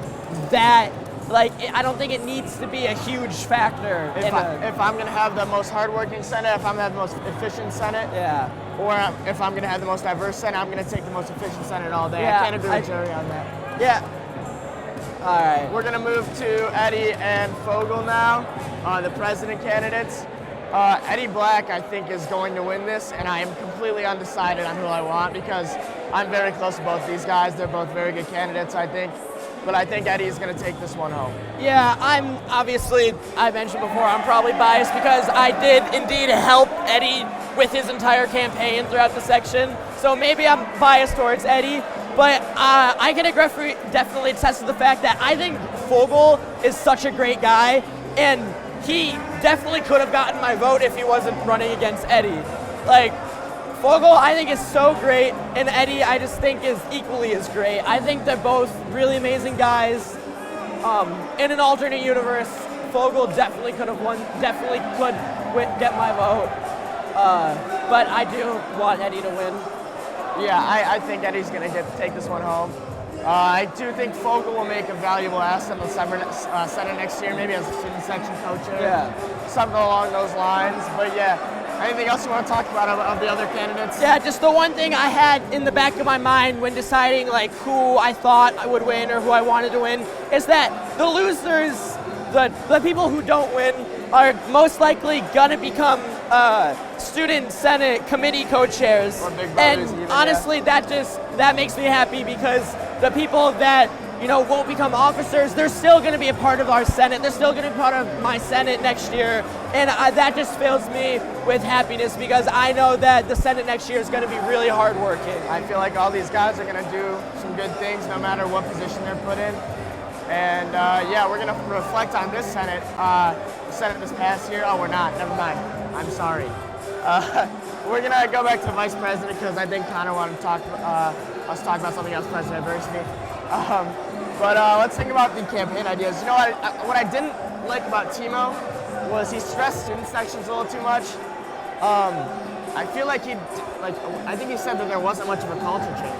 that, I don't think it needs to be a huge factor. If I'm going to have the most hardworking senate, if I'm going to have the most efficient senate, or if I'm going to have the most diverse senate, I'm going to take the most efficient senate all day. I can't agree with Jerry on that. Yeah. All right. We're going to move to Eddie and Fogel now, the president candidates. Eddie Black, I think, is going to win this, and I am completely undecided on who I want because I'm very close to both these guys. They're both very good candidates, I think. But I think Eddie is going to take this one home. Yeah, I mentioned before, I'm probably biased because I did indeed help Eddie with his entire campaign throughout the section. So maybe I'm biased towards Eddie, but I can definitely attest to the fact that I think Fogel is such a great guy, and he definitely could have gotten my vote if he wasn't running against Eddie. Fogel, I think, is so great, and Eddie, I just think, is equally as great. I think they're both really amazing guys. In an alternate universe, Fogel definitely could get my vote. But I do want Eddie to win. Yeah, I think Eddie's going to take this one home. I do think Fogel will make a valuable asset in the Senate next year, maybe as a student section coach or something along those lines. But yeah, Anything else you want to talk about of the other candidates? Yeah, just the one thing I had in the back of my mind when deciding like who I thought I would win or who I wanted to win is that the losers, the people who don't win, are most likely gonna become student senate committee co-chairs. And honestly, that makes me happy because the people that won't become officers, they're still going to be a part of our Senate. They're still going to be part of my Senate next year. And that just fills me with happiness because I know that the Senate next year is going to be really hardworking. I feel like all these guys are going to do some good things no matter what position they're put in. And yeah, we're going to reflect on this Senate. The Senate this past year. Oh, we're not. Never mind. I'm sorry. We're going to go back to Vice President because I think Connor wanted to talk about something else, President Adversity. But let's think about the campaign ideas. You know what I didn't like about Timo was he stressed student sections a little too much. I feel like I think he said that there wasn't much of a culture change.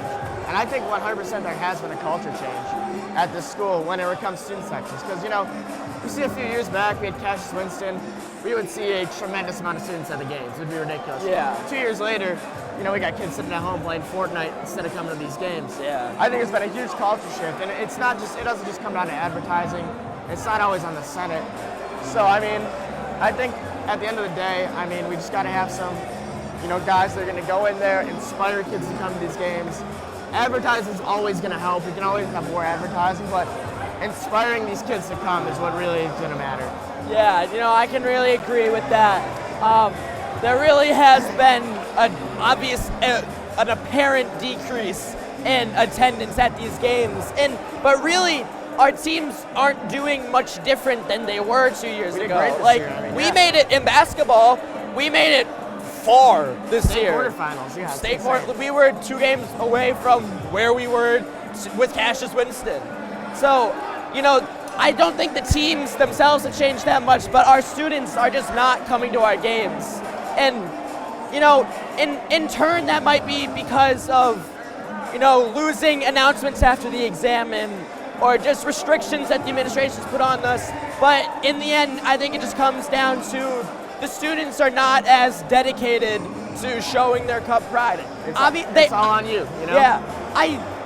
And I think 100% there has been a culture change at this school when it comes to student sections. Because, you see a few years back, we had Cassius Winston, we would see a tremendous amount of students at the games. It would be ridiculous. Yeah. 2 years later, we got kids sitting at home playing Fortnite instead of coming to these games. Yeah. I think it's been a huge culture shift, and it doesn't just come down to advertising. It's not always on the Senate. So, I think at the end of the day, we just got to have some, guys that are going to go in there, inspire kids to come to these games. Advertising is always going to help. We can always have more advertising, but inspiring these kids to come is what really is going to matter. Yeah, I can really agree with that. There really has been an apparent decrease in attendance at these games, but really our teams aren't doing much different than they were 2 years ago. We made it in basketball. We made it far this year. Quarterfinals, yeah. We were 2 games away from where we were with Cassius Winston. So, I don't think the teams themselves have changed that much, but our students are just not coming to our games. And, in turn, that might be because of, losing announcements after the exam or just restrictions that the administration's put on us. But in the end, I think it just comes down to the students are not as dedicated to showing their Cub pride. It's all on you, Yeah.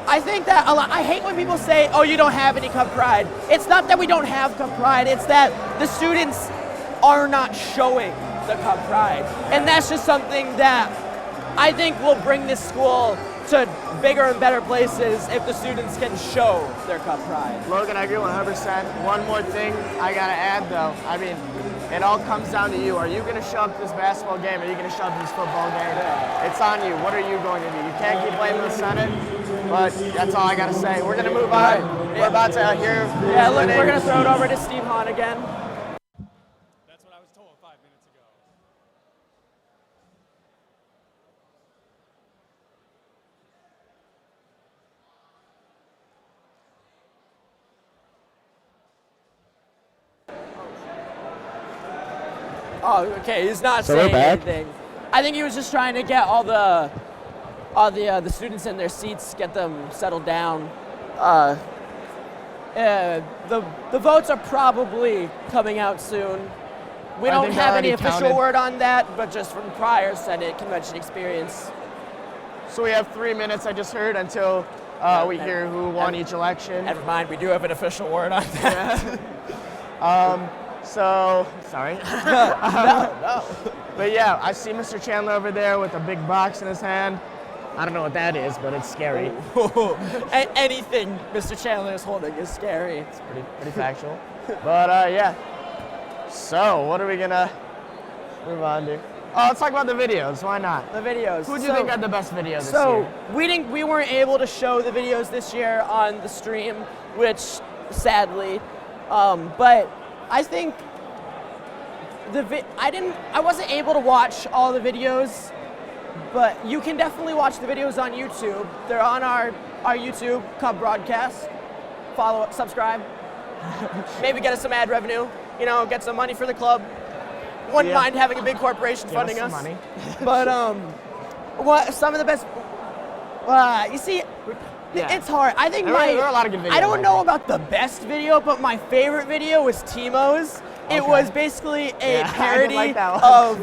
I think that a lot. I hate when people say, "Oh, you don't have any Cub pride." It's not that we don't have Cub pride. It's that the students are not showing the Cub pride, and that's just something that I think will bring this school to bigger and better places if the students can show their Cub pride. Logan, I agree 100%. One more thing I gotta add, though. It all comes down to you. Are you going to show up to this basketball game? Are you going to show up to this football game? It's on you. What are you going to do? You can't keep blaming the Senate, but that's all I got to say. We're going to move on. We're about to hear. Yeah, look, we're going to throw it over to Steve Hahn again. That's what I was told 5 minutes ago. Oh, okay. He's not saying anything. I think he was just trying to get all the students in their seats, get them settled down. The votes are probably coming out soon. We don't have any official word on that, but just from prior Senate convention experience. So we have 3 minutes, I just heard, until we hear who won each election. Never mind, we do have an official word on that. So, sorry. No. But yeah, I see Mr. Chandler over there with a big box in his hand. I don't know what that is, but it's scary. Anything Mr. Chandler is holding is scary. It's pretty factual. But yeah. So, what are we gonna move on to? Oh, let's talk about the videos. Why not? The videos. Who do you think had the best video this year? We weren't able to show the videos this year on the stream, which sadly, but I think I wasn't able to watch all the videos, but you can definitely watch the videos on YouTube. They're on our YouTube Cub broadcast. Follow up, subscribe. Maybe get us some ad revenue. Get some money for the club. Wouldn't mind having a big corporation funding us. Money. But what some of the best? You see. Yeah. It's hard. I think there are a lot of good videos. I don't know about the best video, but my favorite video was Timo's. Okay. It was basically a parody of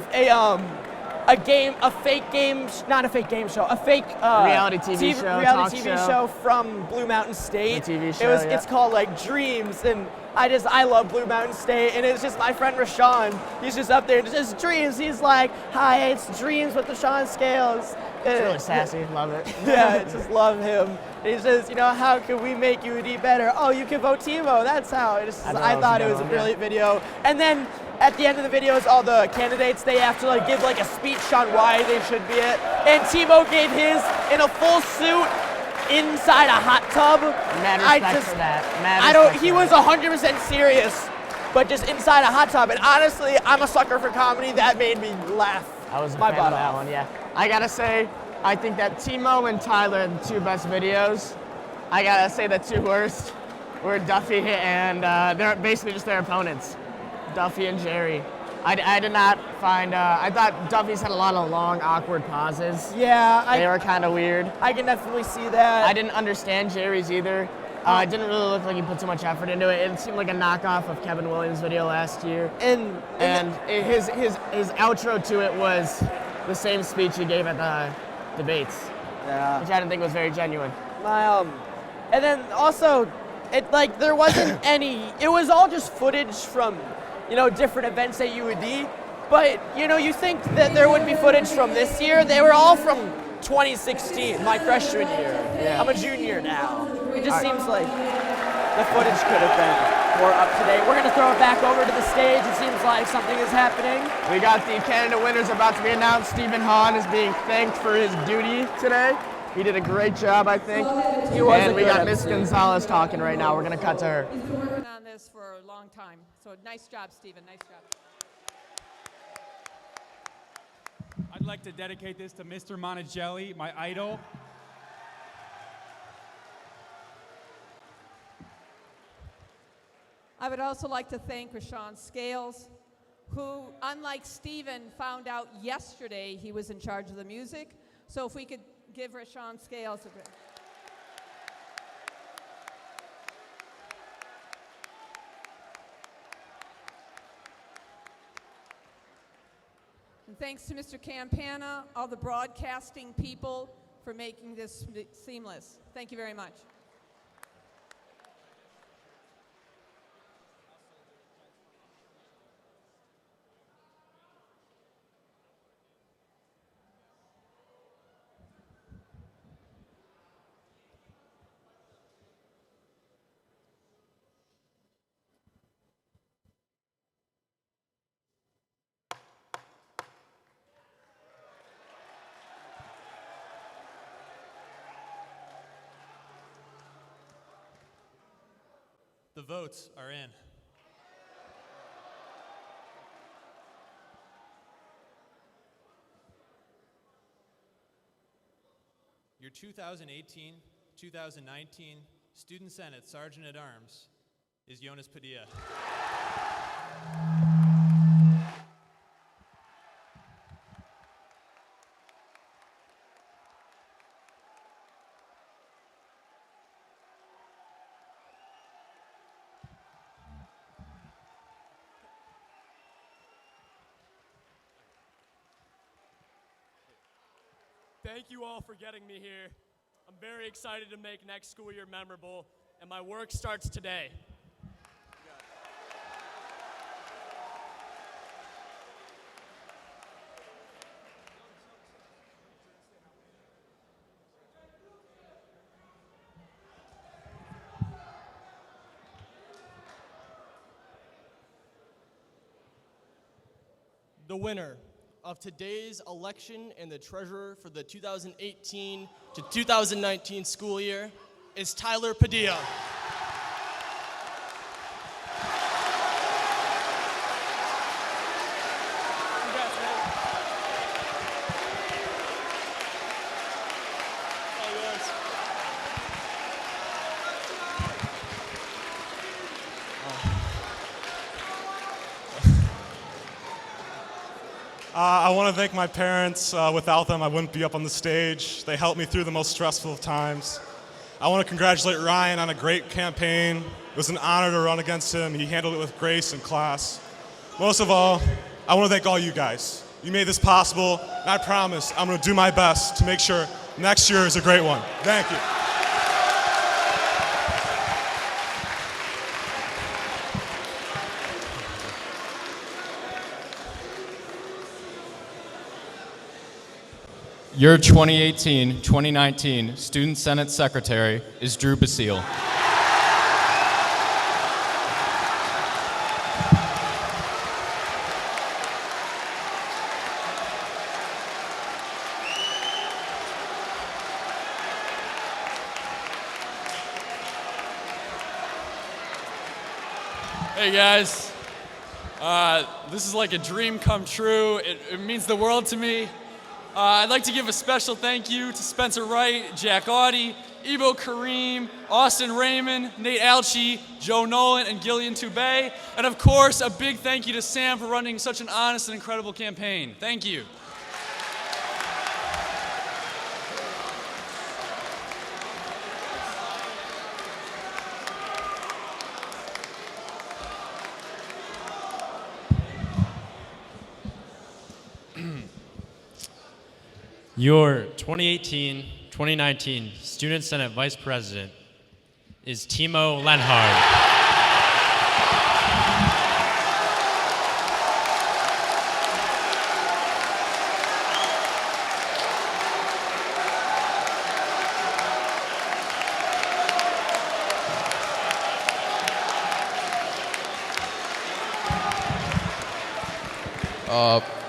not a fake game show, a fake Reality TV show, reality talk TV show. show from Blue Mountain State. The TV show, yeah. It's called like Dreams, and I love Blue Mountain State, and it's just my friend Rashawn. He's just up there, and just Dreams. He's like, "Hi, it's Dreams with Rashawn Scales." It's really sassy. Love it. Yeah, I just love him. He says, how can we make UD better? Oh, you can vote TiVo. That's how. I thought it was a brilliant video. And then at the end of the videos, all the candidates, they have to give a speech on why they should be it. And TiVo gave his in a full suit inside a hot tub. Mad respect for that. He was 100% serious, but just inside a hot tub. And honestly, I'm a sucker for comedy. That made me laugh. I was a my fan butt of that off. one, yeah. I gotta say, I think that Timo and Tyler are the two best videos. I gotta say the two worst were Duffy and they're basically just their opponents, Duffy and Jerry. I did not find, I thought Duffy's had a lot of long, awkward pauses. Yeah. They were kind of weird. I can definitely see that. I didn't understand Jerry's either. It didn't really look like he put too much effort into it. It seemed like a knockoff of Kevin Williams' video last year. And his outro to it was the same speech he gave at the debates, which I didn't think was very genuine. And then also, there wasn't any. It was all just footage from, different events at UAD. But you think that there would be footage from this year? They were all from 2016, my freshman year. Yeah. I'm a junior now. It just seems like the footage could have been more up to date. We're going to throw it back over to the stage. It seems like something is happening. We got the Canada winners about to be announced. Stephen Hahn is being thanked for his duty today. He did a great job, I think. And we got Miss Gonzalez talking right now. We're going to cut to her. He's been working on this for a long time. So nice job, Stephen. Nice job. I'd like to dedicate this to Mr. Monticelli, my idol. I would also like to thank Rashawn Scales, who, unlike Stephen, found out yesterday he was in charge of the music. So if we could give Rashawn Scales a bit. And thanks to Mr. Campana, all the broadcasting people for making this seamless. Thank you very much. The votes are in. Your 2018-2019 Student Senate Sergeant at Arms is Jonas Padilla. Thank you all for getting me here. I'm very excited to make next school year memorable, and my work starts today. The winner of today's election and the treasurer for the 2018 to 2019 school year is Tyler Padilla. I want to thank my parents. Without them, I wouldn't be up on the stage. They helped me through the most stressful of times. I want to congratulate Ryan on a great campaign. It was an honor to run against him. He handled it with grace and class. Most of all, I want to thank all you guys. You made this possible, and I promise I'm going to do my best to make sure next year is a great one. Thank you. Your 2018-2019 Student Senate Secretary is Drew Basile. Hey guys, this is like a dream come true. It means the world to me. I'd like to give a special thank you to Spencer Wright, Jack Audie, Ibo Kareem, Austin Raymond, Nate Alchi, Joe Nolan, and Gillian Toubé. And of course, a big thank you to Sam for running such an honest and incredible campaign. Thank you. Your 2018-2019 Student Senate Vice President is Timo Lenhard.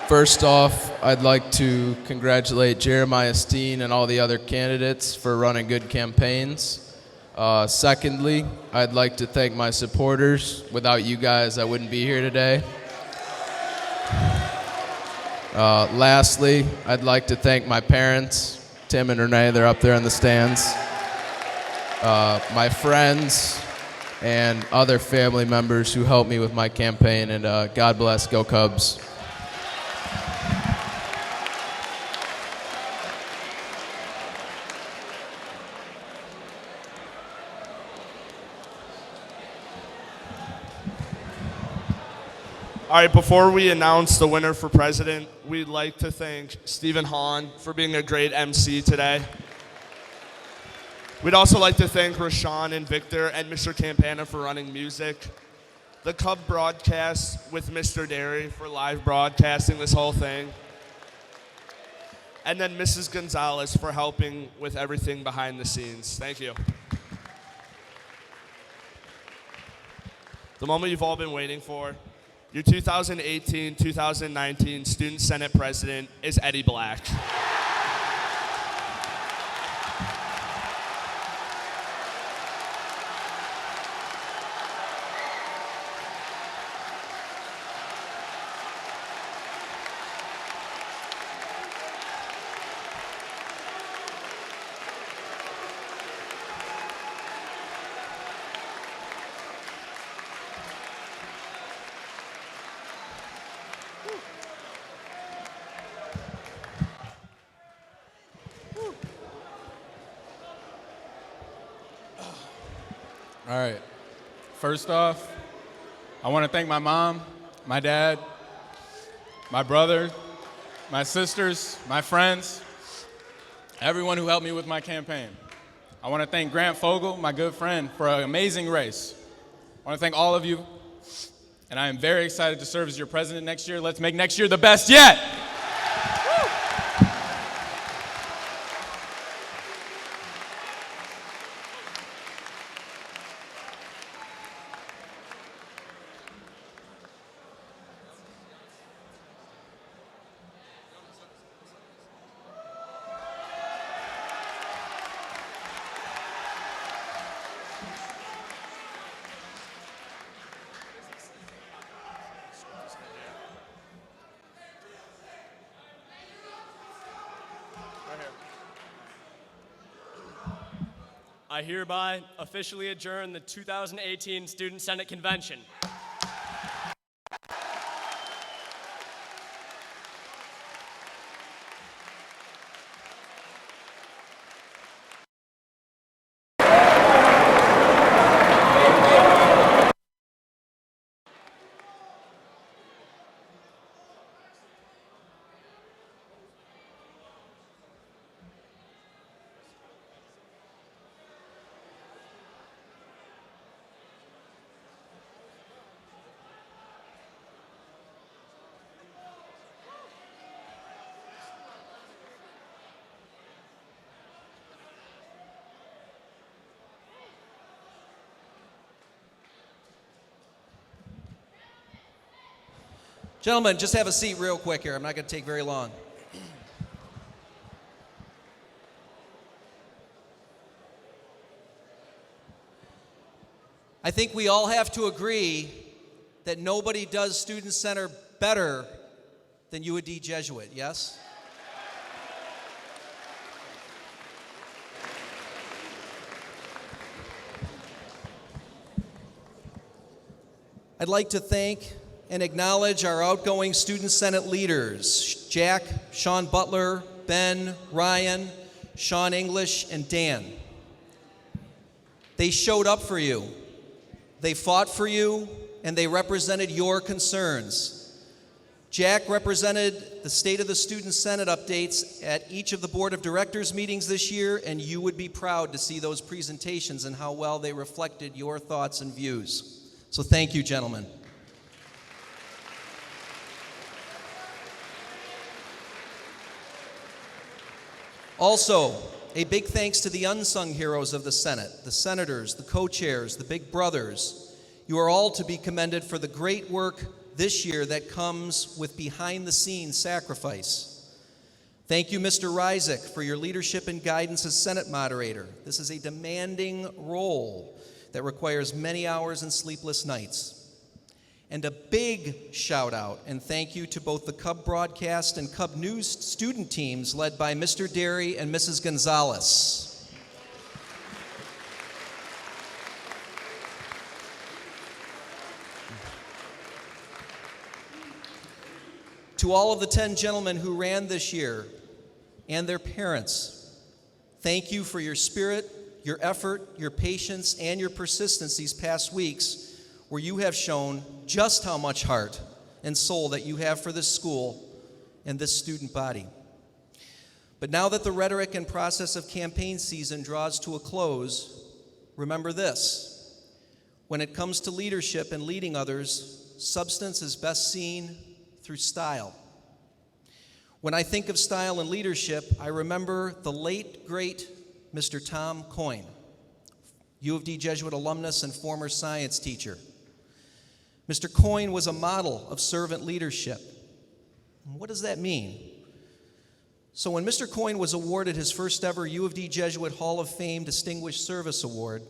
First off, I'd like to congratulate Jeremiah Steen and all the other candidates for running good campaigns. Secondly, I'd like to thank my supporters. Without you guys, I wouldn't be here today. Lastly, I'd like to thank my parents, Tim and Renee, they're up there in the stands. My friends and other family members who helped me with my campaign, and God bless, go Cubs. All right, before we announce the winner for president, we'd like to thank Stephen Hahn for being a great MC today. We'd also like to thank Rashawn and Victor and Mr. Campana for running music. The Cub broadcast with Mr. Derry for live broadcasting this whole thing. And then Mrs. Gonzalez for helping with everything behind the scenes. Thank you. The moment you've all been waiting for. Your 2018-2019 Student Senate President is Eddie Black. All right. First off, I want to thank my mom, my dad, my brother, my sisters, my friends, everyone who helped me with my campaign. I want to thank Grant Fogel, my good friend, for an amazing race. I want to thank all of you, and I am very excited to serve as your president next year. Let's make next year the best yet. I hereby officially adjourn the 2018 Student Senate Convention. Gentlemen, just have a seat real quick here. I'm not going to take very long. I think we all have to agree that nobody does Student Center better than U of D Jesuit, yes? I'd like to thank and acknowledge our outgoing Student Senate leaders, Jack, Sean Butler, Ben, Ryan, Sean English, and Dan. They showed up for you. They fought for you, and they represented your concerns. Jack represented the State of the Student Senate updates at each of the Board of Directors meetings this year, and you would be proud to see those presentations and how well they reflected your thoughts and views. So thank you, gentlemen. Also, a big thanks to the unsung heroes of the Senate, the senators, the co-chairs, the big brothers. You are all to be commended for the great work this year that comes with behind-the-scenes sacrifice. Thank you, Mr. Ryzik, for your leadership and guidance as Senate moderator. This is a demanding role that requires many hours and sleepless nights. And a big shout out and thank you to both the Cub Broadcast and Cub News student teams led by Mr. Derry and Mrs. Gonzalez. To all of the 10 gentlemen who ran this year and their parents, thank you for your spirit, your effort, your patience, and your persistence these past weeks, where you have shown just how much heart and soul that you have for this school and this student body. But now that the rhetoric and process of campaign season draws to a close, remember this: when it comes to leadership and leading others, substance is best seen through style. When I think of style and leadership, I remember the late, great Mr. Tom Coyne, U of D Jesuit alumnus and former science teacher. Mr. Coyne was a model of servant leadership. What does that mean? So when Mr. Coyne was awarded his first ever U of D Jesuit Hall of Fame Distinguished Service Award,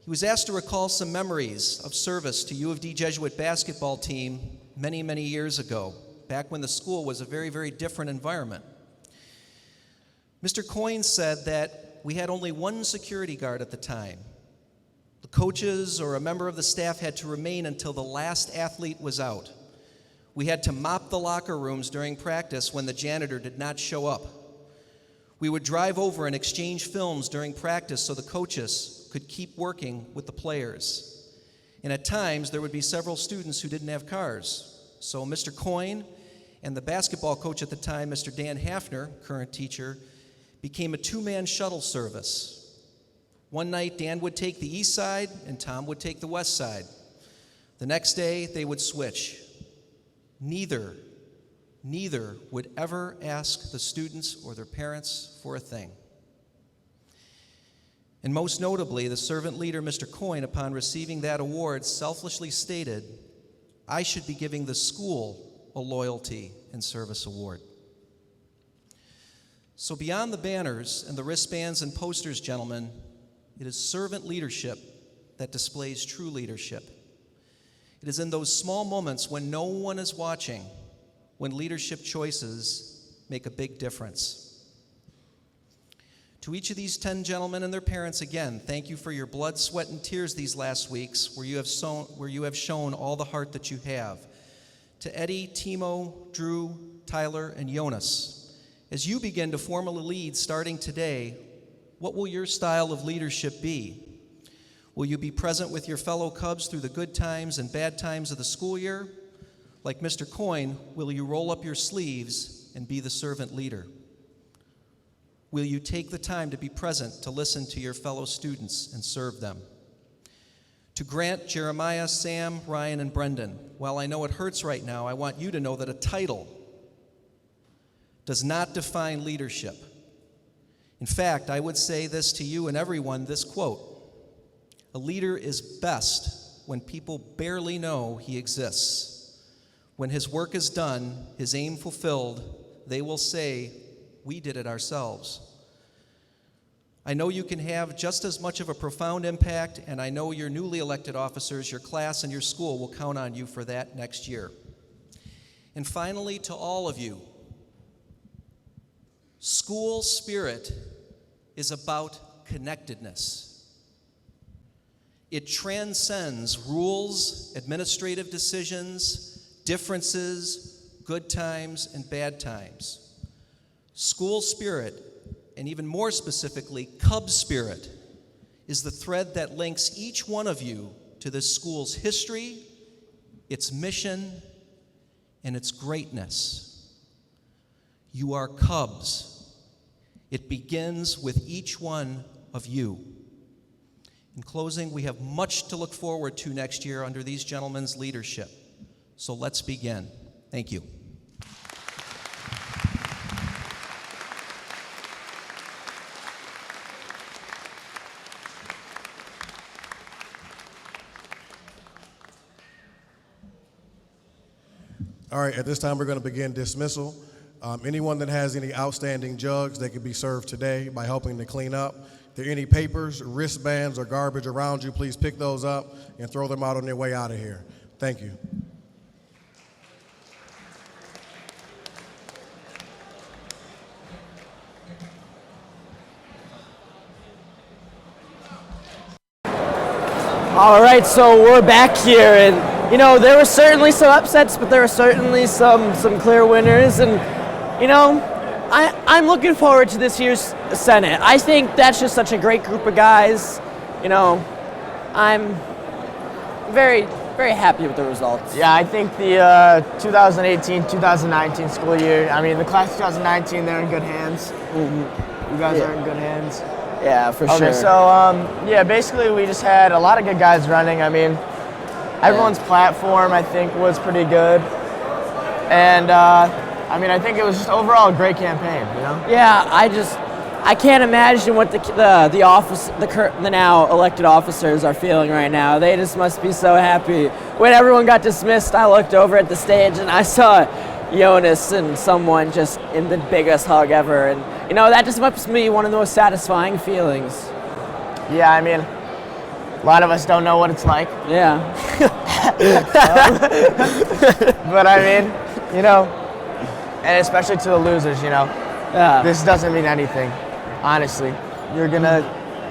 he was asked to recall some memories of service to U of D Jesuit basketball team many, many years ago, back when the school was a very, very different environment. Mr. Coyne said that we had only one security guard at the time. The coaches or a member of the staff had to remain until the last athlete was out. We had to mop the locker rooms during practice when the janitor did not show up. We would drive over and exchange films during practice so the coaches could keep working with the players. And at times, there would be several students who didn't have cars. So Mr. Coyne and the basketball coach at the time, Mr. Dan Hafner, current teacher, became a two-man shuttle service. One night, Dan would take the east side and Tom would take the west side. The next day, they would switch. Neither would ever ask the students or their parents for a thing. And most notably, the servant leader, Mr. Coyne, upon receiving that award, selfishly stated, "I should be giving the school a loyalty and service award." So beyond the banners and the wristbands and posters, gentlemen, it is servant leadership that displays true leadership. It is in those small moments when no one is watching, when leadership choices make a big difference. To each of these 10 gentlemen and their parents, again, thank you for your blood, sweat, and tears these last weeks, where you have shown all the heart that you have. To Eddie, Timo, Drew, Tyler, and Jonas, as you begin to formally lead starting today, what will your style of leadership be? Will you be present with your fellow Cubs through the good times and bad times of the school year? Like Mr. Coyne, will you roll up your sleeves and be the servant leader? Will you take the time to be present to listen to your fellow students and serve them? To Grant, Jeremiah, Sam, Ryan, and Brendan, while I know it hurts right now, I want you to know that a title does not define leadership. In fact, I would say this to you and everyone, this quote: a leader is best when people barely know he exists, When his work is done, his aim fulfilled, they will say, "We did it ourselves." I know you can have just as much of a profound impact, and I know your newly elected officers, your class, and your school will count on you for that next year. And finally, to all of you, school spirit is about connectedness. It transcends rules, administrative decisions, differences, good times, and bad times. School spirit, and even more specifically, Cub spirit, is the thread that links each one of you to this school's history, its mission, and its greatness. You are Cubs. It begins with each one of you. In closing, we have much to look forward to next year under these gentlemen's leadership. So let's begin. Thank you. All right, at this time, we're going to begin dismissal. Anyone that has any outstanding jugs, they can be served today by helping to clean up. If there are any papers, wristbands, or garbage around you, please pick those up and throw them out on their way out of here. Thank you. All right, so we're back here, and you know there were certainly some upsets, but there were certainly some clear winners, and you know I'm looking forward to this year's Senate. I think that's just such a great group of guys. You know, I'm very happy with the results. Yeah, I think the 2018-2019 school year, I mean the class 2019, they're in good hands. You guys are in good hands. Yeah, for sure. Okay, so yeah, basically we just had a lot of good guys running. I mean, everyone's platform I think was pretty good, and I mean I think it was just overall a great campaign. You know? Yeah, I can't imagine what the now elected officers are feeling right now. They just must be so happy. When everyone got dismissed, I looked over at the stage and I saw Jonas and someone just in the biggest hug ever, and you know that just must be one of the most satisfying feelings. Yeah, I mean, a lot of us don't know what it's like. Yeah. But I mean, you know, and especially to the losers, you know, this doesn't mean anything. Honestly, you're gonna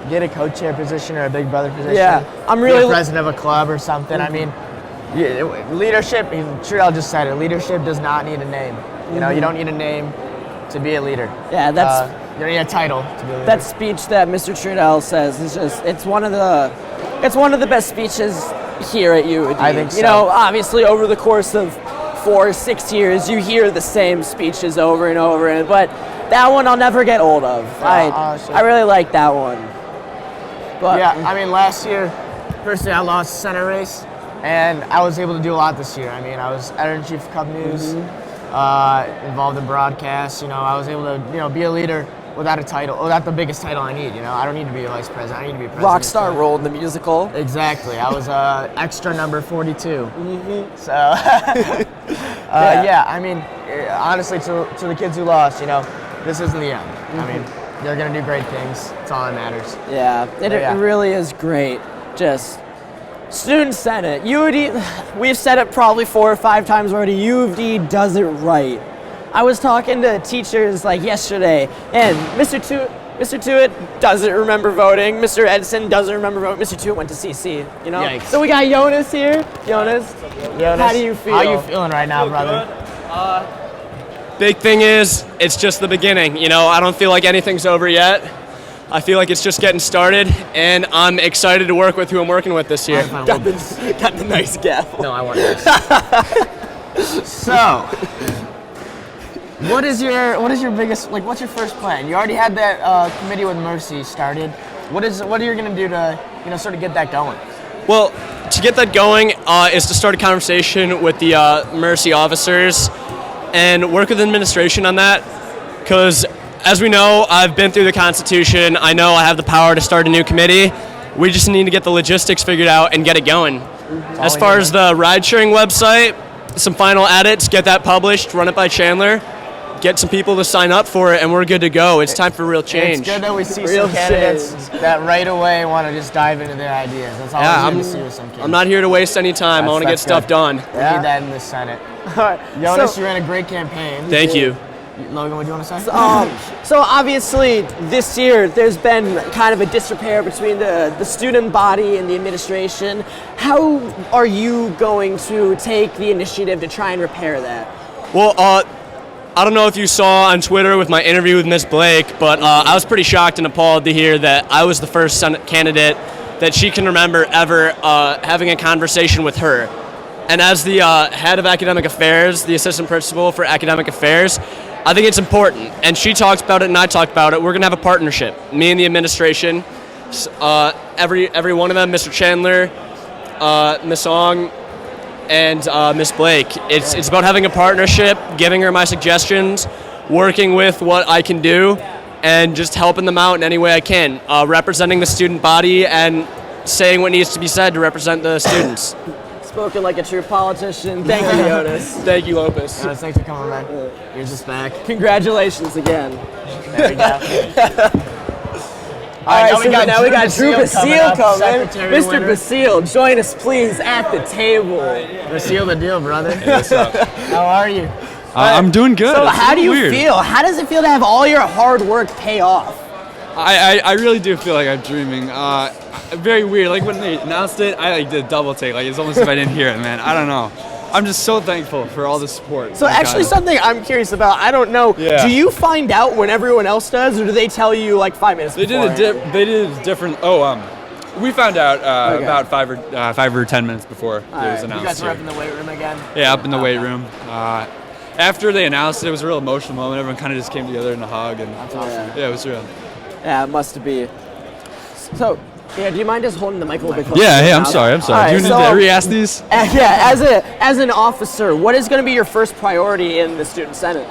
get a co-chair position or a big brother position. Yeah, I'm really be a president of a club or something. I mean. Leadership, Trudell just said it, leadership does not need a name. You know, you don't need a name to be a leader. Yeah, that's... you don't need a title to be a leader. That speech that Mr. Trudell says is just, it's one of the best speeches here at UAD. I think so. You know, obviously over the course of 4 or 6 years, you hear the same speeches over and over, but that one I'll never get old of. I really like that one. But yeah, I mean, last year, personally, I lost the Senate race. And I was able to do a lot this year. I mean, I was editor-in-chief of Cub News, involved in broadcasts. You know, I was able to, you know, be a leader without a title, without the biggest title I need. You know, I don't need to be a vice president. I need to be a president. Rockstar role in the musical. Exactly. I was extra number 42. So, yeah. I mean, honestly, to the kids who lost, you know, this isn't the end. I mean, they're gonna do great things. That's all that matters. Yeah, it really is great. Just. Student Senate, UAD, we've said it probably 4 or 5 times already, UAD does it right. I was talking to teachers like yesterday, and Mr. Tewitt doesn't remember voting, Mr. Edson doesn't remember voting, Mr. Tewitt went to CC, you know? Yikes. So we got Jonas here. Jonas, how do you feel? How you feeling right now, brother? Big thing is, it's just the beginning, you know, I don't feel like anything's over yet. I feel like it's just getting started, and I'm excited to work with who I'm working with this year. Got the nice gavel. No, I want this. So, what is your biggest, like, what's your first plan? You already had that committee with Mercy started. What are you gonna do to, you know, sort of get that going? Well, to get that going is to start a conversation with the Mercy officers and work with administration on that, because as we know, I've been through the Constitution. I know I have the power to start a new committee. We just need to get the logistics figured out and get it going. As far as the ride-sharing website, some final edits, get that published, run it by Chandler, get some people to sign up for it, and we're good to go. It's time for real change. It's good that we see Real some candidates that right away want to just dive into their ideas. That's all we see with some kids. I'm not here to waste any time. I want to get stuff done. We need that in the Senate. All right. Jonas, you ran a great campaign. Thank you. Logan, what do you want to say? So obviously this year there's been kind of a disrepair between the student body and the administration. How are you going to take the initiative to try and repair that? Well, I don't know if you saw on Twitter with my interview with Ms. Blake, but I was pretty shocked and appalled to hear that I was the first Senate candidate that she can remember ever having a conversation with her. And as the head of academic affairs, the assistant principal for academic affairs, I think it's important. And she talked about it and I talked about it. We're going to have a partnership, me and the administration, every one of them, Mr. Chandler, Ms. Ong, and Ms. Blake. It's about having a partnership, giving her my suggestions, working with what I can do, and just helping them out in any way I can, representing the student body and saying what needs to be said to represent the students. Spoken like a true politician. Thank you, Jonas. Thank you, Lopez. Jonas, thanks for coming, man. Here's this back. Congratulations again. There we go. All right, so now we got Drew Basile coming. Secretary Mr. winner. Basile, join us please at the table. Basile the deal, brother. what's up? How are you? I'm doing good. So It's how do you weird. feel? How does it feel to have all your hard work pay off? I really do feel like I'm dreaming. Very weird. Like when they announced it, I did a double take. Like it's almost if I didn't hear it, man. I don't know. I'm just so thankful for all the support. So actually something I'm curious about, I don't know, Yeah. do you find out when everyone else does, or do they tell you like 5 minutes They before? they did a different. We found out about 5 or 10 minutes before it was announced. You guys were here. up in the weight room again? Yeah, up in the weight room. After they announced it was a real emotional moment. Everyone kind of just came together in a hug, and That's awesome. yeah, it was real. Yeah, it must be. So, yeah, do you mind just holding the mic a little bit closer? Yeah, hey, to I'm your sorry. mouth? Do you need to re-ask these? Yeah, as an officer, what is going to be your first priority in the student senate?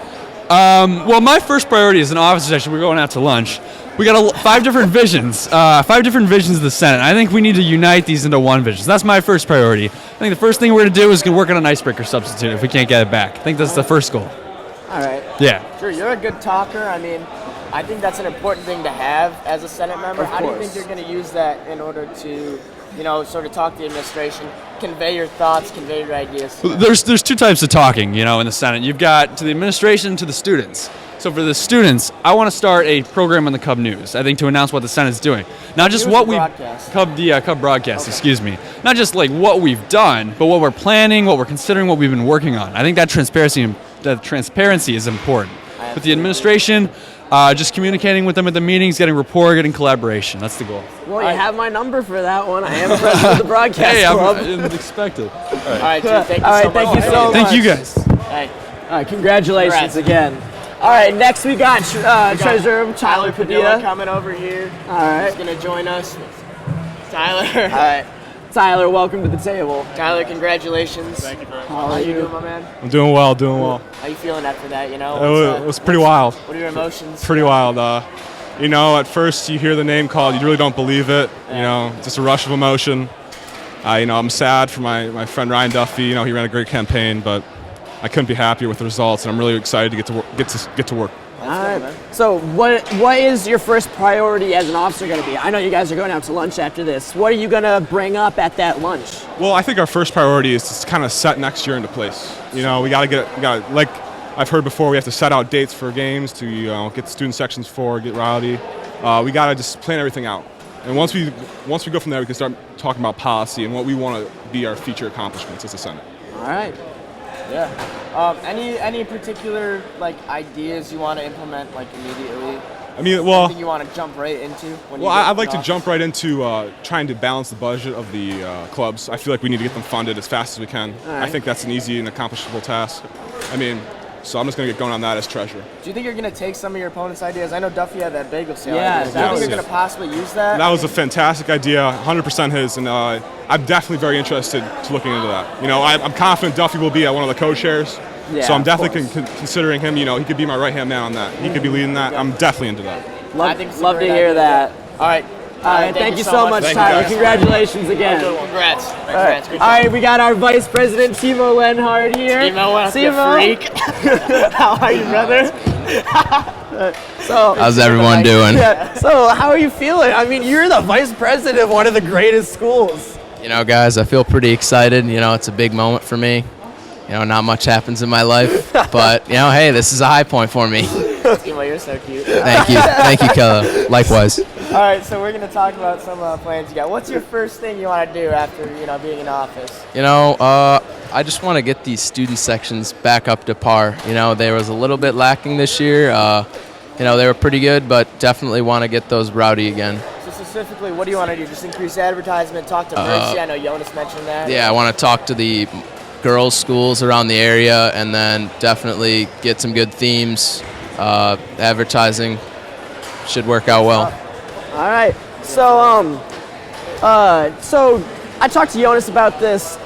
Well, my first priority as an officer section, we're going out to lunch. We got 5 different visions, 5 different visions of the Senate. I think we need to unite these into one vision. So that's my first priority. I think the first thing we're going to do is work on an icebreaker substitute if we can't get it back. I think that's the first goal. All right. Yeah. Sure, you're a good talker. I mean, I think that's an important thing to have as a Senate member. Of How do you course. think you're going to use that in order to, sort of talk to the administration, convey your thoughts, convey your ideas? There's 2 types of talking, in the Senate. You've got to the administration, to the students. So for the students, I want to start a program on the Cub News, I think, to announce what the Senate's doing. Not just News what or we broadcast? Cub broadcast, excuse me. Not just like what we've done, but what we're planning, what we're considering, what we've been working on. I think that transparency is important. With the administration, just communicating with them at the meetings, getting rapport, getting collaboration. That's the goal. Well, you have my number for that one. I am president of the broadcast Hey, club. I didn't expect it. All right, dude, thank you All right, so much. thank you so much. Thank you guys. Hey. All right, congratulations Congrats. again. All right, next we got Treasurer Tyler Padilla. coming over here. All right. He's going to join us. Tyler. All right. Tyler, welcome to the table. Tyler, congratulations. Thank you very much. How are you doing, my man? I'm doing well, doing well. How you feeling after that, It was pretty wild. What are your emotions? Pretty wild. At first you hear the name called, you really don't believe it. Just a rush of emotion. I'm sad for my friend Ryan Duffy. He ran a great campaign, but I couldn't be happier with the results, and I'm really excited to get to work. All right. So what is your first priority as an officer going to be? I know you guys are going out to lunch after this. What are you going to bring up at that lunch? Well, I think our first priority is to kind of set next year into place. We got to like I've heard before, we have to set out dates for games to get the student sections for, get rowdy. We got to just plan everything out. And once we go from there, we can start talking about policy and what we want to be our future accomplishments as a Senate. All right. Yeah. Any particular ideas you want to implement immediately? Anything you want to jump right into? I'd like to jump right into trying to balance the budget of the clubs. I feel like we need to get them funded as fast as we can. All right. I think that's an easy and accomplishable task. So I'm just going to get going on that as treasurer. Do you think you're going to take some of your opponent's ideas? I know Duffy had that bagel sale. Yeah, idea. Do you think you're going to possibly use that? That was a fantastic idea, 100% his, and I'm definitely very interested to looking into that. I'm confident Duffy will be at one of the co-chairs, Yeah, so I'm of definitely considering him. He could be my right-hand man on that. He could be leading that. I'm definitely into that. I think Love to hear that. All right. All right, thank you so much, Tyler. Congratulations again. Congrats. All right, we got our Vice President, Timo Lenhard here. Timo, freak. How are you, brother? How's everyone doing? Yeah. So, how are you feeling? I mean, you're the Vice President of one of the greatest schools. You know, guys, I feel pretty excited. You know, it's a big moment for me. You know, not much happens in my life, but, you know, hey, this is a high point for me. Timo, you're so cute. Thank you. Thank you, Kella. Likewise. All right, so we're going to talk about some plans you got. What's your first thing you want to do after, being in office? You know, I just want to get these student sections back up to par. You know, there was a little bit lacking this year. You know, they were pretty good, but definitely want to get those rowdy again. So specifically, what do you want to do? Just increase advertisement, talk to Mercy? I know Jonas mentioned that. Yeah, I want to talk to the girls' schools around the area, and then definitely get some good themes. Advertising should work out well. All right. So, so I talked to Jonas about this.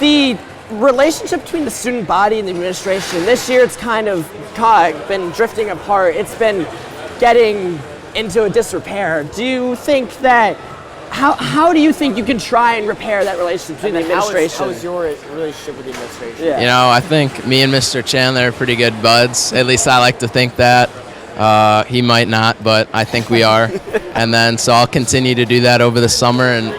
The relationship between the student body and the administration, this year it's kind of been drifting apart. It's been getting into a disrepair. Do you think that, how do you think you can try and repair that relationship between the administration? How is your relationship with the administration? Yeah. You know, I think me and Mr. Chandler are pretty good buds. At least I like to think that. He might not, but I think we are. And then, so I'll continue to do that over the summer and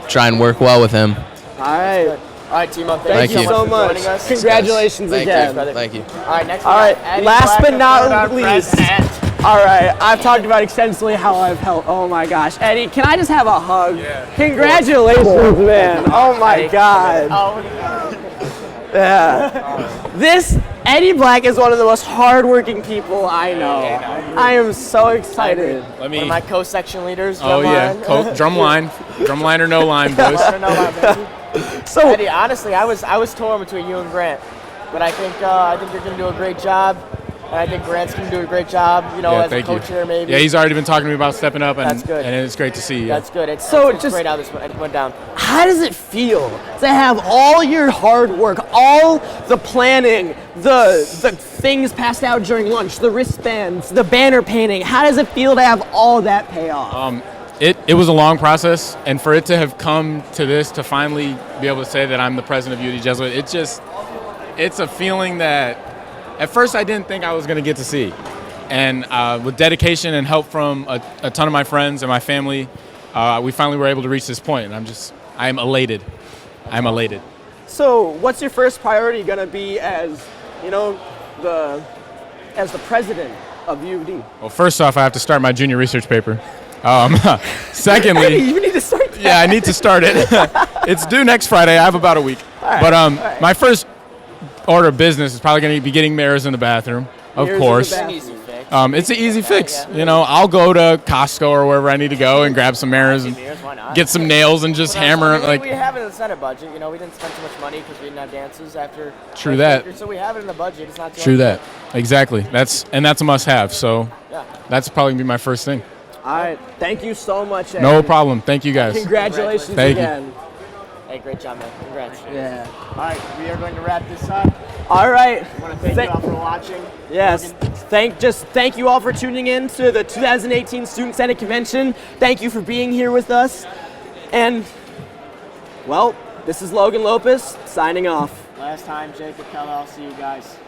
try and work well with him. All right. All right, Timo, Thank you so much for much. joining us. Congratulations Thank again. you. Thank you. All right, next. All right. Last but not our least. president. All right. I've talked about extensively how I've helped. Oh my gosh, Eddie, can I just have a hug? Yeah. Congratulations, man. Oh my God. Yeah. This Eddie Black is one of the most hardworking people I know. I am so excited. One of my co-section leaders. Oh yeah, drum line or no line, boys. So Eddie, honestly, I was torn between you and Grant, but I think you're gonna do a great job, and I think Grant's gonna do a great job. As a coach here, maybe. Yeah, he's already been talking to me about stepping up, and That's good. And it's great to see. That's good. It's just great how this went down. How does it feel to have all your hard work, all the planning, the things passed out during lunch, the wristbands, the banner painting? How does it feel to have all that pay off? It was a long process, and for it to have come to this, to finally be able to say that I'm the president of UD Jesuit, it's a feeling that at first I didn't think I was going to get to see. And with dedication and help from a ton of my friends and my family, we finally were able to reach this point, and I am elated. I'm elated. So what's your first priority going to be as the president of UD? Well, first off, I have to start my junior research paper. Secondly, Hey, you need to start that. Yeah, I need to start it. It's due next Friday. I have about a week. All But right. my first order of business is probably going to be getting mirrors in the bathroom, of Mirrors in the course. bathroom. It's an easy fix. I'll go to Costco or wherever I need to go and grab some mirrors and get some nails and just hammer. We have it in the Senate budget. We didn't spend too much money because we didn't have dances after. True that. So we have it in the budget. It's not too True much. that. Exactly. That's a must-have. So that's probably going to be my first thing. All right. Thank you so much, Eddie. No problem. Thank you, guys. Congratulations Thank you. again. Hey, great job, man. Congrats. Yeah. All right, we are going to wrap this up. All right. I want to thank you all for watching. Yes. Thank you all for tuning in to the 2018 Student Senate Convention. Thank you for being here with us. And, well, this is Logan Lopez signing off. Last time, Jacob Keller. I'll see you guys.